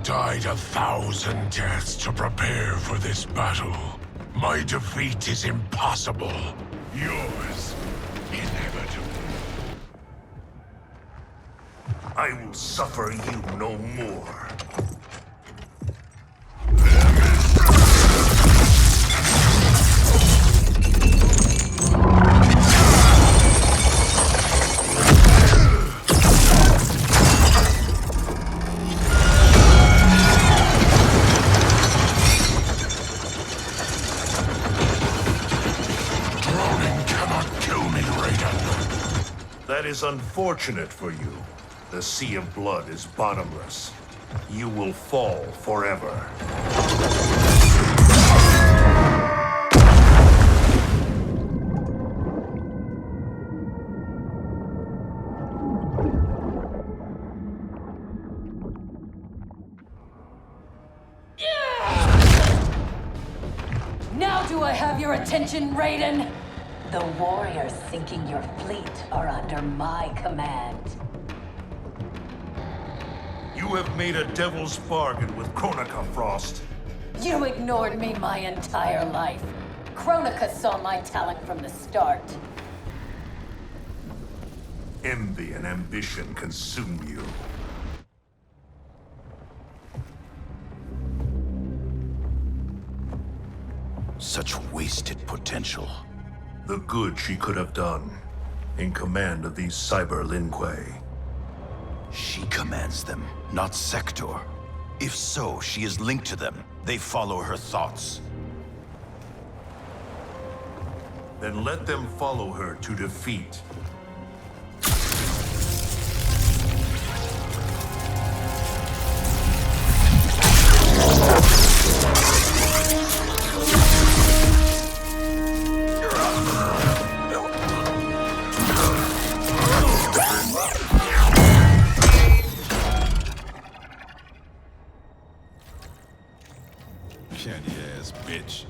Died 1,000 deaths to prepare for this battle. My defeat is impossible. Yours, inevitable. I will suffer you no more. That is unfortunate for you. The sea of blood is bottomless. You will fall forever. Now do I have your attention, Raiden? The warriors sinking your fleet are under my command. You have made a devil's bargain with Kronika, Frost. You ignored me my entire life. Kronika saw my talent from the start. Envy and ambition consume you. Such wasted potential. The good she could have done in command of these cyber Linquay. She commands them, not Sector. If so, she is linked to them. They follow her thoughts. Then let them follow her to defeat. Candy ass bitch.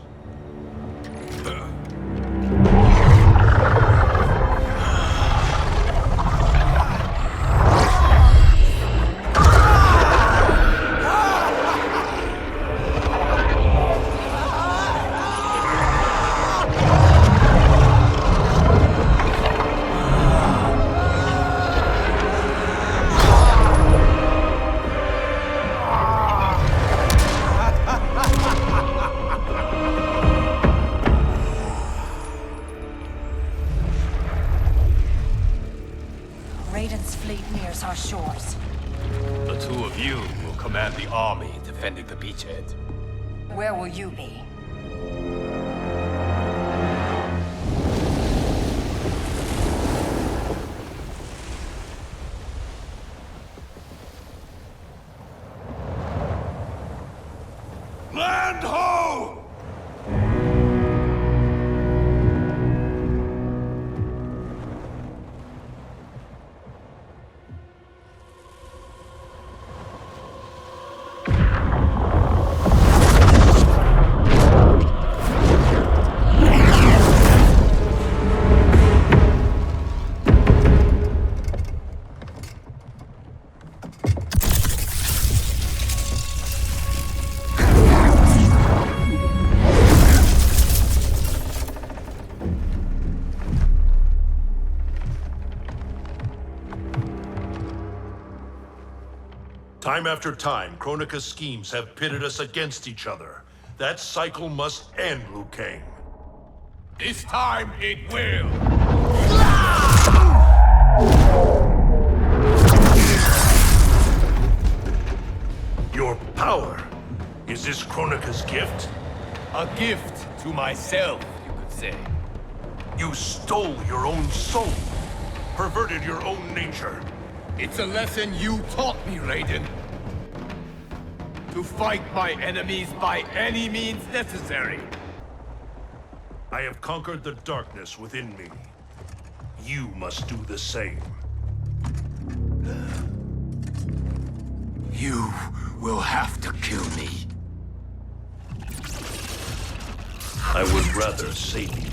Raiden's fleet nears our shores. The two of you will command the army defending the beachhead. Where will you be? Land ho! Time after time, Kronika's schemes have pitted us against each other. That cycle must end, Liu Kang. This time it will. Your power. Is this Kronika's gift? A gift to myself, you could say. You stole your own soul. Perverted your own nature. It's a lesson you taught me, Raiden. To fight my enemies by any means necessary. I have conquered the darkness within me. You must do the same. You will have to kill me. I would rather save you.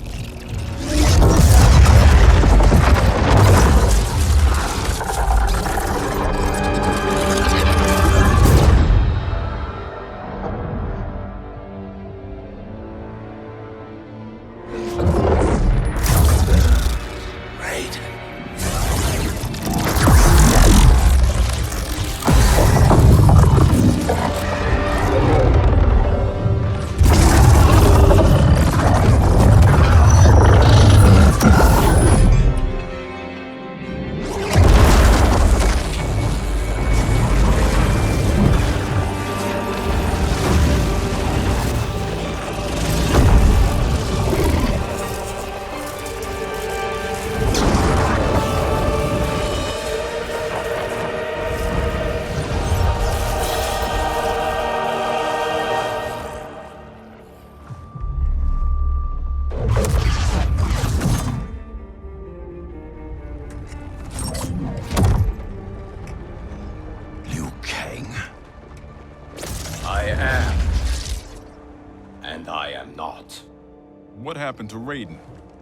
What happened to Raiden?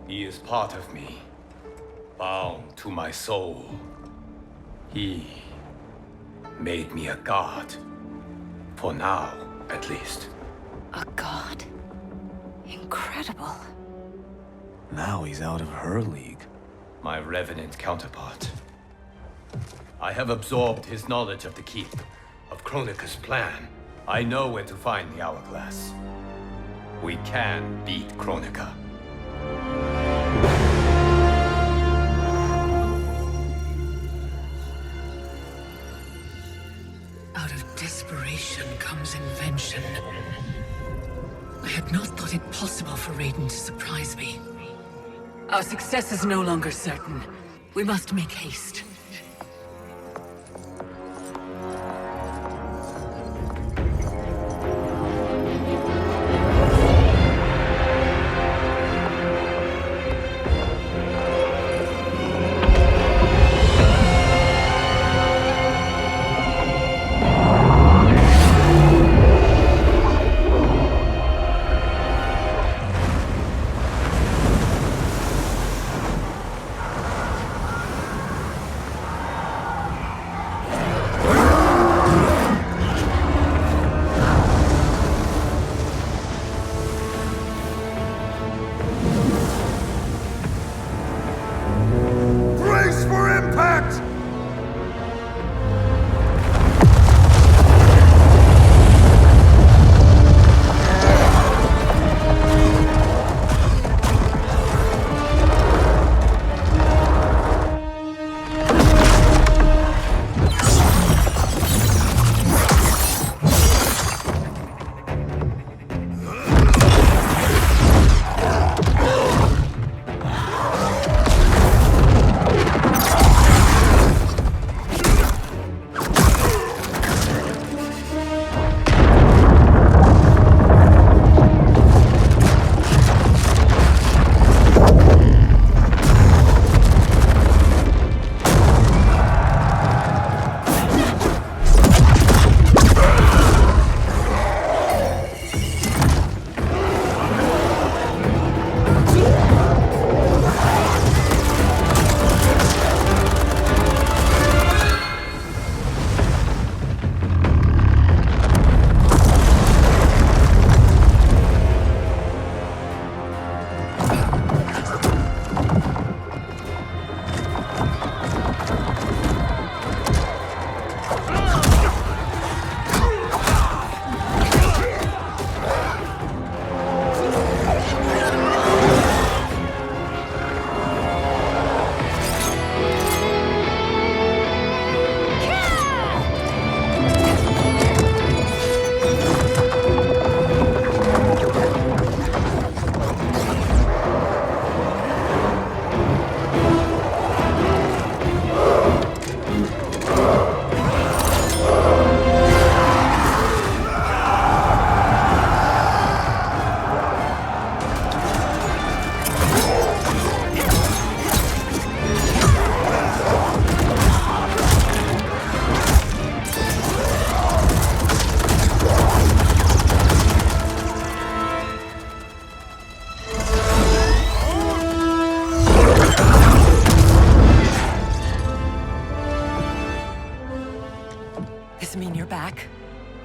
He is part of me, bound to my soul. He made me a god. For now, at least. A god? Incredible. Now he's out of her league. My revenant counterpart. I have absorbed his knowledge of the Keep, of Kronika's plan. I know where to find the Hourglass. We can beat Kronika. Out of desperation comes invention. I had not thought it possible for Raiden to surprise me. Our success is no longer certain. We must make haste.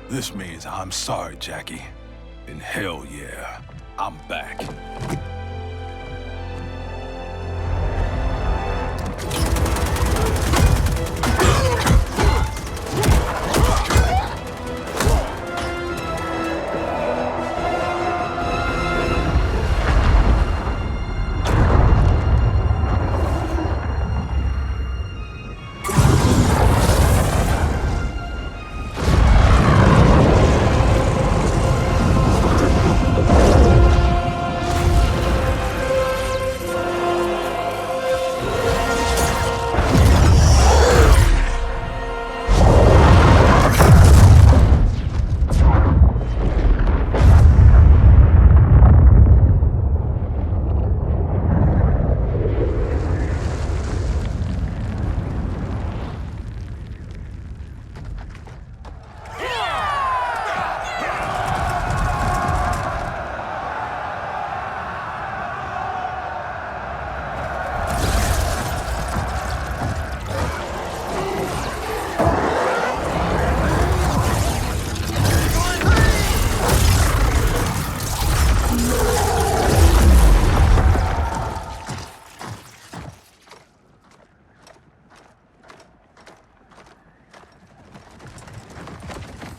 This means I'm sorry, Jacqui. And hell yeah, I'm back.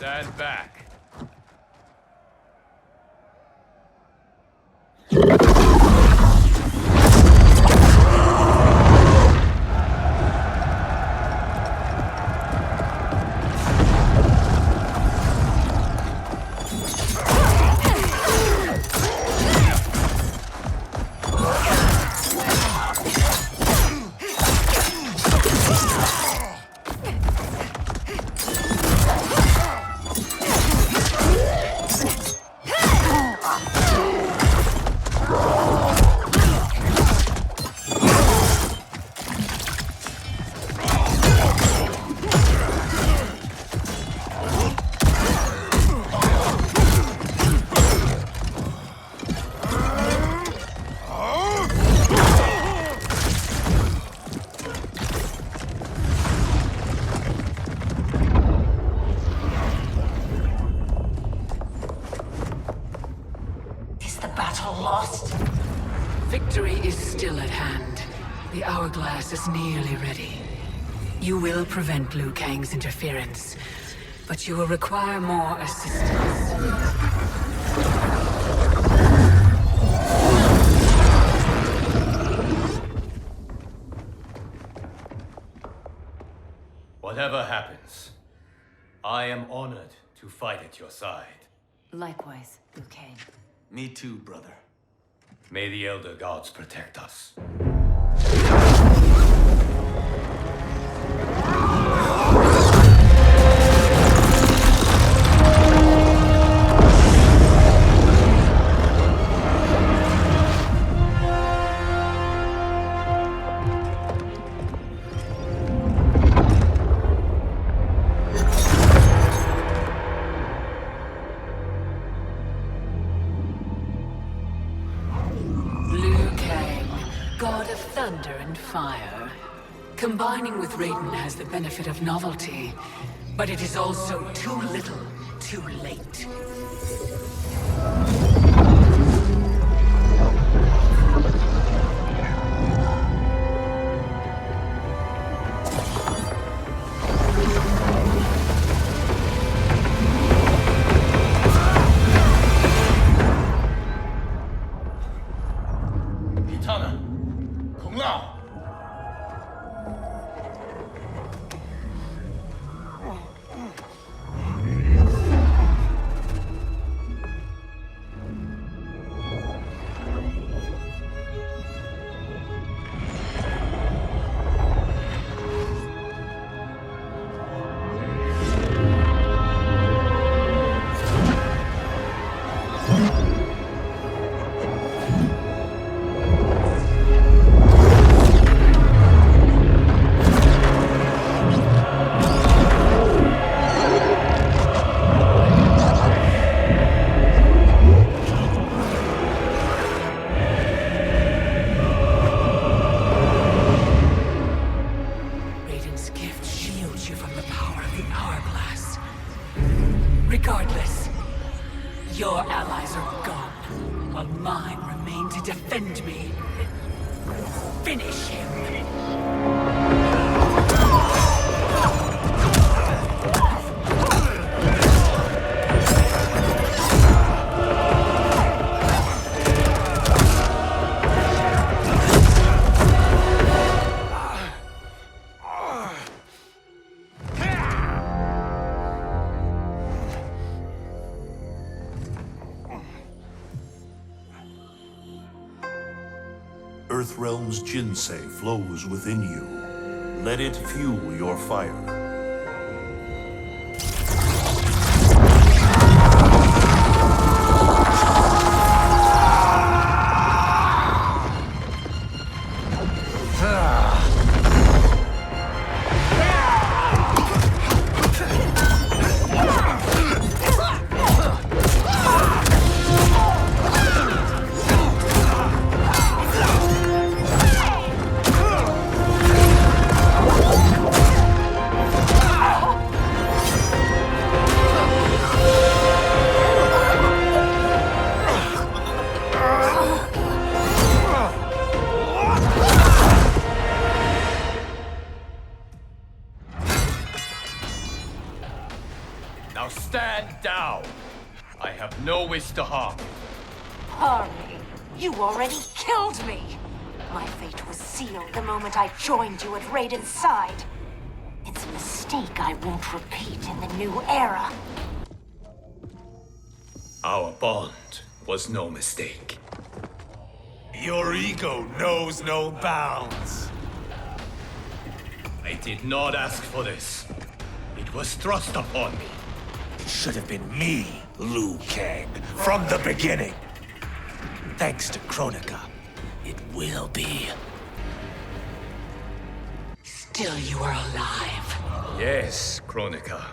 Stand back. Victory is still at hand. The hourglass is nearly ready. You will prevent Liu Kang's interference, but you will require more assistance. Whatever happens, I am honored to fight at your side. Likewise, Liu Kang. Me too, brother. May the Elder Gods protect us. Thunder and fire. Combining with Raiden has the benefit of novelty, but it is also too little, too late. Kitana! Now! Regardless, your allies are gone, while mine remain to defend me. Finish him! Earthrealm's Jinsei flows within you. Let it fuel your fire. Now stand down. I have no wish to harm. Harm me? You already killed me! My fate was sealed the moment I joined you at Raiden's side. It's a mistake I won't repeat in the new era. Our bond was no mistake. Your ego knows no bounds. I did not ask for this. It was thrust upon me. It should have been me, Liu Kang, from the beginning. Thanks to Kronika, it will be. Still you are alive. Yes, Kronika.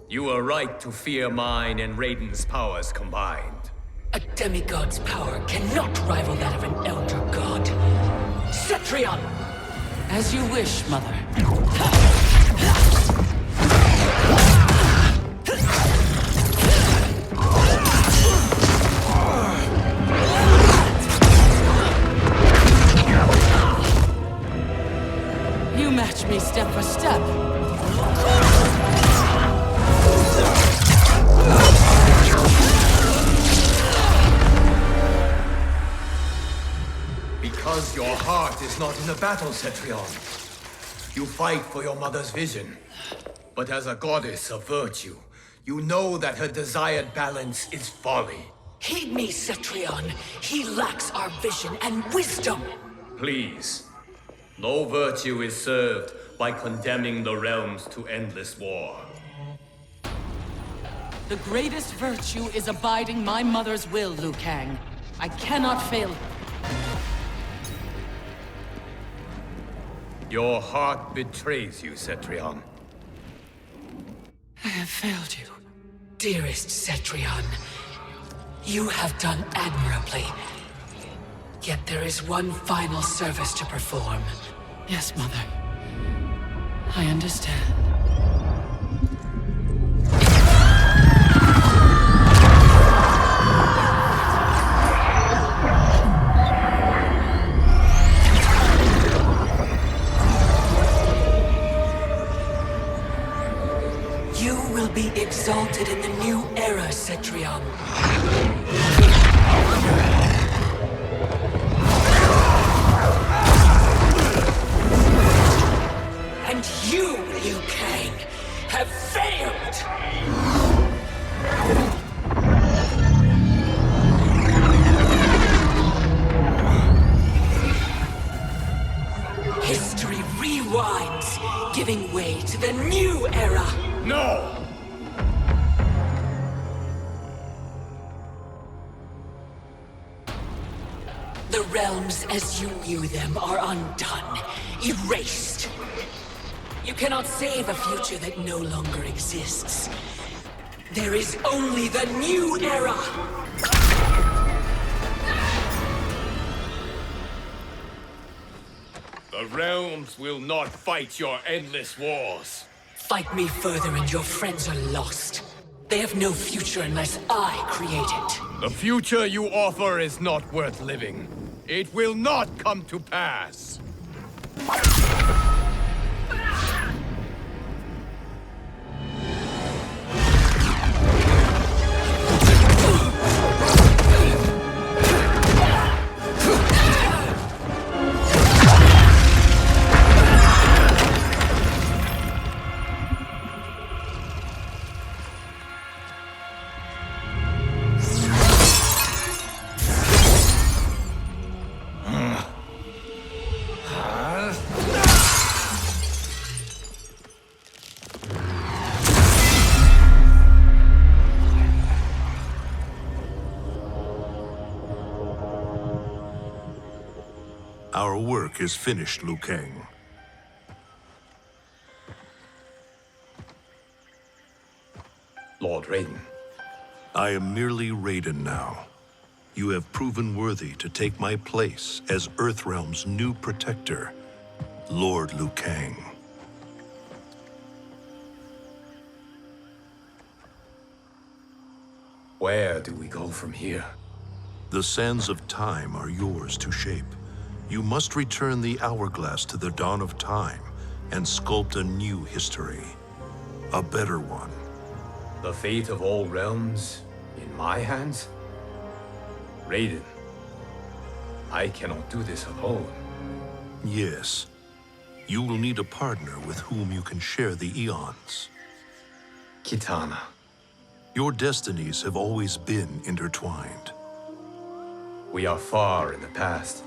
You were right to fear mine and Raiden's powers combined. A demigod's power cannot rival that of an elder god. Cetrion! As you wish, Mother. You match me step for step. Because your heart is not in the battle, Cetrion. You fight for your mother's vision. But as a goddess of virtue, you know that her desired balance is folly. Heed me, Cetrion. He lacks our vision and wisdom. Please. No virtue is served by condemning the realms to endless war. The greatest virtue is abiding my mother's will, Liu Kang. I cannot fail her. Your heart betrays you, Cetrion. I have failed you, dearest Cetrion. You have done admirably. Yet there is one final service to perform. Yes, Mother. I understand. You will be exalted in the new era, Cetrion. And you, Liu Kang, have failed! History rewinds, giving way to the new era! No! The realms as you knew them are undone, erased. You cannot save a future that no longer exists. There is only the new era! The realms will not fight your endless wars. Fight me further and your friends are lost. They have no future unless I create it. The future you offer is not worth living. It will not come to pass. Our work is finished, Liu Kang. Lord Raiden. I am merely Raiden now. You have proven worthy to take my place as Earthrealm's new protector, Lord Liu Kang. Where do we go from here? The sands of time are yours to shape. You must return the hourglass to the dawn of time and sculpt a new history. A better one. The fate of all realms in my hands? Raiden, I cannot do this alone. Yes. You will need a partner with whom you can share the eons. Kitana. Your destinies have always been intertwined. We are far in the past,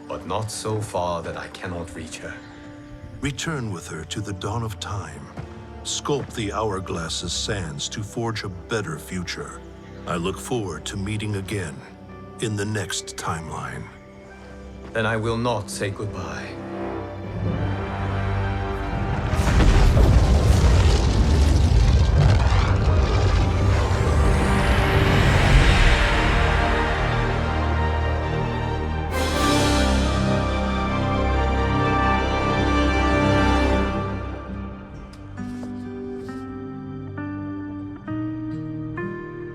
but not so far that I cannot reach her. Return with her to the dawn of time. Sculpt the hourglass's sands to forge a better future. I look forward to meeting again in the next timeline. Then I will not say goodbye.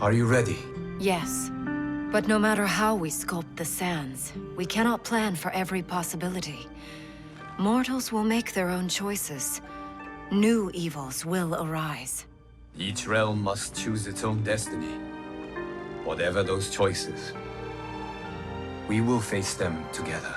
Are you ready? Yes. But no matter how we sculpt the sands, we cannot plan for every possibility. Mortals will make their own choices. New evils will arise. Each realm must choose its own destiny. Whatever those choices, we will face them together.